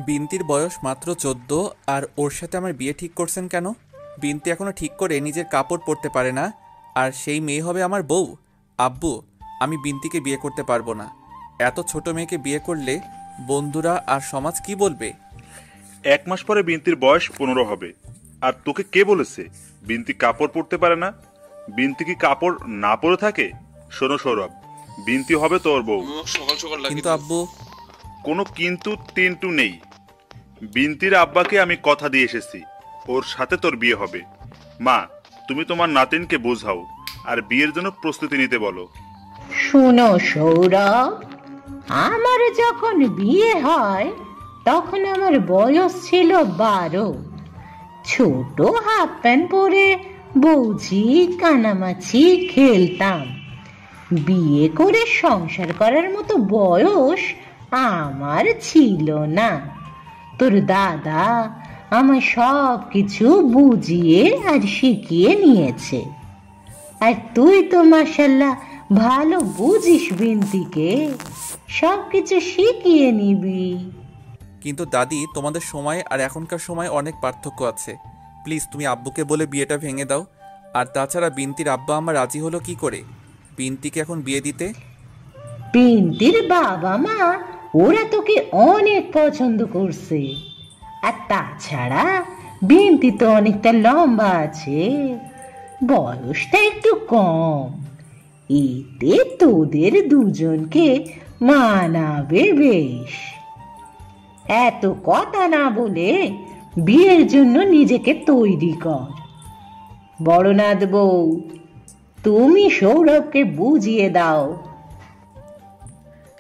বিন্তির বয়স মাত্র 14, আর ওর সাথে আমার বিয়ে ঠিক করছেন কেন? বিন্তি এখনো ঠিক করে নিজের কাপড় পরতে পারে না, আর সেই মেয়ে হবে আমার বউ? আব্বু, আমি বিন্তিকে বিয়ে করতে পারবো না। এত ছোট মেয়েকে বিয়ে করলে বন্ধুরা আর সমাজ কি বলবে? 1 মাস পরে বিন্তির বয়স 15 হবে। আর তোকে কে বলেছে বিন্তি কাপড় পরতে পারে না? বিন্তি কি কাপড় না পরে থাকে? শোনো সৌরভ, বিন্তি হবে তোর বউ। কিন্তু আব্বু। কোনো কিন্তু তিনটু নেই। বিন্তির আব্বাকে আমি কথা দিয়ে এসেছি, ওর সাথে তোর বিয়ে হবে। মা, তুমি তোমার নাতিনকে বোঝাও আর বিয়ের জন্য প্রস্তুতি নিতে বলো। শোনো সৌরভ, আমার যখন বিয়ে হয় তখন আমার বয়স ছিল 12। ছোট হাফ প্যান্ট পরে বৌঝি কানামাছি খেলতাম। বিয়ে করে সংসার করার মতো বয়স আমার ছিল না। তোর দাদা আমায় সব কিছু বুঝিয়ে আর শিখিয়ে নিয়েছে। আর তুই তো মাশাল্লাহ ভালো বুঝিস বিন্তিকে, সব কিছু শিখিয়ে নিবি। কিন্তু দাদি, তোমাদের সময় আর এখনকার সময় অনেক পার্থক্য আছে। প্লিজ তুমি আব্বুকে বলে বিয়েটা ভেঙে দাও। আর তাছাড়া বিন্তির আব্বা আমার রাজি হলো কি করে বিন্তিকে এখন বিয়ে দিতে? বিন্তির বাবা মা ওরা তোকে অনেক পছন্দ করছে। আর তাছাড়া বিন্তি তো অনেকটা লম্বা আছে, বয়সটা একটু কম। এতে তোদের দুজনকে মানাবে বেশ। এত কথা না বলে বিয়ের জন্য নিজেকে তৈরি কর। বড়নাথ বউ, তুমি সৌরভকে বুঝিয়ে দাও।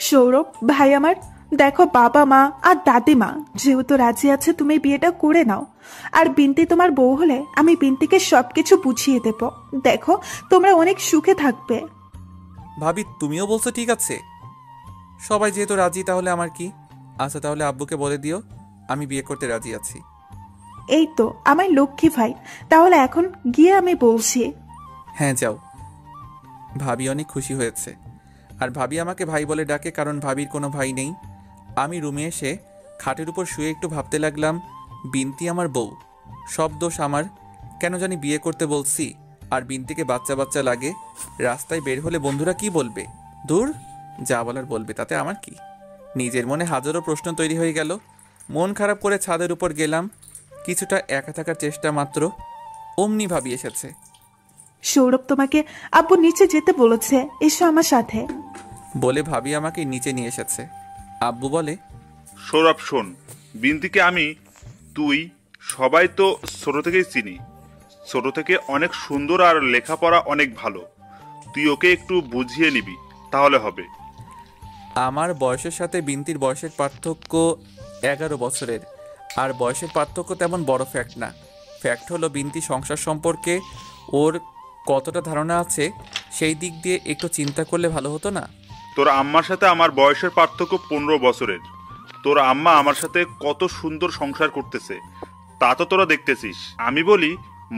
সৌরভ ভাই আমার, দেখো বাবা মা আর দাদিমা যেহেতু রাজি আছে তুমি বিয়েটা করে নাও। আর বিন্তি তোমার বউ হলে আমি বিন্তিকে সবকিছু বুঝিয়ে দেব। দেখো তোমরা অনেক সুখে থাকবে। ভাবি, তুমিও বলছো ঠিক আছে? সবাই যেহেতু রাজি তাহলে আমার কি? আচ্ছা, তাহলে আব্বুকে বলে দিও আমি বিয়ে করতে রাজি আছি। এই তো আমার লক্ষ্মী ভাই, তাহলে এখন গিয়ে আমি বলছি। হ্যাঁ, যাও। ভাবি অনেক খুশি হয়েছে। আর ভাবি আমাকে ভাই বলে ডাকে কারণ ভাবির কোনো ভাই নেই। আমি রুমে এসে খাটের উপর শুয়ে একটু ভাবতে লাগলাম, বিন্তি আমার বউ, সব দোষ আমার। কেন জানি বিয়ে করতে বলছি, আর বিন্তিকে বাচ্চা বাচ্চা লাগে। রাস্তায় বের হলে বন্ধুরা কি বলবে? দূর, যা বলার বলবে, তাতে আমার কি? নিজের মনে হাজারো প্রশ্ন তৈরি হয়ে গেল। মন খারাপ করে ছাদের উপর গেলাম, কিছুটা একা থাকার চেষ্টা মাত্র, অমনি ভাবি এসেছে। সৌরভ তোমাকে আব্বু নিচে যেতে বলেছে, এসো আমার সাথে। বলে ভাবি আমাকে নিচে নিয়ে এসেছে। আব্বু বলে, সৌরভ শোন, বিন্তিকে আমি, তুই, সবাই তো ছোট থেকেই চিনি। ছোট থেকে অনেক সুন্দর আর লেখাপড়া অনেক ভালো। তুই ওকে একটু বুঝিয়ে নিবি, তাহলে হবে। আমার বয়সের সাথে বিন্তির বয়সের পার্থক্য 11 বছরের। আর বয়সের পার্থক্য তেমন বড় ফ্যাক্ট না। ফ্যাক্ট হলো বিন্তি সংসার সম্পর্কে ওর কতটা ধারণা আছে সেই দিক দিয়ে একটু চিন্তা করলে ভালো হতো না? তোর আম্মার সাথে আমার বয়সের পার্থক্য 15 বছরের। তোর আম্মা আমার সাথে কত সুন্দর সংসার করতেছে তা তো তোরা দেখতেছিস। আমি বলি,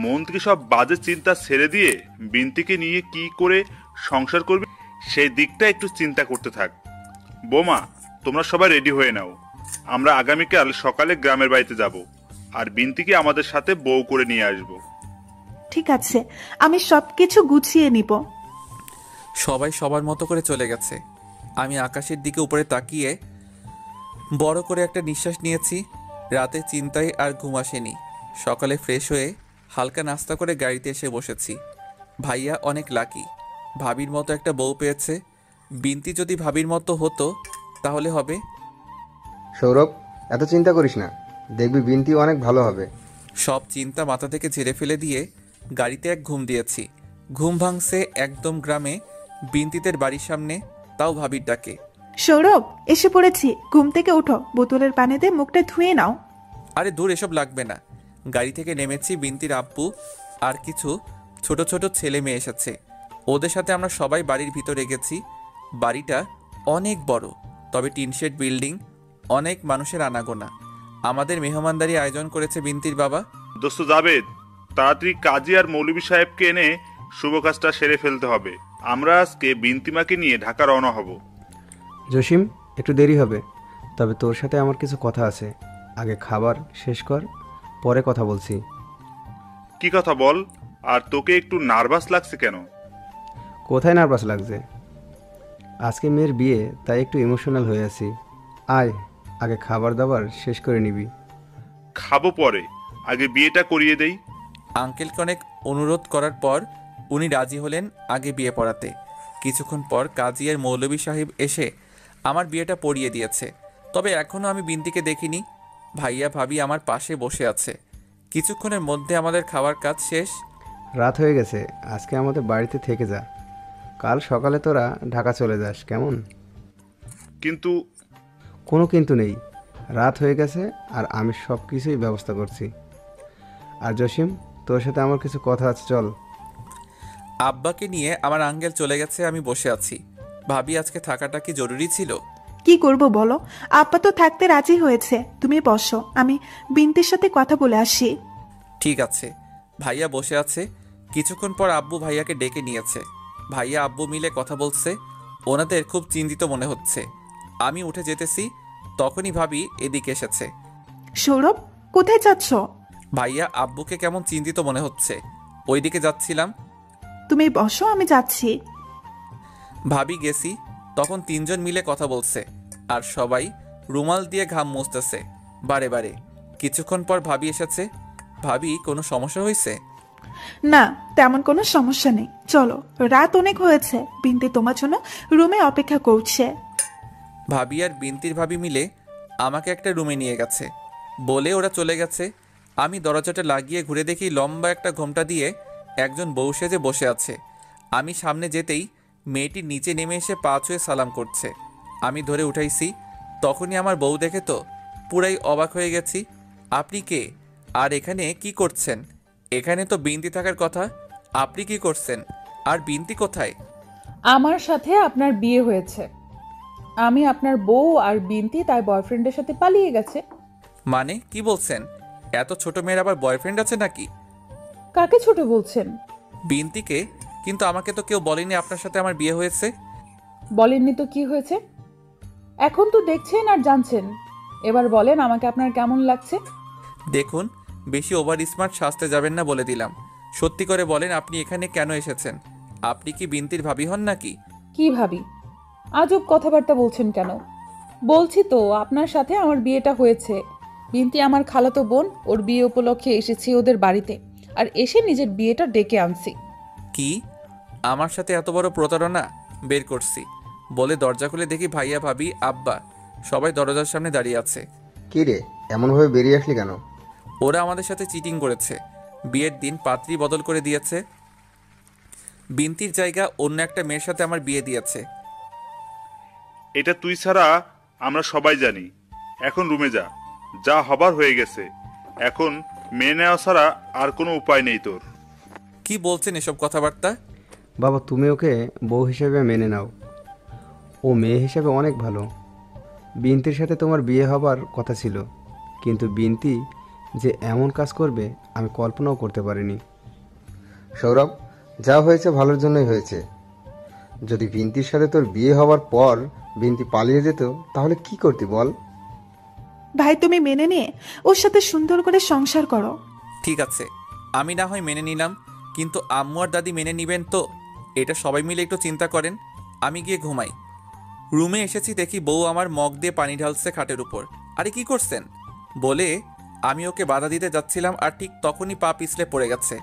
মন থেকে সব বাজে চিন্তা ছেড়ে দিয়ে বিন্তিকে নিয়ে কি করে সংসার করবি সেই দিকটা একটু চিন্তা করতে থাক। বোমা, তোমরা সবাই রেডি হয়ে নাও, আমরা আগামীকাল সকালে গ্রামের বাড়িতে যাব আর বিন্তিকে আমাদের সাথে বউ করে নিয়ে আসব। ঠিক আছে, আমি সবকিছু গুছিয়ে নিব। সবাই সবার মতো করে চলে গেছে। আমি আকাশের দিকে উপরে তাকিয়ে বড় করে একটা নিঃশ্বাস নিয়েছি। রাতে চিন্তায় আর ঘুম আসেনি। সকালে ফ্রেশ হয়ে হালকা নাস্তা করে গাড়িতে এসে বসেছি। ভাইয়া অনেক লাকি, ভাবির মতো একটা বউ পেয়েছে। বিন্তি যদি ভাবির মতো হতো তাহলে হবে। সৌরভ, এত চিন্তা করিস না, দেখবি বিন্তি অনেক ভালো হবে। সব চিন্তা মাথা থেকে ঝেড়ে ফেলে দিয়ে গাড়িতে এক ঘুম দিয়েছি। ঘুম ভাঙছে একদম গ্রামে, বিন্তিদের বাড়ির সামনে, তাও ভাবির ডাকে। সৌরভ এসে পড়েছি, ঘুম থেকে উঠো, বোতলের পানিতে মুখটা ধুয়ে নাও। আরে দূর, এসব লাগবে না। গাড়ি থেকে নেমেছি, বিন্তির আব্বু আর কিছু ছোট ছোট ছেলে মেয়ে এসেছে। ওদের সাথে আমরা সবাই বাড়ির ভিতরে গেছি। বাড়িটা অনেক বড়, তবে টিনশেড বিল্ডিং, অনেক মানুষের আনাগোনা। আমাদের মেহমানদারি আয়োজন করেছে বিন্তির বাবা। দোস্ত জাবেদ, তাড়াতাড়ি কাজী আর মৌলভী সাহেবকে এনে শুভ কাজটা সেরে ফেলতে হবে। আমরা আজকে বিন্তিমাকে নিয়ে ঢাকা রওনা হব। জসিম, একটু দেরি হবে, তবে তোর সাথে আমার কিছু কথা আছে। আগে খাবার শেষ কর, পরে কথা বলছি। কি কথা বল। আর তোকে একটু নার্ভাস লাগছে কেন? কোথায় নার্ভাস লাগছে? আজকে মেয়ের বিয়ে, তাই একটু ইমোশনাল হয়ে আছি। আয়, আগে খাবার দাবার শেষ করে নিবি। খাবো পরে, আগে বিয়েটা করিয়ে দেই। আঙ্কেলকে অনেক অনুরোধ করার পর উনি রাজি হলেন আগে বিয়ে পড়াতে। কিছুক্ষণ পর কাজী আর মৌলভী সাহেব এসে আমার বিয়েটা পড়িয়ে দিয়েছে। তবে এখনও আমি বিন্তিকে দেখিনি। ভাইয়া ভাবি আমার পাশে বসে আছে। কিছুক্ষণের মধ্যে আমাদের খাওয়ার কাজ শেষ। রাত হয়ে গেছে, আজকে আমাদের বাড়িতে থেকে যা। কাল সকালে তোরা ঢাকা চলে যাস, কেমন? কিন্তু কোনো কিন্তু নেই, রাত হয়ে গেছে আর আমি সব কিছুই ব্যবস্থা করছি। আর জসিম, তোর সাথে আমার কিছু কথা আছে, চল। আব্বাকে নিয়ে আমার আঙ্কেল চলে গেছে, আমি বসে আছি। ভাবি আজকে থাকাটা কি জরুরি ছিল? কি করব বলো, আপা তো থাকতে রাজি হয়েছে। তুমি বসো, আমি বিনতির সাথে কথা বলে আসি। ঠিক আছে। ভাইয়া বসে আছে। কিছুক্ষণ পর আব্বু ভাইয়াকে ডেকে নিয়েছে। ভাইয়া আব্বু মিলে কথা বলছে। ওনাদের খুব চিন্তিত মনে হচ্ছে। আমি উঠে যেতেছি, তখনই ভাবি এদিকে এসেছে। সৌরভ, কোথায় যাচ্ছ? ভাইয়া আব্বুকে কেমন চিন্তিত মনে হচ্ছে, ওইদিকে যাচ্ছিলাম। তুমি বসো, আমি যাচ্ছি। ভাবি গেছি, তখন তিনজন মিলে কথা বলছে আর সবাই রুমাল দিয়ে ঘাম মুছতেছে বারে বারে। কিছুক্ষণ পর ভাবি এসেছে। ভাবি, কোনো সমস্যা হয়েছে? না, তেমন কোনো সমস্যা নেই, চলো, রাত অনেক হয়েছে। বিনতি তোমার জন্য রুমে অপেক্ষা করছে। ভাবি আর বিন্তির ভাবি মিলে আমাকে একটা রুমে নিয়ে গেছে। বলে ওরা চলে গেছে। আমি দরজাটা লাগিয়ে ঘুরে দেখি লম্বা একটা ঘোমটা দিয়ে একজন বউ সেজে বসে আছে। আমি সামনে যেতেই মেয়েটি নিচে নেমে এসে পা ছুঁয়ে সালাম করছে। আমি ধরে উঠাইছি। তখনই আমার বউ দেখে তো পুরাই অবাক হয়ে গেছি। আপনি কে? আর এখানে কি করছেন? এখানে তো বিন্তি থাকার কথা। আপনি কি করছেন? আর বিন্তি কোথায়? আমার সাথে আপনার বিয়ে হয়েছে। আমি আপনার বউ, আর বিনতি তার বয়ফ্রেন্ডের সাথে পালিয়ে গেছে। মানে কি বলছেন? এত ছোট মেয়ের আবার বয়ফ্রেন্ড আছে নাকি? কাকে ছোট বলছেন? বিন্তিকে। কিন্তু আমাকে তো কেউ বলেনি আপনার সাথে আমার বিয়ে হয়েছে। বলেননি তো কি হয়েছে? এখন তো দেখছেন আর জানছেন। এবার বলেন আমাকে আপনার কেমন লাগছে? দেখুন, বেশি ওভার স্মার্ট সাজতে যাবেন না বলে দিলাম। সত্যি করে বলেন, আপনি এখানে কেন এসেছেন? আপনি কি বিন্তির ভাবি হন নাকি? কি ভাবি? আজব কথাবার্তা বলছেন কেন? বলছি তো আপনার সাথে আমার বিয়েটা হয়েছে। বিনতি আমার খালাতো বোন, ওর বিয়ে উপলক্ষে এসেছি ওদের বাড়িতে, আর এসে নিজের বিয়েটা ডেকে আনছি। কি? আমার সাথে এত বড় প্রতারণা? বের করছি। বলে দরজা খুলে দেখি ভাইয়া ভাবি আব্বা সবাই দরজার সামনে দাঁড়িয়ে আছে। কি রে, এমনভাবে বেরিয়ে আসলি কেন? ওরা আমাদের সাথে চিটিং করেছে। বিয়ের দিন পাত্রী বদল করে দিয়েছে। বিন্তির জায়গা অন্য একটা মেয়ের সাথে আমার বিয়ে দিয়েছে। এটা তুই ছাড়া আমরা সবাই জানি। এখন রুমে যা, যা হবার হয়ে গেছে। এখন মেনে নেওয়া ছাড়া আর কোনো উপায় নেই তোর। কি বলছেন এসব কথাবার্তা? বাবা, তুমি ওকে বউ হিসেবে মেনে নাও। ও মেয়ে হিসেবে অনেক ভালো। বিনতির সাথে তোমার বিয়ে হবার কথা ছিল, কিন্তু বিনতি যে এমন কাজ করবে আমি কল্পনাও করতে পারিনি। সৌরভ, যা হয়েছে ভালোর জন্যই হয়েছে। যদি বিনতির সাথে তোর বিয়ে হবার পর বিনতি পালিয়ে যেত, তাহলে কি করতি বল? ভাই, তুমি মেনে নিয়ে ওর সাথে সুন্দর করে সংসার করো। ঠিক আছে, আমি না হয় মেনে নিলাম, কিন্তু আম্মু আর দাদি মেনে নিবেন তো? এটা সবাই মিলে একটু চিন্তা করেন। আমি গিয়ে ঘুমাই। রুমে এসেছি, দেখি বউ আমার মগ দিয়ে পানি ঢালছে খাটের উপর। আরে কি করছেন? বলে আমি ওকে বাধা দিতে যাচ্ছিলাম, আর ঠিক তখনই পা পিছলে পড়ে গেছে।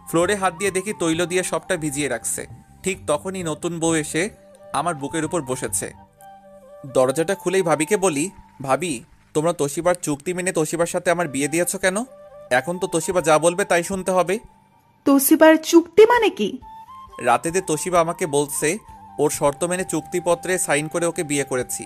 ফ্লোরে হাত দিয়ে দেখি তৈল দিয়ে সবটা ভিজিয়ে রাখছে। ঠিক তখনই নতুন বউ এসে আমার বুকের উপর বসেছে। দরজাটা খুলেই ভাবিকে বলি, ভাবি, তোমরা তোশিবার চুক্তি মেনে তোশিবার সাথে আমার বিয়ে দিয়েছো কেন? এখন তো তোশিবা যা বলবে তাই শুনতে হবে। তোসিবার চুক্তি মানে কি? রাতে যে তোশিবা আমাকে বলছে ওর শর্ত মেনে চুক্তিপত্রে সাইন করে ওকে বিয়ে করেছি।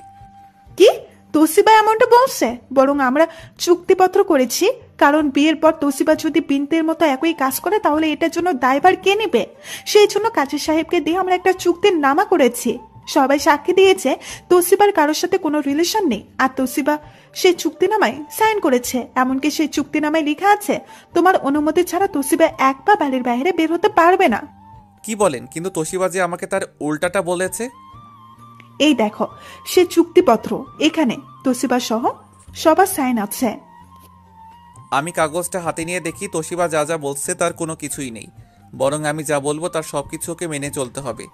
কি? তোসিবা এমনটা বলছে? বরং আমরা চুক্তিপত্র করেছি, কারণ বিয়ের পর তোসিবা যদি বিনতের মতো একই কাজ করে তাহলে এটার জন্য দায়ভার কে নেবে? সেই জন্য কাজী সাহেবকে দিয়ে আমরা একটা চুক্তির নামা করেছি। সবাই সাক্ষী দিয়েছে তোসিবার কারোর সাথে কোনো রিলেশন নেই, আর তোসিবা সেই চুক্তিনামায় সাইন করেছে। এমনকি সেই চুক্তিনামায় লেখা আছে তোমার অনুমতি ছাড়া তোসিবা এক পা বাড়ির বাইরে বের হতে পারবে না। কি বলেন? কিন্তু তোশিবা যে আমাকে তার উল্টাটা বলেছে। এই দেখো সে চুক্তিপত্র, এখানে তোশিবা সহ সবার সাইন আছে। আমি কাগজটা হাতে নিয়ে দেখি তোশিবা যা যা বলছে তার কোনো কিছুই নেই, বরং আমি যা বলবো তার সব কিছু ওকে মেনে চলতে হবে।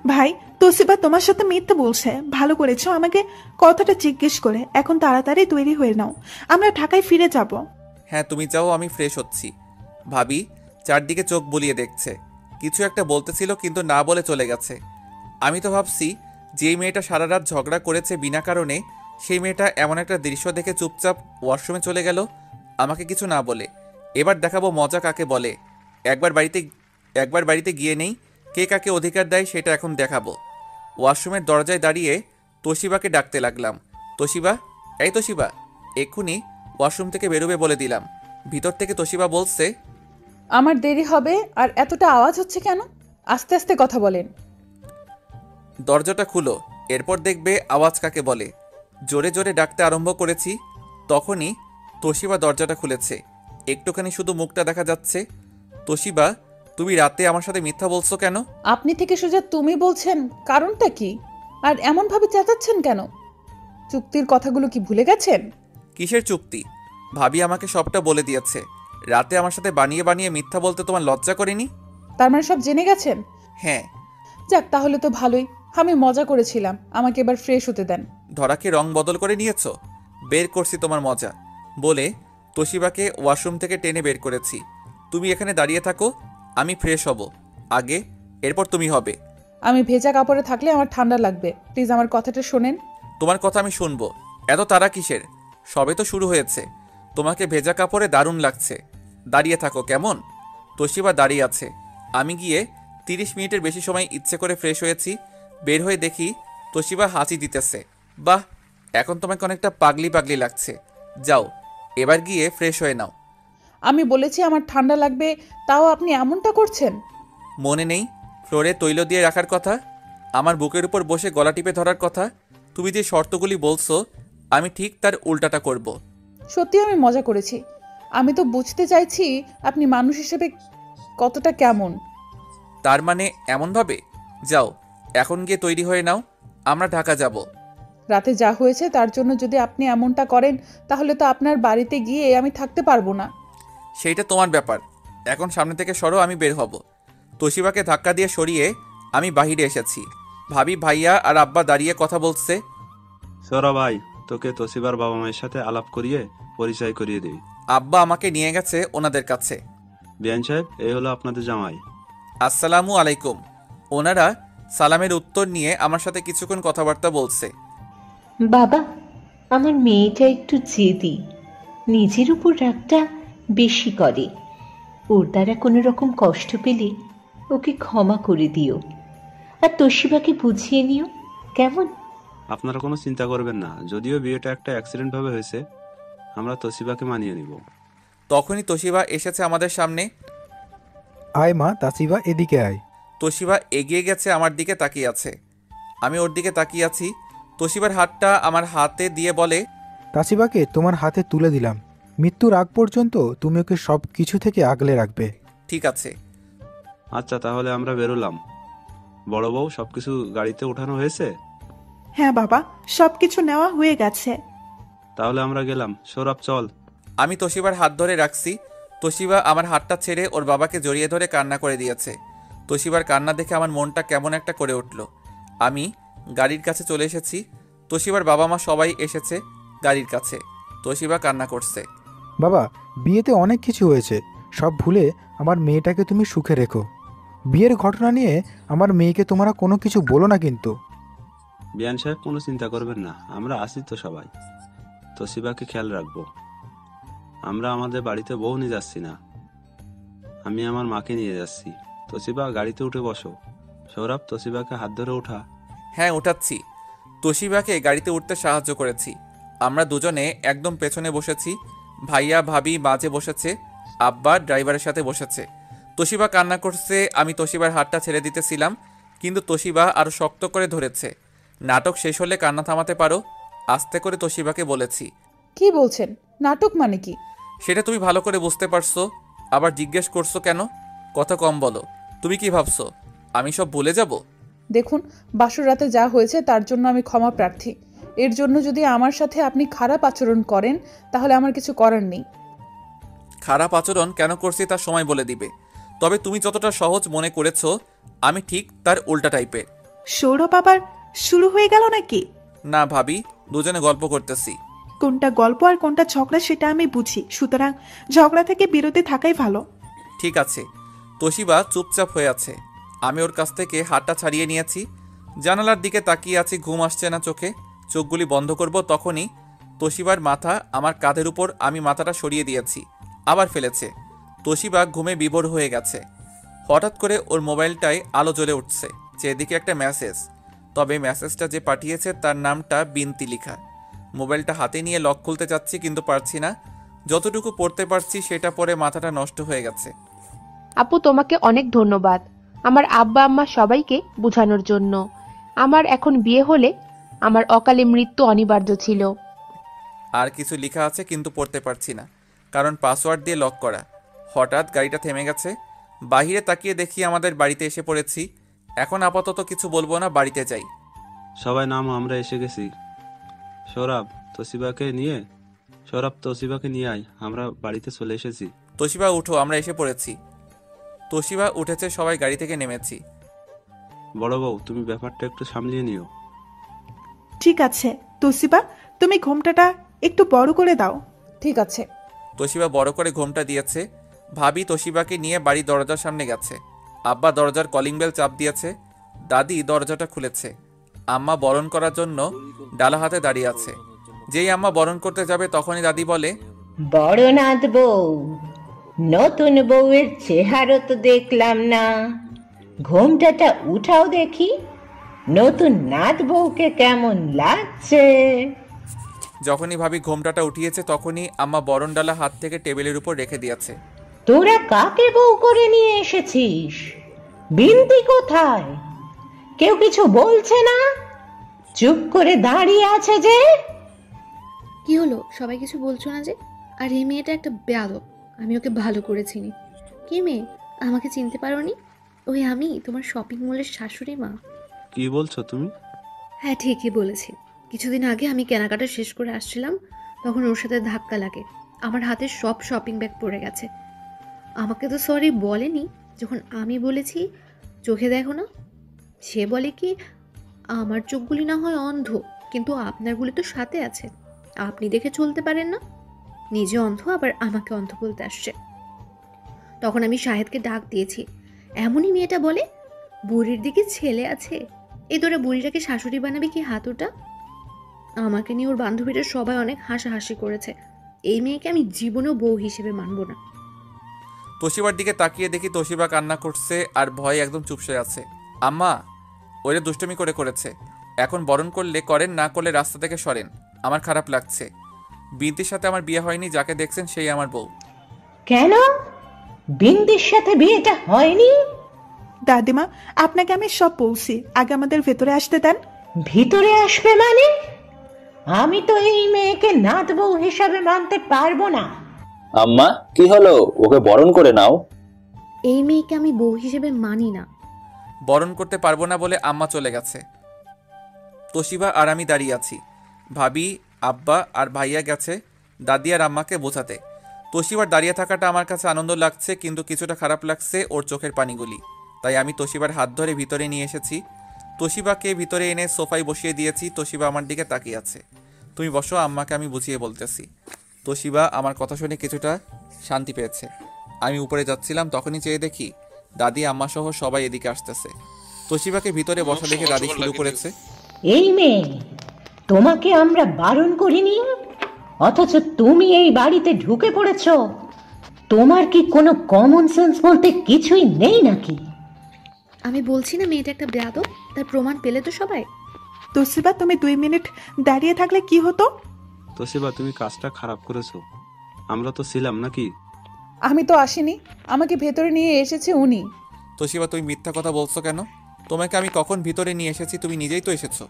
ভাই, তোশিবা তোমার সাথে মিথ্যে বলছে। ভালো করেছো আমাকে কথাটা জিজ্ঞেস করে। এখন তাড়াতাড়ি তৈরি হয়ে নাও, আমরা ঢাকায় ফিরে যাব। হ্যাঁ তুমি যাও, আমি ফ্রেশ হচ্ছি। ভাবি চারদিকে চোখ বুলিয়ে দেখছে, কিছু একটা বলতেছিল কিন্তু না বলে চলে গেছে। আমি তো ভাবছি যেই মেয়েটা সারা রাত ঝগড়া করেছে বিনা কারণে, সেই মেয়েটা এমন একটা দৃশ্য দেখে চুপচাপ ওয়াশরুমে চলে গেল আমাকে কিছু না বলে। এবার দেখাবো মজা কাকে বলে। একবার বাড়িতে গিয়ে নেই, কে কাকে অধিকার দেয় সেটা এখন দেখাবো। ওয়াশরুমের দরজায় দাঁড়িয়ে তোশিবাকে ডাকতে লাগলাম, তোশিবা, এই তোশিবা, এক্ষুনি ওয়াশরুম থেকে বেরোবে বলে দিলাম। ভিতর থেকে তোশিবা বলছে, আমার দেরি হবে আর এতটা আওয়াজ হচ্ছে কেন? আস্তে আস্তে কথা বলেন। দরজাটা খুলো, এরপর দেখবে আওয়াজ কাকে বলে। জোরে জোরে ডাকতে আরম্ভ করেছি, তখনই তোশিবা দরজাটা খুলেছে। একটুখানি শুধু মুখটা দেখা যাচ্ছে। তোশিবা, তুমি রাতে আমার সাথে মিথ্যা বলছো কেন? আপনি থেকে সোজা তুমি বলছেন, কারণটা কি? আর এমনভাবে চেঁচাচ্ছেন কেন? চুক্তির কথাগুলো কি ভুলে গেছেন? কিসের চুক্তি? ভাবি আমাকে সবটা বলে দিয়েছে। রাতে আমার সাথে বানিয়ে বানিয়ে মিথ্যা বলতে তোমার লজ্জা করেনি? তার মানে সব জেনে গেছেন? হ্যাঁ। যাক, তাহলে তো ভালোই। আমি মজা করেছিলাম, আমাকে এবার ফ্রেশ হতে দেন। ধরাকে রং বদল করে নিয়েছো? বের করছি তোমার মজা। বলে তোশিবাকে ওয়াশরুম থেকে টেনে বের করেছি। তুমি এখানে দাঁড়িয়ে থাকো, আমি ফ্রেশ হব আগে, এরপর তুমি হবে। আমি ভেজা কাপড়ে থাকলে আমার ঠান্ডা লাগবে, প্লিজ আমার কথাটা শোনেন। তোমার কথা আমি শুনবো, এত তাড়া কিসের? সবে তো শুরু হয়েছে। তোমাকে ভেজা কাপড়ে দারুণ লাগছে, দাঁড়িয়ে থাকো কেমন? তোশিবা দাঁড়িয়ে আছে। আমি গিয়ে 30 মিনিটের বেশি সময় ইচ্ছে করে ফ্রেশ হয়েছি। বের হয়ে দেখি তোশিবা হাঁচি দিতেছে। বাহ, এখন তোমাকে অনেকটা পাগলি পাগলি লাগছে। যাও এবার গিয়ে ফ্রেশ হয়ে নাও। আমি বলেছি আমার ঠান্ডা লাগবে, তাও আপনি এমনটা করছেন। মনে নেই ফ্লোরে তৈল দিয়ে রাখার কথা, আমার বুকের উপর বসে গলা টিপে ধরার কথা? তুমি যে শর্তগুলি বলছো আমি ঠিক তার উল্টাটা করব। সত্যি আমি মজা করেছি। আমি তো বুঝতে চাইছি আপনি মানুষ হিসেবে কতটা কেমন। তার মানে এমনভাবে? যাও এখন গিয়ে তৈরি হয়ে নাও, আমরা ঢাকা যাব। রাতে যা হয়েছে তার জন্য যদি আপনি এমনটা করেন, তাহলে তো আপনার বাড়িতে গিয়ে আমি থাকতে পারবো না। সেইটা তোমার ব্যাপার, এখন সামনে থেকে সরো, আমি বের হব। তোশিবাকে ধাক্কা দিয়ে সরিয়ে আমি বাহিরে এসেছি। ভাবি, ভাইয়া আর আব্বা দাঁড়িয়ে কথা বলছে। সৌরভ ভাই, তোকে তোশিবার বাবা মায়ের সাথে আলাপ করিয়ে পরিচয় করিয়ে দিই। আব্বা আমাকে নিয়ে গেছে ওনাদের কাছে। বিয়ান সাহেব, এই হলো আপনাদের জামাই। আসসালামু আলাইকুম। ওনারা সালামের উত্তর নিয়ে আমার সাথে কিছুক্ষণ কথাবার্তা বলছে। বাবা, আমার মেয়েটা একটু জেদি, নিজের উপর রাগটা বেশি করে। ওর দ্বারা কোনো রকম কষ্ট পেলে ওকে ক্ষমা করে দিও, আর তোশিবাকে বুঝিয়ে নিও, কেমন? আপনারা কোনো চিন্তা করবেন না, যদিও বিয়েটা একটা অ্যাক্সিডেন্ট ভাবে হয়েছে, আমরা তোশিবাকে মানিয়ে নিব। তখনই তোশিবা এসেছে আমাদের সামনে। আয় মা, তাসিবা এদিকে আয়। তোশিবা এগিয়ে গেছে, আমার দিকে তাকিয়ে আছে। আমি ওর দিকে তাকিয়ে আছি। তোশিবার হাতটা আমার হাতে দিয়ে বলে, তাসিবাকে তোমার হাতে তুলে দিলাম। মৃত্যুর আগ পর্যন্ত তুমি ওকে সব কিছু থেকে আগলে রাখবে। ঠিক আছে। আচ্ছা, তাহলে আমরা বেরোলাম। বড় বউ, সবকিছু গাড়িতে ওঠানো হয়েছে? হ্যাঁ বাবা, সবকিছু নেওয়া হয়ে গেছে। তাহলে আমরা গেলাম। সৌরভ, চল। আমি তোশিবার হাত ধরে রাখছি। তোশিবা আমার হাতটা ছেড়ে ওর বাবাকে জড়িয়ে ধরে কান্না করে দিয়েছে। তোশিবার কান্না দেখে আমার মনটা কেমন একটা করে উঠল। আমি গাড়ির কাছে চলে এসেছি। তোশিবার বাবা মা সবাই এসেছে গাড়ির কাছে। তোশিবা কান্না করছে। বাবা, বিয়েতে অনেক কিছু হয়েছে, সব ভুলে আমার মেয়েটাকে তুমি সুখে রেখো। বিয়ের ঘটনা নিয়ে আমার মেয়েকে তোমরা কোনো কিছু বলো না কিন্তু। বিয়ান সাহেব, কোনো চিন্তা করবেন না, আমরা আছি তো সবাই। তোশিবাকে খেয়াল রাখবো। আমরা আমাদের বাড়িতে বউ নিয়ে যাচ্ছি না, আমি আমার মাকে নিয়ে যাচ্ছি। তোশিবা, গাড়িতে উঠে বসো। সৌরভ, তোশিবাকে হাত ধরে ওঠা। হ্যাঁ উঠাচ্ছি। তোশিবাকে গাড়িতে উঠতে সাহায্য করেছি। আমরা দুজনে একদম পেছনে বসেছি। ভাইয়া ভাবি মাঝে বসেছে, আব্বা ড্রাইভারের সাথে বসেছে। তোশিবা কান্না করছে। আমি তোশিবার হাতটা ছেড়ে দিতেছিলাম, কিন্তু তোশিবা আরও শক্ত করে ধরেছে। নাটক শেষ হলে কান্না থামাতে পারো, আস্তে করে তোশিবাকে বলেছি। কি বলছেন? নাটক মানে কি? সেটা তুমি ভালো করে বুঝতে পারছো, আবার জিজ্ঞেস করছো কেন? কথা কম বলো। তুমি কি ভাবছো আমি সব ভুলে যাব? দেখুন, বাসর রাতে যা হয়েছে তার জন্য আমি ক্ষমা প্রার্থী। এর জন্য যদি আমার সাথে আপনি খারাপ আচরণ করেন তাহলে আমার কিছু করার নেই। খারাপ আচরণ কেন করছি তার সময় বলে দিবে। তবে তুমি যতটা সহজ মনে করেছো আমি ঠিক তার উল্টা টাইপের। সৌরভ আবার শুরু হয়ে গেল নাকি? না ভাবি, দুজনে গল্প করতেছি। কোনটা গল্প আর কোনটা ঝগড়া সেটা আমি বুঝি, সুতরাং ঝগড়া থেকে বিরতি থাকাই ভালো। ঠিক আছে। তোশিবা চুপচাপ হয়ে আছে। আমি ওর কাছ থেকে হাতটা ছাড়িয়ে নিয়েছি। জানালার দিকে তাকিয়ে আছি, ঘুম আসছে না চোখে। চোখগুলি বন্ধ করব তখনই তোশিবার মাথা আমার কাঁধের উপর, আমি মাথাটা সরিয়ে দিয়েছি, আবার ফেলেছে। তোশিবা ঘুমে বিভোর হয়ে গেছে। হঠাৎ করে ওর মোবাইলটায় আলো জ্বলে উঠছে, যেদিকে একটা মেসেজ। তবে মেসেজটা যে পাঠিয়েছে তার নামটা বিনতি লিখা। মোবাইলটা হাতে নিয়ে লক খুলতে যাচ্ছি কিন্তু পারছি না। যতটুকু পড়তে পারছি সেটা পরে মাথাটা নষ্ট হয়ে গেছে। আপু তোমাকে অনেক ধন্যবাদ আমার আব্বা আম্মা সবাইকে বোঝানোর জন্য। আমার এখন বিয়ে হলে আমার অকালে মৃত্যু অনিবার্য ছিল। আর কিছু লেখা আছে কিন্তু পড়তে পারছি না, কারণ পাসওয়ার্ড দিয়ে লক করা। হঠাৎ গাড়িটা থেমে গেছে। বাহিরে তাকিয়ে দেখি আমাদের বাড়িতে এসে পড়েছি। এখন আপাতত কিছু বলবো না, বাড়িতে যাই। সবাই নামো, আমরা এসে গেছি। সৌরভ তোশিবাকে নিয়ে আয়, আমরা বাড়িতে চলে এসেছি। তোশিবা উঠো, আমরা এসে পড়েছি। তোশিবা উঠেছে, সবাই গাড়ি থেকে নেমেছি। বড় বউ, তুমি ব্যাপারটা একটু সামলিয়ে নিও। ঠিক আছে তোশিবা, তুমি ঘোমটাটা একটু বড় করে দাও। ঠিক আছে। তোশিবা বড় করে ঘোমটা দিয়েছে। ভাবি তোশিবাকে নিয়ে বাড়ির দরজার সামনে গেছে। আব্বা দরজার কলিং বেল চাপ দিয়েছে। দাদি দরজাটা খুলেছে। আম্মা বরণ করার জন্য ডালা হাতে দাঁড়িয়ে আছে। যেই আম্মা বরণ করতে যাবে তখনই দাদি বলে, বড়নাথ বউ, নতুন বউয়ের চেহারা তো দেখলাম না, ঘোমটাটা উঠাও দেখি, নতুন নাত বউকে কেমন লাগছে। যখনই ভাবি ঘোমটাটা উঠিয়েছে তখনই আম্মা বরণ ডালা হাত থেকে টেবিলের উপর রেখে দিয়েছে। তোরা কাকে বউ করে নিয়ে এসেছিস? বিনতি কোথায়? কেউ কিছু বলছে না, চুপ করে দাঁড়িয়ে আছে যে। কি হলো, সবাই কিছু বলছো না যে? আর এই মেয়েটা একটা বেয়াদব, আমি ওকে ভালো করে চিনি। কি মেয়ে, আমাকে চিনতে পারোনি? ওই আমি, তোমার শপিং মলের শাশুড়ি মা। কি বলছো তুমি? হ্যাঁ ঠিকই বলেছি। কিছুদিন আগে আমি কেনাকাটা শেষ করে আসছিলাম, তখন ওর সাথে ধাক্কা লাগে। আমার হাতে সব শপিং ব্যাগ পড়ে গেছে। আমাকে তো সরি বলেনি, যখন আমি বলেছি চোখে দেখো না, সে বলে কি আমার চোখগুলি না হয় অন্ধ, কিন্তু আপনারগুলি তো সাথে আছে, আপনি দেখে চলতে পারেন না। নিজে অন্ধ আবার আমাকে অন্ধ বলতে আসছে। তখন আমি শাহেদকে ডাক দিয়েছি। এমনই মেয়েটা বলে বুড়ির দিকে ছেলে আছে, এই তোরা বুড়িটাকে শাশুড়ি বানাবে কি হাতুটা। আমাকে নিয়ে ওর বান্ধবীরা সবাই অনেক হাসাহাসি করেছে। এই মেয়েকে আমি জীবনেও বউ হিসেবে মানব না। তোশিবার দিকে তাকিয়ে দেখি তোশিবা কান্না করছে আর ভয়ে একদম চুপসে আছে। আম্মা, ওইটা দুষ্টুমি করেছে। এখন বরণ করলে করেন, না করলে রাস্তা থেকে সরেন। আমার খারাপ লাগছে। বিনতির সাথে আমার বিয়ে হয়নি, যাকে দেখছেন সেই আমার বউ। কেন বিনতির সাথে বিয়েটা হয়নি? দাদিমা, আপনাকে আমি সব বলছি, আগে আমাদের ভেতরে আসতে দেন। ভিতরে আসবে মানে? আমি তো এই মেয়েকে নাত বউ হিসাবে মানতে পারবো না। আম্মা, কি হলো? ওকে বরণ করে নাও। এই মেয়েকে আমি বউ হিসেবে মানি না। বরণ করতে পারবো না বলে আম্মা চলে গেছে। তোশিবা আর আমি দাঁড়িয়ে আছি। ভাবি, আব্বা আর ভাইয়া গেছে দাদি আর আম্মাকে বোঝাতে। তোশিবার দাঁড়িয়ে থাকাটা আমার কাছে আনন্দ লাগছে, কিন্তু কিছুটা খারাপ লাগছে ওর চোখের পানিগুলি। তাই আমি তোশিবার হাত ধরে ভিতরে নিয়ে এসেছি। তোশিবাকে ভিতরে এনে সোফায় বসিয়ে দিয়েছি। তোশিবা আমার দিকে তাকিয়ে আছে। তুমি বসো, আম্মাকে আমি বুঝিয়ে বলতেছি। তোশিবা আমার কথা শুনে কিছুটা শান্তি পেয়েছে। আমি উপরে যাচ্ছিলাম, তখনই চেয়ে দেখি দাদি আম্মা সহ সবাই এদিকে আসতেছে। তোশিবাকে ভিতরে বসা দেখে দাদি শুরু করেছে, এই মেয়ে, তোমাকে আমরা বারণ করিনি, অথচ তুমি এই বাড়িতে ঢুকে পড়েছ। তোমার কি কোনো কমন সেন্স বলতে কিছুই নেই নাকি? আমি বলছি না মেয়েটা একটা বেয়াদব, তার প্রমাণ পেলে তো সবাই। তোশিবা, তুমি 2 মিনিট দাঁড়িয়ে থাকলে কি হতো? তোশিবা, তুমি কাজটা খারাপ করেছো। আমরা তো ছিলাম নাকি? আমি তো আসিনি, আমাকে ভেতরে নিয়ে এসেছে উনি। তোশিবা তুমি মিথ্যা কথা বলছো কেন? তোমাকে আমি কখন ভিতরে নিয়ে এসেছি? তুমি নিজেই তো এসেছো।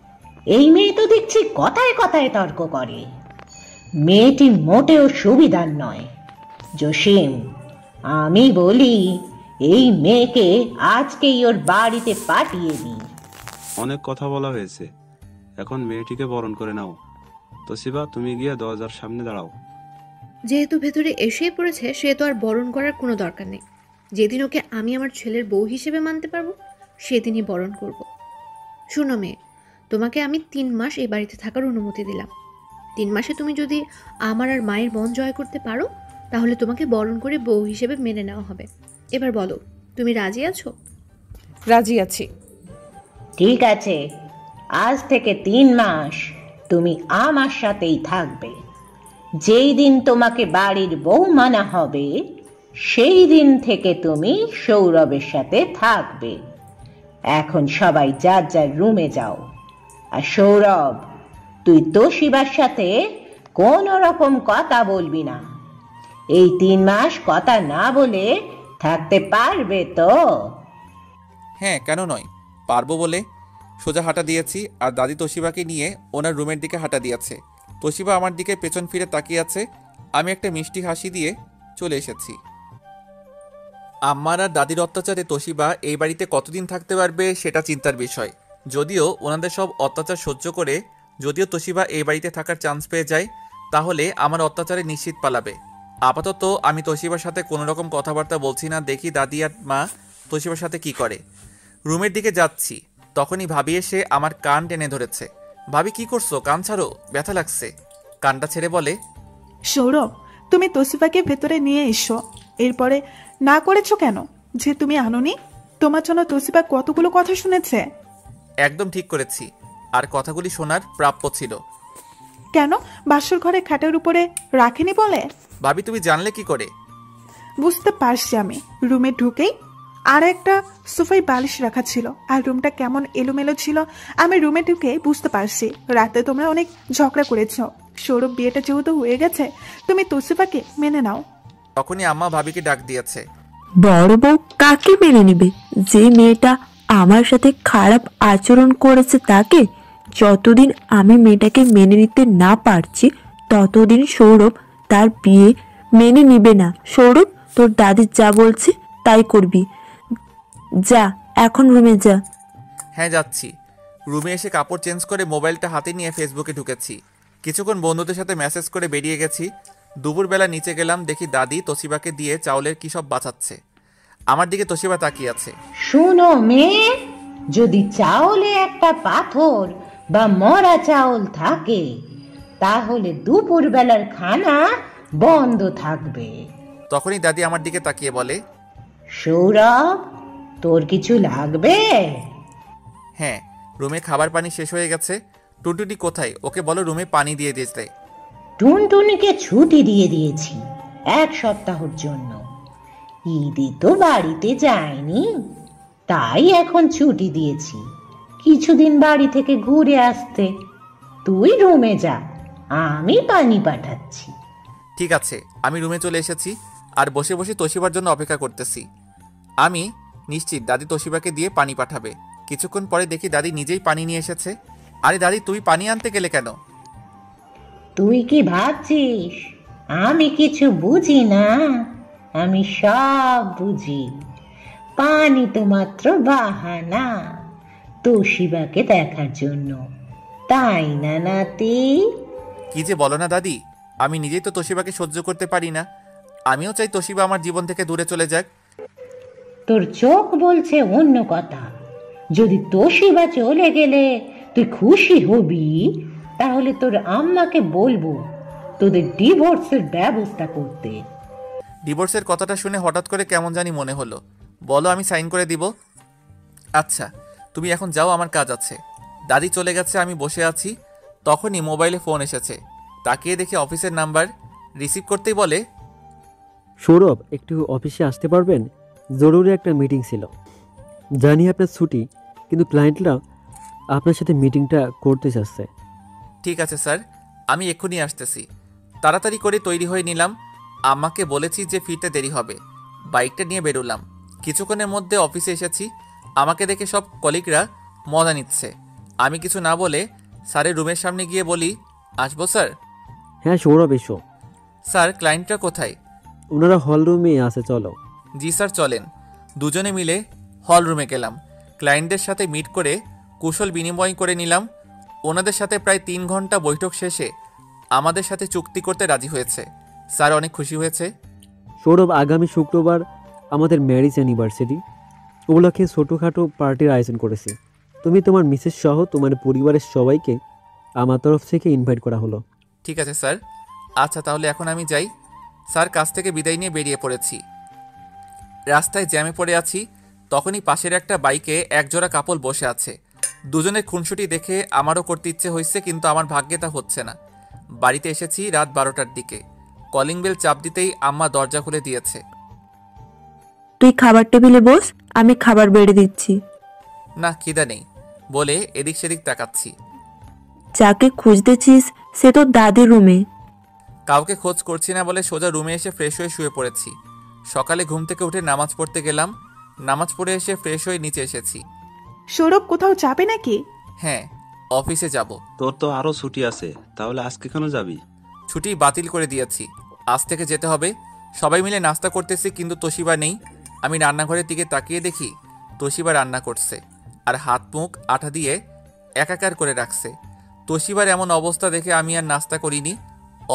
এই মেয়ে তো দেখছি কথায় কথায় তর্ক করে। মেয়েটি মোটেও সুবিধার নয়। জসিম, আমি বলি এই মেয়েকে আজকেই ওর বাড়িতে পাঠিয়ে দিই। অনেক কথা বলা হয়েছে, এখন মেয়েটিকে বরণ করে নাও। তোশিবা, তুমি গিয়ে দরজার সামনে দাঁড়াও। যেহেতু ভেতরে এসেই পড়েছে, সে তো আর বরণ করার কোনো দরকার নেই। যেদিন ওকে আমি আমার ছেলের বউ হিসেবে মানতে পারবো, সেদিনই বরণ করব। শোনো মেয়ে, তোমাকে আমি 3 মাস এই বাড়িতে থাকার অনুমতি দিলাম। 3 মাসে তুমি যদি আমার আর মায়ের মন জয় করতে পারো, তাহলে তোমাকে বরণ করে বউ হিসেবে মেনে নেওয়া হবে। এবার বলো, তুমি রাজি আছো? রাজি আছি। ঠিক আছে, আজ থেকে 3 মাস তুমি আমার সাথেই থাকবে। যেই দিন তোমাকে বাড়ির বউ মানা হবে, সেই দিন থেকে তুমি সৌরভের সাথে থাকবে। এখন সবাই যার যার রুমে যাও। আর সৌরভ, তুই তোশিবার সাথে কোনো রকম কথা বলবি না। এই 3 মাস কথা না বলে থাকতে পারবে তো? হ্যাঁ, কেন নয়, পারবো বলে সোজা হাঁটা দিয়েছি আর দাদি তোশিবাকে নিয়ে ওনার রুমের দিকে হাঁটা দিয়েছে। তোশিবা আমার দিকে পেছন ফিরে তাকিয়ে আছে। আমি একটা মিষ্টি হাসি দিয়ে চলে এসেছি। আম্মার আর দাদির অত্যাচারে তোশিবা এই বাড়িতে কতদিন থাকতে পারবে সেটা চিন্তার বিষয়। যদিও ওনাদের সব অত্যাচার সহ্য করে যদিও তোশিবা এই বাড়িতে থাকার চান্স পেয়ে যায়, তাহলে আমার অত্যাচারে নিশ্চিত পালাবে। আপাতত আমি তোশিবার সাথে কোনো রকম কথাবার্তা বলছি না, দেখি দাদি আর মা তোশিবার সাথে কি করে। রুমের দিকে যাচ্ছি, তখনই ভাবি এসে আমার কান টেনে ধরেছে। ভাবি, কি করছো? কান ছাড়ো, ব্যথা লাগছে। কানটা ছেড়ে বলে, সৌরভ, তুমি তোশিবাকে ভেতরে নিয়ে এসো। এরপরে না করেছো কেন যে তুমি আনোনি? তোমার জন্য তোশিবা কতগুলো কথা শুনেছে। একদম ঠিক করেছি, আর কথাগুলি শোনার প্রাপ্য ছিল। কেন বাসর ঘরে খাটের উপরে রাখেনি বলে? ভাবি, তুমি জানলে কি করে? বুঝতে পারছি আমি। রুমে ঢুকেই আর একটা সোফায় বালিশ রাখা ছিল, আর রুমটা কেমন এলোমেলো ছিল আমি রুমে ঢুকে বুঝতে পারছি। রাতে তোমরা অনেক ঝগড়া করেছো। সৌরভ বিয়েটা যেহেতু হয়ে গেছে, তুমি তোশিবাকে মেনে নাও। তখনই আম্মা ভাবিকে ডাক দিয়েছে। বড় বউ কাকে মেনে নিবে? যে মেয়েটা আমার সাথে খারাপ আচরণ করেছে তাকে। যতদিন আমি মেয়েটাকে মেনে নিতে না পারছি, ততদিন সৌরভ তার বিয়ে মেনে নিবে না। সৌরভ, তোর দাদি যা বলছে তাই করবি। যা, এখন রুমে যা। হ্যাঁ, যাচ্ছি। রুমে এসে কাপড় চেঞ্জ করে মোবাইলটা হাতে নিয়ে ফেসবুকে ঢুকেছি। কিছুক্ষণ বন্ধুদের সাথে মেসেজ করে বেরিয়ে গেছি। দুপুরবেলা নিচে গেলাম, দেখি দাদি তোশিবাকে দিয়ে চাউলের কি সব বাঁচাচ্ছে। আমার দিকে তোশিবা তাকিয়ে আছে। শোনো মেয়ে, যদি চাউলে একটা পাথর বা মরা চাউল থাকে, তাহলে দুপুরবেলার খানা বন্ধ থাকবে। তখনই দাদি আমার দিকে তাকিয়ে বলে, সৌরভ, তোর কিছু লাগবে? হ্যাঁ, রুমে খাবার পানি শেষ হয়ে গেছে। টুনটুনি কোথায়? ওকে বলো রুমে পানি দিয়ে দিতে। টুনটুনিকে ছুটি দিয়ে দিয়েছি 1 সপ্তাহের জন্য। ঈদে তো বাড়িতে যায়নি, তাই এখন ছুটি দিয়েছি কিছুদিন বাড়ি থেকে ঘুরে আসতে। তুই রুমে যা, আমি পানি পাঠাচ্ছি। ঠিক আছে, আমি রুমে চলে এসেছি আর বসে বসে তোশিবার জন্য অপেক্ষা করতেছি। আমি নিশ্চিত দাদি তোশিবাকে দিয়ে পানি পাঠাবে। কিছুক্ষণ পরে দেখি দাদি নিজেই পানি নিয়ে এসেছে। আরে দাদি, তুমি পানি আনতে গেলে কেন? তুই কি ভাবছিস আমি কিছু বুঝি না? আমি সব বুঝি। পানি তো মাত্র বাহানা তোশিবাকে দেখার জন্য, তাই না নাতি? কি যে বলো না দাদি, আমি নিজেই তো তোশিবাকে সহ্য করতে পারি না। আমিও চাই তোশিবা আমার জীবন থেকে দূরে চলে যাক। তোর চোখ বলছে অন্য কথা। যদি তোশিবা চলে গেলে তুই খুশি হবি, তাহলে তোর আম্মাকে বলবো তোদের ডিভোর্সের ব্যবস্থা করতে। ডিভোর্সের কথাটা শুনে হঠাৎ করে কেমন জানি মনে হলো। বলো, আমি সাইন করে দিব। আচ্ছা, তুমি এখন যাও, আমার কাজ আছে। দাদি চলে গেছে, আমি বসে আছি। তখনই মোবাইলে ফোন এসেছে। তাকিয়ে দেখি অফিসের নাম্বার। রিসিভ করতেই বলে, সৌরভ, একটু অফিসে আসতে পারবেন? জরুরি একটা মিটিং ছিল। জানি আপনার ছুটি, কিন্তু ক্লায়েন্টরা আপনার সাথে মিটিংটা করতে চাচ্ছে। ঠিক আছে স্যার, আমি এক্ষুনি আসতেছি। তাড়াতাড়ি করে তৈরি হয়ে নিলাম। আম্মাকে বলেছি যে ফিরতে দেরি হবে। বাইকটা নিয়ে বেরোলাম। কিছুক্ষণের মধ্যে অফিসে এসেছি। আমাকে দেখে সব কলিগরা মজা নিচ্ছে। আমি কিছু না বলে স্যারের রুমের সামনে গিয়ে বলি, আসবো স্যার? হ্যাঁ সৌরভ, এসো। স্যার, ক্লায়েন্টরা কোথায়? ওনারা হল রুমে আছে, চলো। জি স্যার, চলেন। দুজনে মিলে হল রুমে গেলাম। ক্লায়েন্টদের সাথে মিট করে কুশল বিনিময় করে নিলাম। ওনাদের সাথে প্রায় 3 ঘন্টা বৈঠক শেষে আমাদের সাথে চুক্তি করতে রাজি হয়েছে। স্যার অনেক খুশি হয়েছে। সৌরভ, আগামী শুক্রবার আমাদের ম্যারেজ অ্যানিভার্সারি উপলক্ষে ছোটোখাটো পার্টির আয়োজন করেছি। তুমি তোমার মিসেস সহ তোমার পরিবারের সবাইকে আমার তরফ থেকে ইনভাইট করা হলো। ঠিক আছে স্যার। আচ্ছা তাহলে এখন আমি যাই। স্যার কাছ থেকে বিদায় নিয়ে বেরিয়ে পড়েছি। রাস্তায় জ্যামে পড়ে আছি, তখনই পাশের একটা বাইকে একজোড়া কাপড় বসে আছে। দুজনের খুনসুটি দেখে আমারও করতে ইচ্ছে হয়েছে, কিন্তু আমার ভাগ্যে তা হচ্ছে না। বাড়িতে এসেছি রাত 12টার দিকে। কলিং বেল চাপ দিতেই আম্মা দরজা খুলে দিয়েছে। তুই খাবার টেবিলে বস, আমি খাবার বেড়ে দিচ্ছি। না খিদা নেই বলে এদিক সেদিক তাকাচ্ছি। যাকে খুঁজতেছিস সে তো দাদির রুমে। কাউকে খোঁজ করছি না বলে সোজা রুমে এসে ফ্রেশ হয়ে শুয়ে পড়েছি। সকালে ঘুম থেকে উঠে নামাজ পড়তে গেলাম। নামাজ পড়ে এসে ফ্রেশ হয়ে নিচে এসেছি। সৌরভ কোথাও যাবে নাকি? হ্যাঁ, অফিসে যাব। তোর তো আরো ছুটি আছে, তাহলে আজকে কেন যাবি? ছুটি বাতিল করে দিয়েছি, আজ থেকে যেতে হবে। সবাই মিলে নাস্তা করতেছি, কিন্তু তোশিবা নেই। আমি রান্নাঘরের দিকে তাকিয়ে দেখি তোশিবা রান্না করছে আর হাত মুখ আঠা দিয়ে একাকার করে রাখছে। তোশিবার এমন অবস্থা দেখে আমি আর নাস্তা করিনি,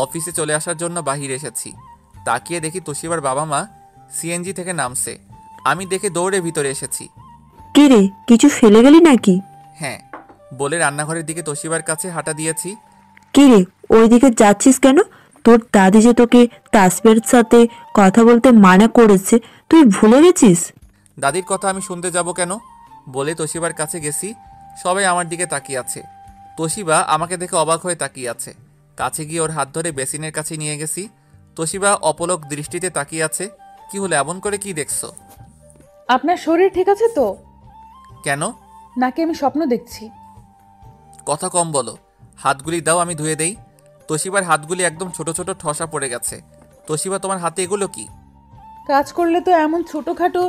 অফিসে চলে আসার জন্য বাহিরে এসেছি। তাকিয়ে দেখি তোশিবার বাবা মা সিএনজি থেকে নামছে। আমি দেখে দৌড়ে ভিতরে এসেছি। কি রে, কিছু ফেলে গেলি নাকি? হ্যাঁ বলে রান্নাঘরের দিকে তোশিবার কাছে হাঁটা দিয়েছি। কি রে, ওইদিকে যাচ্ছিস কেন? তোর দাদি যে তোকে তাসবের সাথে কথা বলতে মানা করেছে, তুই ভুলে গেছিস? দাদির কথা আমি শুনতে যাব কেন বলে তোশিবার কাছে গেছি। সবাই আমার দিকে তাকিয়ে আছে। তোশিবা আমাকে দেখে অবাক হয়ে তাকিয়ে আছে। কাছে গিয়ে ওর হাত ধরে বেসিনের কাছে নিয়ে গেছি। তোশিবা অপলক দৃষ্টিতে তাকিয়ে আছে। কি হলো, এমন করে কি দেখছো? আপনার শরীর ঠিক আছে তো? কেন? নাকি আমি স্বপ্ন দেখছি? কথা কম বলো, হাতগুলি দাও আমি ধুয়ে দেই। তোশিবার হাতগুলি একদম ছোট ছোট ঠসা পড়ে গেছে। তোশিবা তোমার হাতে এগুলো কি? কাজ করলে তো এমন ছোটখাটো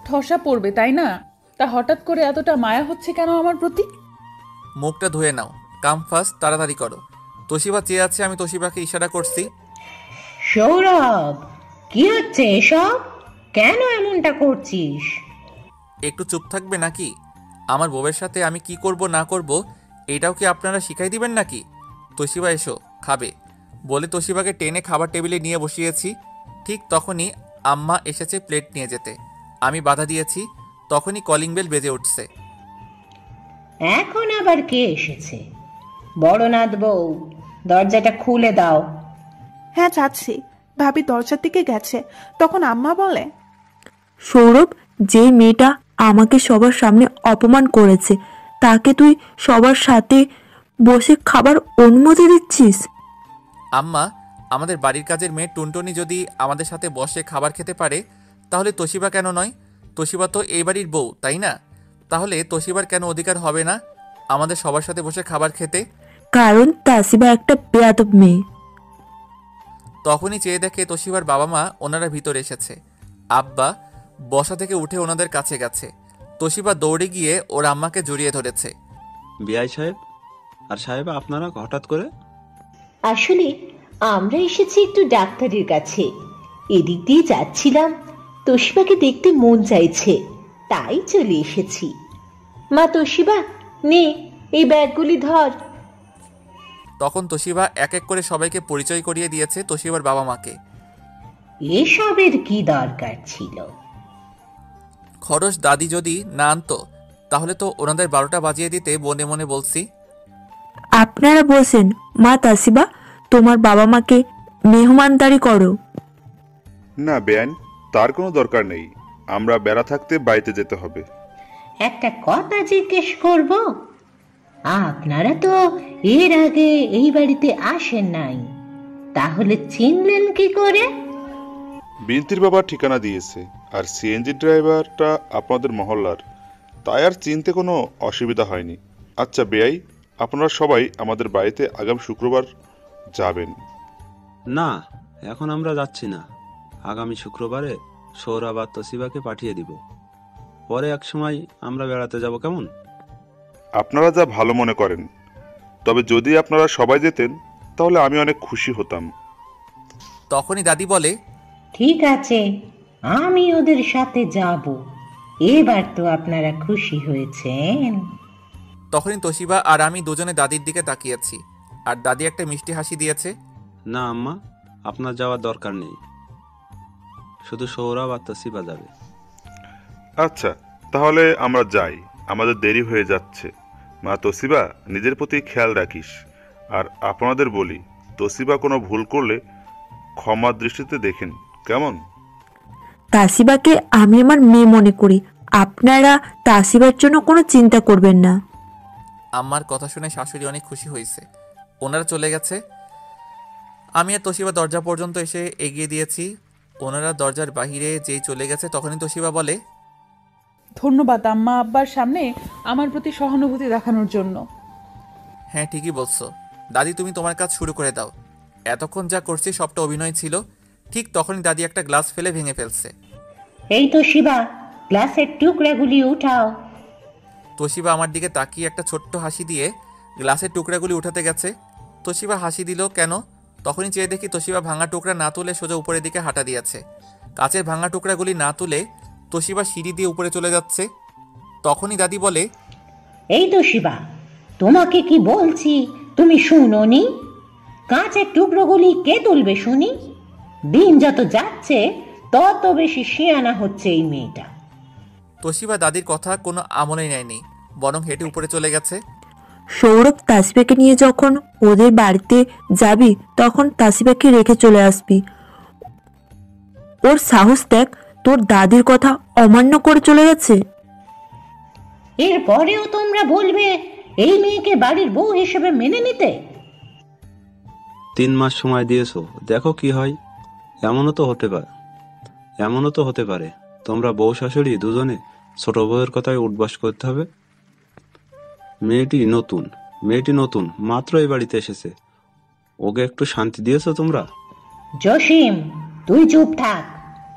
ঠসা পড়বে, তাই না? তা হঠাৎ করে এতটা মায়া হচ্ছে কেন আমার প্রতি? মুখটা ধুয়ে নাও, কাম ফাস্ট, তাড়াতাড়ি করো। তোশিবা চেয়ে আছে, আমি তোশিবাকে ইশারা করছি। সৌরভ, কি হচ্ছে এসব? কেন এমনটা করছিস? একটু চুপ থাকবে নাকি? আমার বউয়ের সাথে আমি কি করব না করব এটাও কি আপনারা শিখাই দিবেন নাকি? তোশিবা এসো, খাবে বলে তোশিবাকে টেনে খাবার টেবিলে নিয়ে বসিয়েছি। ঠিক তখনই আম্মা এসেছে প্লেট নিয়ে যেতে। আমি বাধা দিয়েছি। তখনই কলিং বেল বেজে উঠছে। এখন আবার কে এসেছে? বড়নাথ বউ, দরজাটা খুলে দাও। হ্যাঁ যাচ্ছি। ভাবি দরজার দিকে গেছে, তখন আম্মা বলে, সৌরভ, যে মেয়েটা আমাকে সবার সামনে অপমান করেছে তাকে তুই সবার সাথে বসে খাবার অনুমতি দিচ্ছিস? আম্মা, আমাদের বাড়ির কাজের মেয়ে টুনটুনি যদি আমাদের সাথে বসে খাবার খেতে পারে, তাহলে তোশিবা কেন নয়? তোশিবা তো এই বাড়ির বউ, তাই না? তাহলে তোশিবার কেন অধিকার হবে না আমাদের সবার সাথে বসে খাবার খেতে? কারণ তাসিবা একটা বেয়াদব মেয়ে। তখনই চেয়ে দেখে তোশিবার বাবা মা ওনারা ভিতরে এসেছে। আব্বা বসা থেকে উঠে ওনাদের কাছে গেছে। তোশিবা দৌড়ে গিয়ে ওর আম্মাকে জড়িয়ে ধরেছে। বিআই সাহেব আর সাহেব, আপনারা হঠাৎ করে? আসলে আমরা এসেছি একটু ডাক্তারের কাছে। এদিক দিয়ে যাচ্ছিলাম, তোশিবাকে দেখতে মন চাইছে, তাই চলে এসেছি। মা তোশিবা, নে এই ব্যাগগুলি ধর। তখন তোশিবা এক এক করে সবাইকে পরিচয় করিয়ে দিয়েছে তোশিবার বাবা মাকে। এসবের কি দরকার ছিল? খরচ দাদি যদি না আনতো তাহলে তো ওনাদের 12টা বাজিয়ে দিতে মনে মনে বলছি। আপনারা বসেন। মা তাসিবা, তোমার বাবা মাকে মেহমানদারি করো। না বেআইন, তার কোনো দরকার নেই। আমরা বেড়া থাকতে বাড়িতে যেতে হবে। একটা কথা জিজ্ঞেস করব, আপনারা তো এর আগে এই বাড়িতে আসেন নাই, তাহলে চিনলেন কি করে? বিনতির বাবা ঠিকানা দিয়েছে, আর সিএনজি ড্রাইভারটা আপনাদের মহল্লার, তাই আর চিনতে কোনো অসুবিধা হয়নি। আচ্ছা বেআই, আপনারা সবাই আমাদের বাড়িতে আগামী শুক্রবার যাবেন। না, এখন আমরা যাচ্ছি না। আগামী শুক্রবারে সৌরভ আর তোশিবাকে পাঠিয়ে দিব। পরে এক সময় আমরা বেড়াতে যাব, কেমন? আপনারা যা ভালো মনে করেন, তবে যদি আপনারা সবাই যেতেন তাহলে আমি অনেক খুশি হতাম। তখনই দাদি বলে, ঠিক আছে, আমি ওদের সাথে যাব। এবার তো আপনারা খুশি হয়েছেন। তখনই তোশিবা আর আমি দুজনে দাদির দিকে তাকিয়েছি, আর দাদি একটা মিষ্টি হাসি দিয়েছে। না আম্মা, আপনার যাওয়ার দরকার নেই, শুধু সৌরভ আর তসিবা যাবে। আচ্ছা, তাহলে আমরা যাই, আমাদের দেরি হয়ে যাচ্ছে। মা তসিবা, নিজের প্রতি খেয়াল রাখিস। আর আপনাদের বলি, তসিবা কোনো ভুল করলে ক্ষমার দৃষ্টিতে দেখেন, কেমন? তাসিবাকে আমি আমার মেয়ে মনে করি, আপনারা তাসিবার জন্য কোনো চিন্তা করবেন না। আমার কথা শুনে শাশুড়ি অনেক খুশি হয়েছে। ওনারা চলে গেছে। আমি আর তোশিবা দরজা পর্যন্ত এসে এগিয়ে দিয়েছি। ওনারা দরজার বাহিরে যেই চলে গেছে তখনই তোশিবা বলে, ধন্যবাদ আম্মা আব্বার সামনে আমার প্রতি সহানুভূতি দেখানোর জন্য। হ্যাঁ ঠিকই বলছো দাদি, তুমি তোমার কাজ শুরু করে দাও। এতক্ষণ যা করছি সবটা অভিনয় ছিল। ঠিক তখনই দাদি একটা গ্লাস ফেলে ভেঙে ফেলছে। এই তো শিবা, গ্লাসের টুকরাগুলি উঠাও। তোশিবা আমার দিকে তাকিয়ে একটা ছোট্ট হাসি দিয়ে গ্লাসের টুকরাগুলি উঠাতে গেছে। তোশিবা হাসি দিল কেন? তখনই চেয়ে দেখি তোশিবা ভাঙা টুকরা না তুলে সোজা উপরের দিকে হাঁটা দিয়েছে। কাচের ভাঙা টুকরাগুলি না তুলে তোশিবা সিঁড়ি দিয়ে উপরে চলে যাচ্ছে। তখনই দাদি বলে, এই তো শিবা, তোমাকে কি বলছি তুমি শুনোনি? কাঁচের টুকরোগুলি কে তুলবে শুনি? দিন যত যাচ্ছে তত বেশি শিয়ানা হচ্ছে এই মেয়েটা। তোশিবা দাদির কথা কোনো আমলেই নেয়নি, বরং হেঁটে উপরে চলে গেছে। সৌরভ তাসিবাকে নিয়ে যখন ওদের বাড়িতে যাবি তখন তাসিবাকে রেখে চলে আসবি। ওর সাহস দেখ, তোর দাদির কথা অমান্য করে চলে গেছে। এরপরেও তোমরা বলবে এই মেয়েকে বাড়ির বউ হিসেবে মেনে নিতে? 3 মাস সময় দিয়েছো, দেখো কি হয়। এমনও তো হতে পারে তোমরা বউ শাশুড়ি দুজনে ছোট বউয়ের কথায় উঠবাস করতে হবে। মেয়েটি নতুন মাত্র এই বাড়িতে এসেছে, ওকে একটু শান্তি দিয়েছো তোমরা? জসিম, তুই চুপ থাক,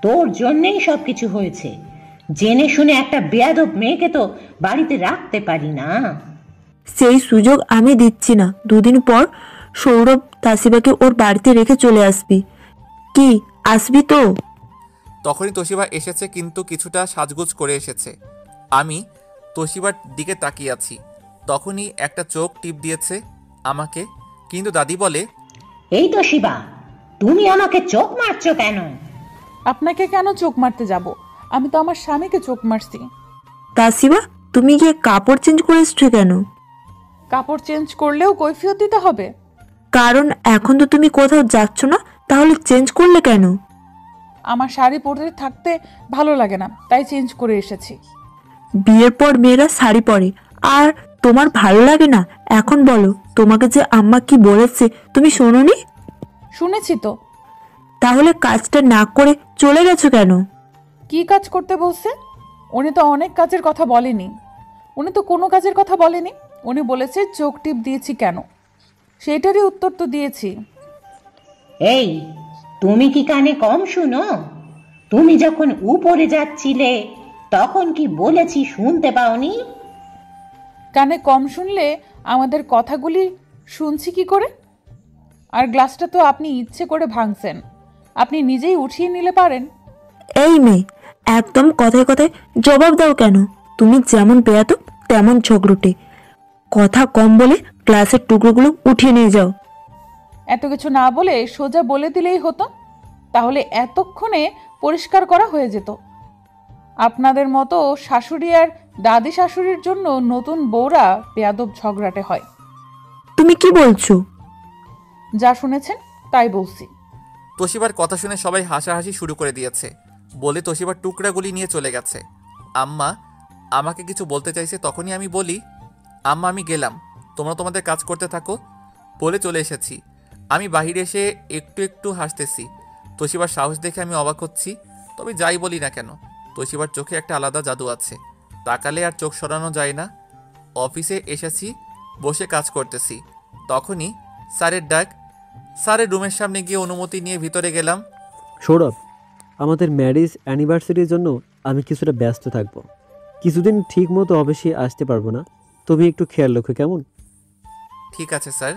তোর জন্যই সবকিছু হয়েছে। জেনে শুনে একটা বেয়াদব মেয়েকে তো বাড়িতে রাখতে পারি না। সেই সুযোগ আমি দিচ্ছি না। 2 দিন পর সৌরভ তাসিবাকে ওর বাড়িতে রেখে চলে আসবি। কি আসবি তো? তখনই তোশিবা এসেছে, কিন্তু কিছুটা সাজগোজ করে এসেছে। আমি তোশিবার দিকে তাকিয়ে আছি। তখনই একটা চোখ টিপ দিয়েছে আমাকে, কিন্তু দাদি বলে, এই তো শিবা, তুমি আমাকে চোখ মারছো কেন? আপনাকে কেন চোখ মারতে যাব? আমি তো আমার স্বামীকে চোখ মারছি। তাসিবা, তুমি গিয়ে কাপড় চেঞ্জ করে এসছো কেন? কাপড় চেঞ্জ করলেও কৈফিয়ত দিতে হবে? কারণ এখন তো তুমি কোথাও যাচ্ছ না, তাহলে চেঞ্জ করলে কেন? আমার শাড়ি পরতে থাকতে ভালো লাগে না, তাই চেঞ্জ করে এসেছি। বিয়ের পর মেয়েরা শাড়ি পরে, আর তোমার ভালো লাগে না? এখন বলো, তোমাকে যে আম্মা কি বলেছে তুমি শোনোনি? শুনেছি তো। তাহলে কাজটা না করে চলে গেছো কেন? কি কাজ করতে বলছে? উনি তো অনেক কাজের কথা বলেনি। উনি তো কোনো কাজের কথা বলেনি। উনি বলেছে চোখ টিপ দিয়েছি কেন, সেটারই উত্তর তো দিয়েছি। এই, তুমি কি কানে কম শুনো? তুমি যখন উপরে যাচ্ছিলে তখন কি বলেছি শুনতে পাওনি? কানে কম শুনলে আমাদের কথাগুলি শুনছি কি করে? আর গ্লাসটা তো আপনি ইচ্ছে করে ভাঙছেন, আপনি নিজেই উঠিয়ে নিলে পারেন। এই মেয়ে, একদম কথায় কথায় জবাব দাও কেন? তুমি যেমন বেয়াদব তেমন ঝগড়ুটে। কথা কম বলে গ্লাসের টুকরোগুলো উঠিয়ে নিয়ে যাও। এত কিছু না বলে সোজা বলে দিলেই হতো, তাহলে এতক্ষণে পরিষ্কার করা হয়ে যেত। আপনাদের মতো শাশুড়ি আর দাদি শাশুড়ির জন্য নতুন বউরা বেয়াদব ঝগড়াটে হয়। তুমি কি বলছো? যা শুনেছেন তাই বলছি। তোশিবার কথা শুনে সবাই হাসাহাসি শুরু করে দিয়েছে। বলে তোশিবার টুকরাগুলি নিয়ে চলে গেছে। আম্মা আমাকে কিছু বলতে চাইছে, তখনই আমি বলি, আম্মা আমি গেলাম, তোমরা তোমাদের কাজ করতে থাকো। বলে চলে এসেছি। আমি বাহিরে এসে একটু একটু হাসতেছি। তোশিবার সাহস দেখে আমি অবাক হচ্ছি। তবে যাই বলি না কেন, তোশিবার চোখে একটা আলাদা জাদু আছে, তাকালে আর চোখ সরানো যায় না। অফিসে এসেছি, বসে কাজ করতেছি, তখনই স্যারের ডাক। স্যারের রুমের সামনে গিয়ে অনুমতি নিয়ে ভিতরে গেলাম। সৌরভ, আমাদের ম্যারেজ অ্যানিভার্সারির জন্য আমি কিছুটা ব্যস্ত থাকবো, কিছুদিন ঠিক মতো অফিসে আসতে পারবো না, তুমি একটু খেয়াল রাখো কেমন? ঠিক আছে স্যার,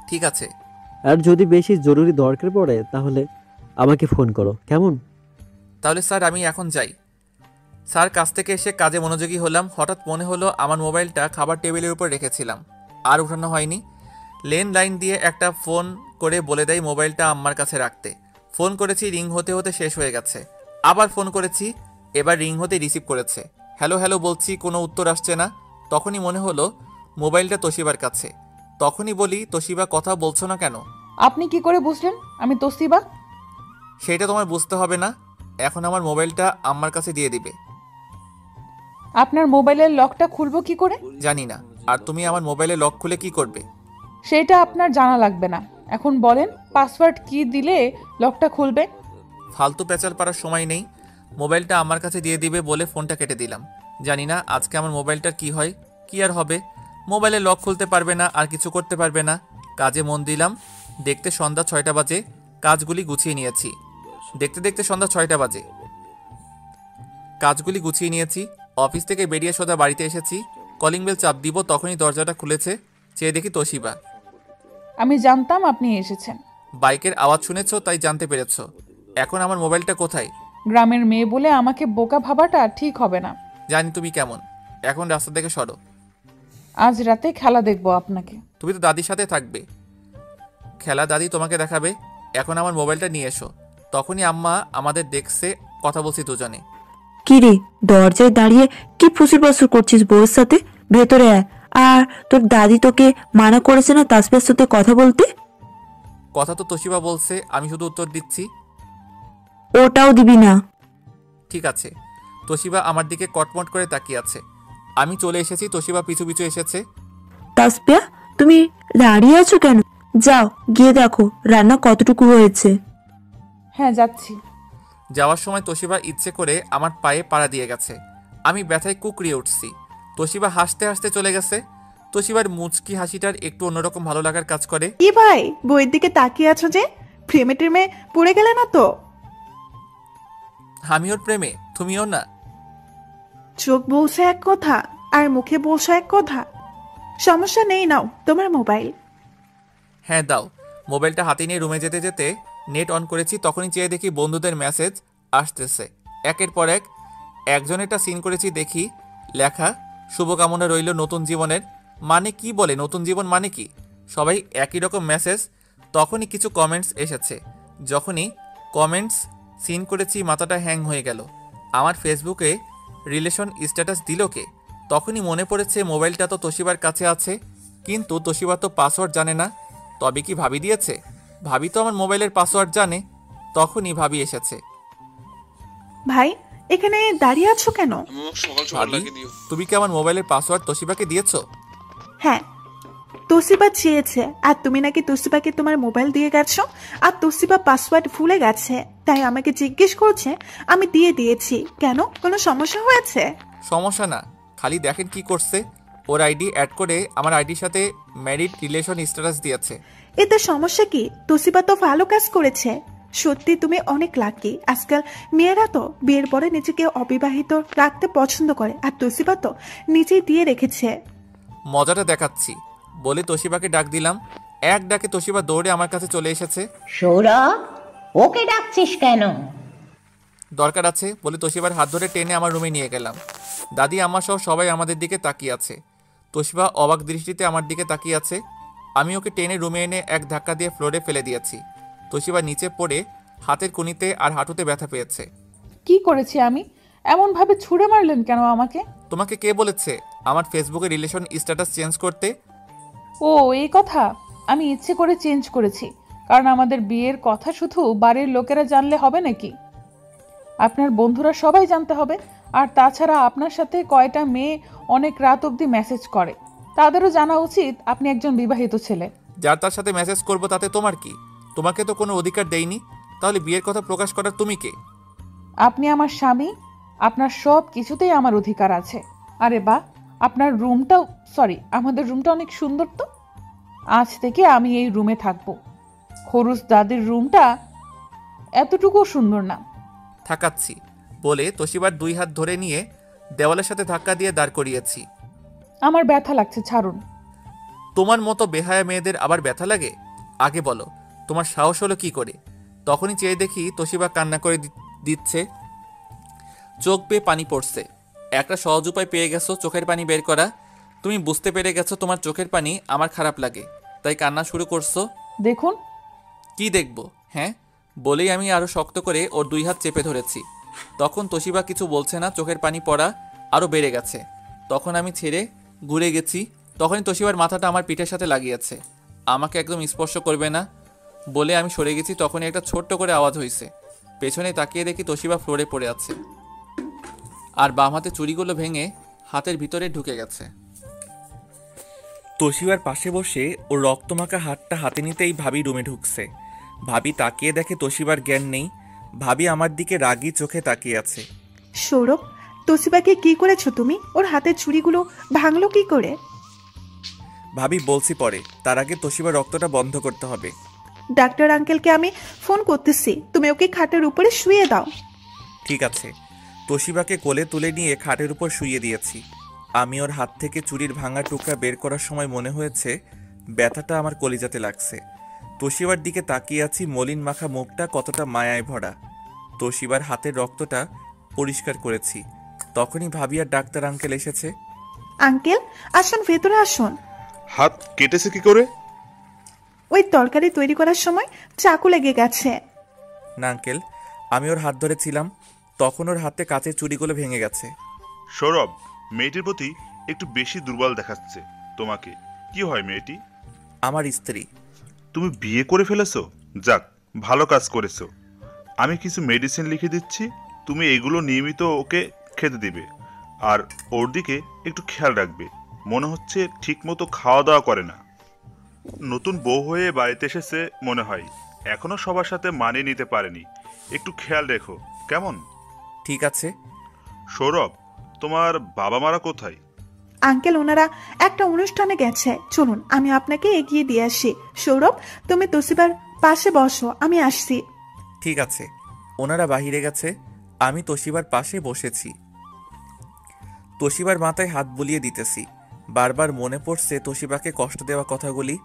ঠিক আছে। আর যদি বেশি জরুরি দরকার পড়ে তাহলে আমাকে ফোন করো কেমন? তাহলে স্যার আমি এখন যাই। স্যার কাছ থেকে এসে কাজে মনোযোগী হলাম। হঠাৎ মনে হলো আমার মোবাইলটা খাবার টেবিলের উপর রেখেছিলাম, আর উঠানো হয়নি। লাইন দিয়ে একটা ফোন করে বলে দেয় মোবাইলটা আম্মার কাছে রাখতে। ফোন করেছি, রিং হতে হতে শেষ হয়ে গেছে। আবার ফোন করেছি, এবার রিং হতে রিসিভ করেছে। হ্যালো হ্যালো বলছি, কোনো উত্তর আসছে না। তখনই মনে হলো মোবাইলটা তোশিবার কাছে। তখনই বলি, তোশিবা কথা বলছো না কেন? আপনি কি করে বুঝলেন আমি তোসিবা? সেটা তোমার বুঝতে হবে না, এখন আমার মোবাইলটা আম্মার কাছে দিয়ে দিবে। আপনার মোবাইলের লকটা খুলবো কি করে? জানি না। আর তুমি আমার মোবাইলে লক খুলে কি করবে? সেটা আপনার জানা লাগবে না। এখন বলেন পাসওয়ার্ড কি দিলে লকটা খুলবে? ফালতু পেঁচাল পারার সময় নেই, মোবাইলটা আমার কাছে দিয়ে দিবে বলে ফোনটা কেটে দিলাম। জানি না আজকে আমার মোবাইলটার কি হয়। কি আর হবে, মোবাইলে লক খুলতে পারবে না, আর কিছু করতে পারবে না। কাজে মন দিলাম। দেখতে সন্ধ্যা 6টা বাজে। কাজগুলি গুছিয়ে নিয়েছি। দেখতে দেখতে সন্ধ্যা 6টা বাজে। কাজগুলি গুছিয়ে নিয়েছি। অফিস থেকে বেরিয়ে সোজা বাড়িতে এসেছি। কলিং বেল চাপ দিব, তখনই দরজাটা খুলেছে। চেয়ে দেখি তোশিবা। আমি জানতাম আপনি এসেছেন। বাইকের আওয়াজ শুনেছো তাই জানতে পেরেছো। এখন আমার মোবাইলটা কোথায়? গ্রামের মেয়ে বলে আমাকে বোকা ভাবাটা ঠিক হবে না। জানি তুমি কেমন। এখন রাস্তা থেকে সরো। আজ রাতে খেলা দেখবো আপনাকে। তুমি তো দাদির সাথে থাকবে। খেলা দাদি তোমাকে দেখাবে। এখন আমার মোবাইলটা নিয়ে এসো। তখনই আম্মা আমাদের দেখছে, কথা বলছি দুজনে। কি রে, দরজায় দাঁড়িয়ে কি ফুসুর ফাসুর করছিস বউয়ের সাথে? ভেতরে আয়। আর তোর দাদি তোকে মানা করেছে না তাসফিয়ার সাথে কথা বলতে? কথা তো তোশিবা বলছে, আমি শুধু উত্তর দিচ্ছি। ওটাও দিবি না? ঠিক আছে। তোশিবা আমার দিকে কটমট করে তাকিয়ে আছে। আমি চলে এসেছি, তোশিবা পিছু পিছু এসেছে। তাসফিয়া, তুমি দাঁড়িয়ে আছো কেন? যাও গিয়ে দেখো রান্না কতটুকু হয়েছে। হ্যাঁ যাচ্ছি। যাওয়ার সময় তোশিবা ইচ্ছে করে আমার পায়ে পাড়া দিয়ে গেছে। আমি ব্যথায় কুকড়িয়ে উঠছি। তোশিবা হাসতে হাসতে চলে গেছে। তোশিবার মুচকি হাসিটার একটু অন্যরকম ভালো লাগার কাজ করে। কি ভাই, বইয়ের দিকে তাকিয়ে আছো যে? প্রেমে টেমে পড়ে গেলে না তো? আমি ওর প্রেমে, তুমিও না? চোখ বলছে এক কথা আর মুখে বলছো এক কথা। সমস্যা নেই, নাও তোমার মোবাইল। হ্যাঁ দাও। মোবাইলটা হাতে নিয়ে রুমে যেতে যেতে নেট অন করেছি। তখনই চেয়ে দেখি বন্ধুদের মেসেজ আসতেছে একের পর এক। একজনেরটা সিন করেছি, দেখি লেখা, শুভকামনা রইল নতুন জীবনের। মানে কি বলে নতুন জীবন মানে কি? সবাই একই রকম মেসেজ। তখনই কিছু কমেন্টস এসেছে। যখনই কমেন্টস সিন করেছি মাথাটা হ্যাং হয়ে গেল। আমার ফেসবুকে রিলেশন স্ট্যাটাস দিল কে? তখনই মনে পড়েছে মোবাইলটা তো তোশিবার কাছে আছে, কিন্তু তোশিবা তো পাসওয়ার্ড জানে না। তবে কি ভাবি দিয়েছে? ভাবি তো আমার মোবাইলের পাসওয়ার্ড জানে। তখনই ভাবি এসেছে। ভাই, এখানে দাঁড়িয়ে আছো কেন? ভাবি, তুমি কি আমার মোবাইলের পাসওয়ার্ড তোশিবাকে দিয়েছো? হ্যাঁ, তোসিবা চেয়েছে আর তুমি নাকি তোসিবাকে তোমার মোবাইল দিয়ে গেছো। আর তোসিবা পাসওয়ার্ড ভুলে গেছে, তাই আমাকে জিজ্ঞেস করছে। আমি দিয়ে দিয়েছি। কেন, কোনো সমস্যা হয়েছে? সমস্যা না, খালি দেখেন কি করছে। ওর আইডি অ্যাড করে আমার আইডির সাথে ম্যারিড রিলেশন স্ট্যাটাস দিয়েছে। এতে সমস্যা কি? তোসিবা তো ভালো কাজ করেছে। সত্যি তুমি অনেক লাকি। আজকাল মেয়েরা তো বিয়ের পরে নিজেকে অবিবাহিত রাখতে পছন্দ করে, আর তোসিবা তো নিজেই দিয়ে রেখেছে। মজাটা দেখাচ্ছি বলে তোশিবাকে ডাক দিলাম। এক ডাকে তোশিবা দৌড়ে আমার কাছে চলে এসেছে। সৌরভ, ওকে ডাকছিস কেন? দরকার আছে বলে তোশিবার হাত ধরে টেনে আমার রুমে নিয়ে গেলাম। দাদি আম্মা সহ সবাই আমাদের দিকে তাকিয়ে আছে। তোশিবা অবাক দৃষ্টিতে আমার দিকে তাকিয়ে আছে। আমি ওকে টেনে রুমে এনে এক ধাক্কা দিয়ে ফ্লোরে ফেলে দিয়েছি। তোশিবা নিচে পড়ে হাতের কনিতে আর হাঁটুতে ব্যথা পেয়েছে। কি করেছি আমি? এমন ভাবে ছুঁড়ে মারলেন কেন আমাকে? তোমাকে কে বলেছে আমার ফেসবুকে রিলেশন স্ট্যাটাস চেঞ্জ করতে? ও এই কথা। আমি ইচ্ছে করে চেঞ্জ করেছি, কারণ আমাদের বিয়ের কথা শুধু বাড়ির লোকেরা জানলে হবে নাকি? আপনার বন্ধুরা সবাই জানতে হবে। আর তাছাড়া আপনার সাথে কয়টা মেয়ে অনেক রাত অবধি মেসেজ করে, তাদেরও জানা উচিত আপনি একজন বিবাহিত ছেলে। যার তার সাথে মেসেজ করবো তাতে তোমার কি? তোমাকে তো কোনো অধিকার দেয়নি, তাহলে বিয়ের কথা প্রকাশ করার তুমি কে? আপনি আমার স্বামী, আপনার সব কিছুতেই আমার অধিকার আছে। আরে বাহ, আপনার রুমটাও, সরি আমাদের রুমটা অনেক সুন্দর তো। আজ থেকে আমি এই রুমে থাকবো। খরুস দাদির রুমটা এতটুকু সুন্দর না। থাকাচ্ছি বলে তোশিবার 2 হাত ধরে নিয়ে দেওয়ালের সাথে ধাক্কা দিয়ে দাঁড় করিয়েছি। আমার ব্যথা লাগছে, ছাড়ুন। তোমার মতো বেহায়া মেয়েদের আবার ব্যথা লাগে? আগে বলো তোমার সাহস হলো কি করে? তখনই চেয়ে দেখি তোশিবা কান্না করে দিচ্ছে। চোখ বেয়ে পানি পড়ছে। একটা সহজ উপায় পেয়ে গেছো চোখের পানি বের করা। তুমি বুঝতে পেরে গেছো তোমার চোখের পানি আমার খারাপ লাগে, তাই কান্না শুরু করছো। দেখুন। কি দেখবো? হ্যাঁ বলেই আমি আরো শক্ত করে ওর 2 হাত চেপে ধরেছি। তখন তোশিবা কিছু বলছে না, চোখের পানি পড়া আরো বেড়ে গেছে। তখন আমি ছেড়ে ঘুরে গেছি। তখনই তোশিবার মাথাটা আমার পিঠের সাথে লাগিয়েছে। আমাকে একদম স্পর্শ করবে না বলে আমি সরে গেছি। তখনই একটা ছোট্ট করে আওয়াজ হয়েছে। পেছনে তাকিয়ে দেখি তোশিবা ফ্লোরে পড়ে আছে, আর বাম হাতে চুড়িগুলো ভেঙে হাতের ভিতরে ঢুকে গেছে। তোশিবার পাশে বসে ওর রক্তমাখা হাতটা হাতে নিতেই ভাবি রুমে ঢুকছে। ভাবি তাকিয়ে দেখে তোশিবার জ্ঞান নেই। ভাবি আমার দিকে রাগী চোখে তাকিয়ে আছে। সৌরভ, তোশিবাকে কি করেছো তুমি? ওর হাতের চুড়িগুলো ভাঙলো কি করে? ভাবি বলছি পরে, তার আগে তোশিবার রক্তটা বন্ধ করতে হবে। ডাক্তার আঙ্কেলকে আমি ফোন করতেছি, তুমি ওকে খাটের উপরে শুয়ে দাও। ঠিক আছে। তোশিবাকে কোলে তুলে নিয়ে খাটের উপর শুইয়ে দিয়েছি। আমি ওর হাত থেকে চুড়ির ভাঙা টুকরা বের করার সময় মনে হয়েছে ব্যথাটা আমার কলিজাতে লাগছে। তোশিবার দিকে তাকিয়ে আছি, মলিন মাখা মুখটা কতটা মায়ায় ভরা। তোশিবার হাতের রক্তটা পরিষ্কার করেছি। তখনই ভাবি আর ডাক্তার আঙ্কেল এসেছে। আঙ্কেল আসুন, ভেতরে আসুন। হাত কেটেছে কি করে? ওই তরকারি তৈরি করার সময় চাকু লেগে গেছে। না আঙ্কেল, আমি ওর হাত ধরেছিলাম, তখন ওর হাতে কাচের চুড়িগুলো ভেঙে গেছে। সৌরভ, মেয়েটির প্রতি একটু বেশি দুর্বল দেখাচ্ছে তোমাকে। কি হয় মেয়েটি? আমার স্ত্রী। তুমি বিয়ে করে ফেলেছো? যাক, ভালো কাজ করেছো। আমি কিছু মেডিসিন লিখে দিচ্ছি, তুমি এগুলো নিয়মিত ওকে খেতে দিবে, আর ওর দিকে একটু খেয়াল রাখবে। মনে হচ্ছে ঠিকমতো খাওয়া দাওয়া করে না। নতুন বউ হয়ে বাড়িতে এসেছে মনে হয়, এখনো সবার সাথে মানিয়ে নিতে পারেনি। একটু খেয়াল রেখো, কেমন? ঠিক আছে। সৌরভ, তোমার বাবা মারা কোথায়? আঙ্কেল ওনারা একটা অনুষ্ঠানে গেছে, চলুন আমি আপনাকে এগিয়ে দিয়ে আসি। সৌরভ, তুমি তোশিবার পাশে বসো, আমি আসছি। ঠিক আছে। ওনারা বাহিরে গেছে, আমি তোশিবার পাশে বসেছি। তোশিবার মাথায় হাত বুলিয়ে দিতেছি। বারবার মনে পড়ছে তোশিবাকে কষ্ট দেওয়া কথাগুলি।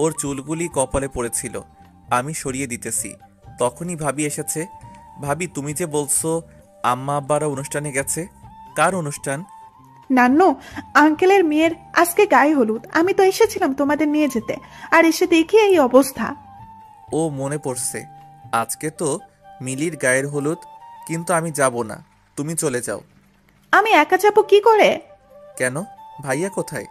ওর চুলগুলি কপালে পড়েছিল, আমি সরিয়ে দিতেছি। তখনই ভাবি এসেছে। ভাবি, তুমি যে বলছো আম্মা আব্বারা অনুষ্ঠানে গেছে, কার অনুষ্ঠান? নান্নু, আঙ্কেলের মেয়ের আজকে গায়ে হলুদ। আমি তো এসেছিলাম তোমাদের নিয়ে যেতে, আর এসে দেখি এই অবস্থা। ও মনে পড়ছে, আজকে তো মিলির গায়ের হলুদ। কিন্তু আমি যাব না, তুমি চলে যাও। আমি একা যাবো কি করে? কেন? ভাইয়া কোথায়?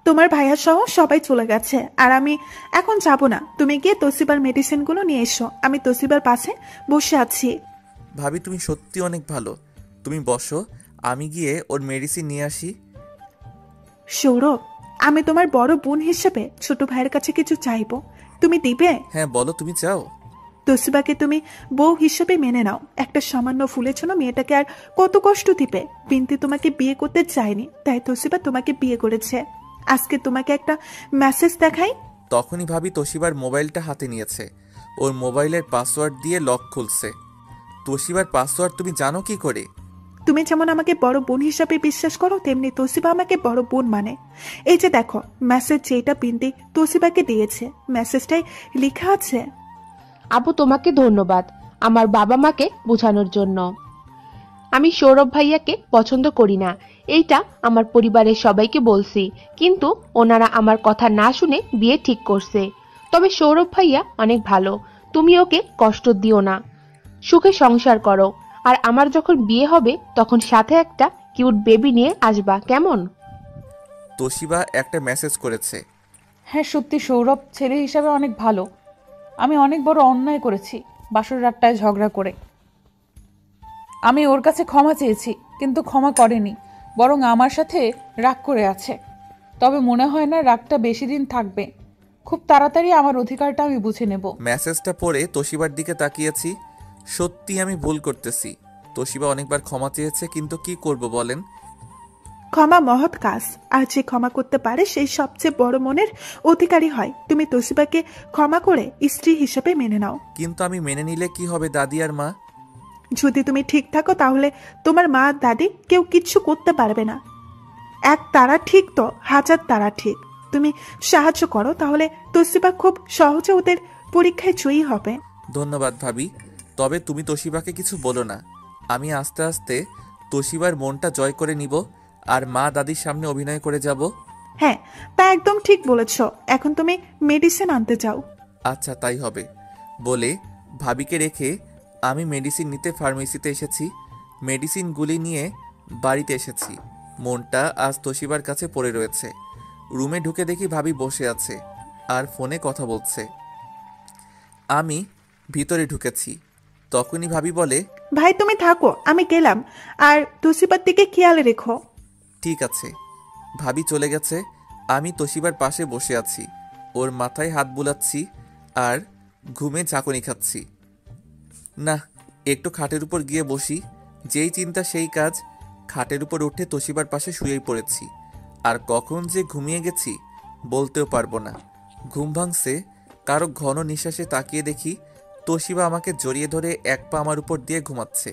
তোমার ভাইয়া সহ সবাই চলে গেছে, আর আমি এখন যাব না। তুমি গিয়ে তোশিবার মেডিসিনগুলো নিয়ে এসো, আমি তোশিবার পাশে বসে আছি। ভাবি, তুমি সত্যি অনেক ভালো। তুমি বসো, আমি গিয়ে ওর মেডিসিন নিয়ে আসি। সৌরভ, আমি তোমার বড় বোন হিসেবে ছোট ভাইয়ের কাছে কিছু চাইবো, তুমি দিবে? হ্যাঁ বলো, তুমি চাও? তোশিবাকে তুমি বউ হিসেবে মেনে নাও। একটা সামান্য ফুলের জন্য মেয়েটাকে আর কত কষ্ট দিবে? বিনতি তোমাকে বিয়ে করতে চায়নি, তাই তোশিবা তোমাকে বিয়ে করেছে। আজকে তোমাকে একটা মেসেজ দেখাই। তখনই ভাবি তোশিবার মোবাইলটা হাতে নিয়েছে। ওর মোবাইলের পাসওয়ার্ড দিয়ে লক খুলছে। তোশিবার পাসওয়ার্ড তুমি জানো কি করে? তুমি যেমন আমাকে বড় বোন হিসাবে বিশ্বাস করো, তেমনি তোশিবা আমাকে বড় বোন মানে। এই যে দেখো মেসেজ, যেটা বিনতি তোশিবাকে দিয়েছে, মেসেজটাই লেখা আছে, আপু তোমাকে ধন্যবাদ আমার বাবা মাকে বোঝানোর জন্য। আমি সৌরভ ভাইয়াকে পছন্দ করি না, এইটা আমার পরিবারের সবাইকে বলছি, কিন্তু ওনারা আমার কথা না শুনে বিয়ে ঠিক করছে। তবে সৌরভ ভাইয়া অনেক ভালো, তুমি ওকে কষ্ট দিও না, সুখে সংসার করো। আর আমার যখন বিয়ে হবে তখন সাথে একটা কিউট বেবি নিয়ে আসবা, কেমন? তোশিবা একটা মেসেজ করেছে। হ্যাঁ সত্যি সৌরভ ছেলে হিসাবে অনেক ভালো। আমি অনেক বড় অন্যায় করেছি বাসর রাতটায় ঝগড়া করে। আমি ওর কাছে ক্ষমা চেয়েছি, কিন্তু ক্ষমা করেনি, বরং আমার সাথে রাগ করে আছে। তবে মনে হয় না রাগটা বেশি দিন থাকবে। খুব তাড়াতাড়ি আমার অধিকারটা আমি বুঝে নেব। মেসেজটা পড়ে তোশিবার দিকে তাকিয়েছি। সত্যি আমি ভুল করতেছি। তোশিবা অনেকবার ক্ষমা চেয়েছে, কিন্তু কি করব বলেন? ক্ষমা মহৎ কাজ, আর যে ক্ষমা করতে পারে সেই সবচেয়ে বড় মনের অধিকারী হয়। তুমি তোশিবাকে ক্ষমা করে স্ত্রী হিসেবে মেনে নাও। কিন্তু আমি মেনে নিলে কি হবে দাদি আর মা? যদি তুমি ঠিক থাকো তাহলে তোমার মা আর দাদি কেউ কিচ্ছু করতে পারবে না। এক তারা ঠিক তো হাজার তারা ঠিক। তুমি সাহায্য করো, তাহলে তোশিবা খুব সহজে ওদের পরীক্ষায় জয়ী হবে। ধন্যবাদ ভাবি, তবে তুমি তোশিবাকে কিছু বলো না। আমি আস্তে আস্তে তোশিবার মনটা জয় করে নিব আর মা দাদির সামনে অভিনয় করে যাব। হ্যাঁ, তা একদম ঠিক বলেছ। এখন তুমি মেডিসিন আনতে যাও। আচ্ছা তাই হবে বলে ভাবিকে রেখে আমি মেডিসিন নিতে ফার্মেসিতে এসেছি। মেডিসিনগুলি নিয়ে বাড়িতে এসেছি। মনটা আজ তোশিবার কাছে পড়ে রয়েছে। রুমে ঢুকে দেখি ভাবি বসে আছে আর ফোনে কথা বলছে। আমি ভিতরে ঢুকেছি, তখনই ভাবি বলে, ভাই তুমি থাকো, আমি গেলাম, আর তোশিবার দিকে খেয়াল রেখো। ঠিক আছে। ভাবি চলে গেছে। আমি তোশিবার পাশে বসে আছি, ওর মাথায় হাত বুলাচ্ছি আর ঘুমে ঝাঁকুনি খাচ্ছি। না, একটু খাটের উপর গিয়ে বসি। যেই চিন্তা সেই কাজ। খাটের উপর উঠে তোশিবার পাশে শুয়েই পড়েছি। আর কখন যে ঘুমিয়ে গেছি বলতেও পারবো না। ঘুম ভাঙছে কারো ঘন নিঃশ্বাসে তাকিয়ে দেখি তোশিবা আমাকে জড়িয়ে ধরে এক পা আমার উপর দিয়ে ঘুমাচ্ছে।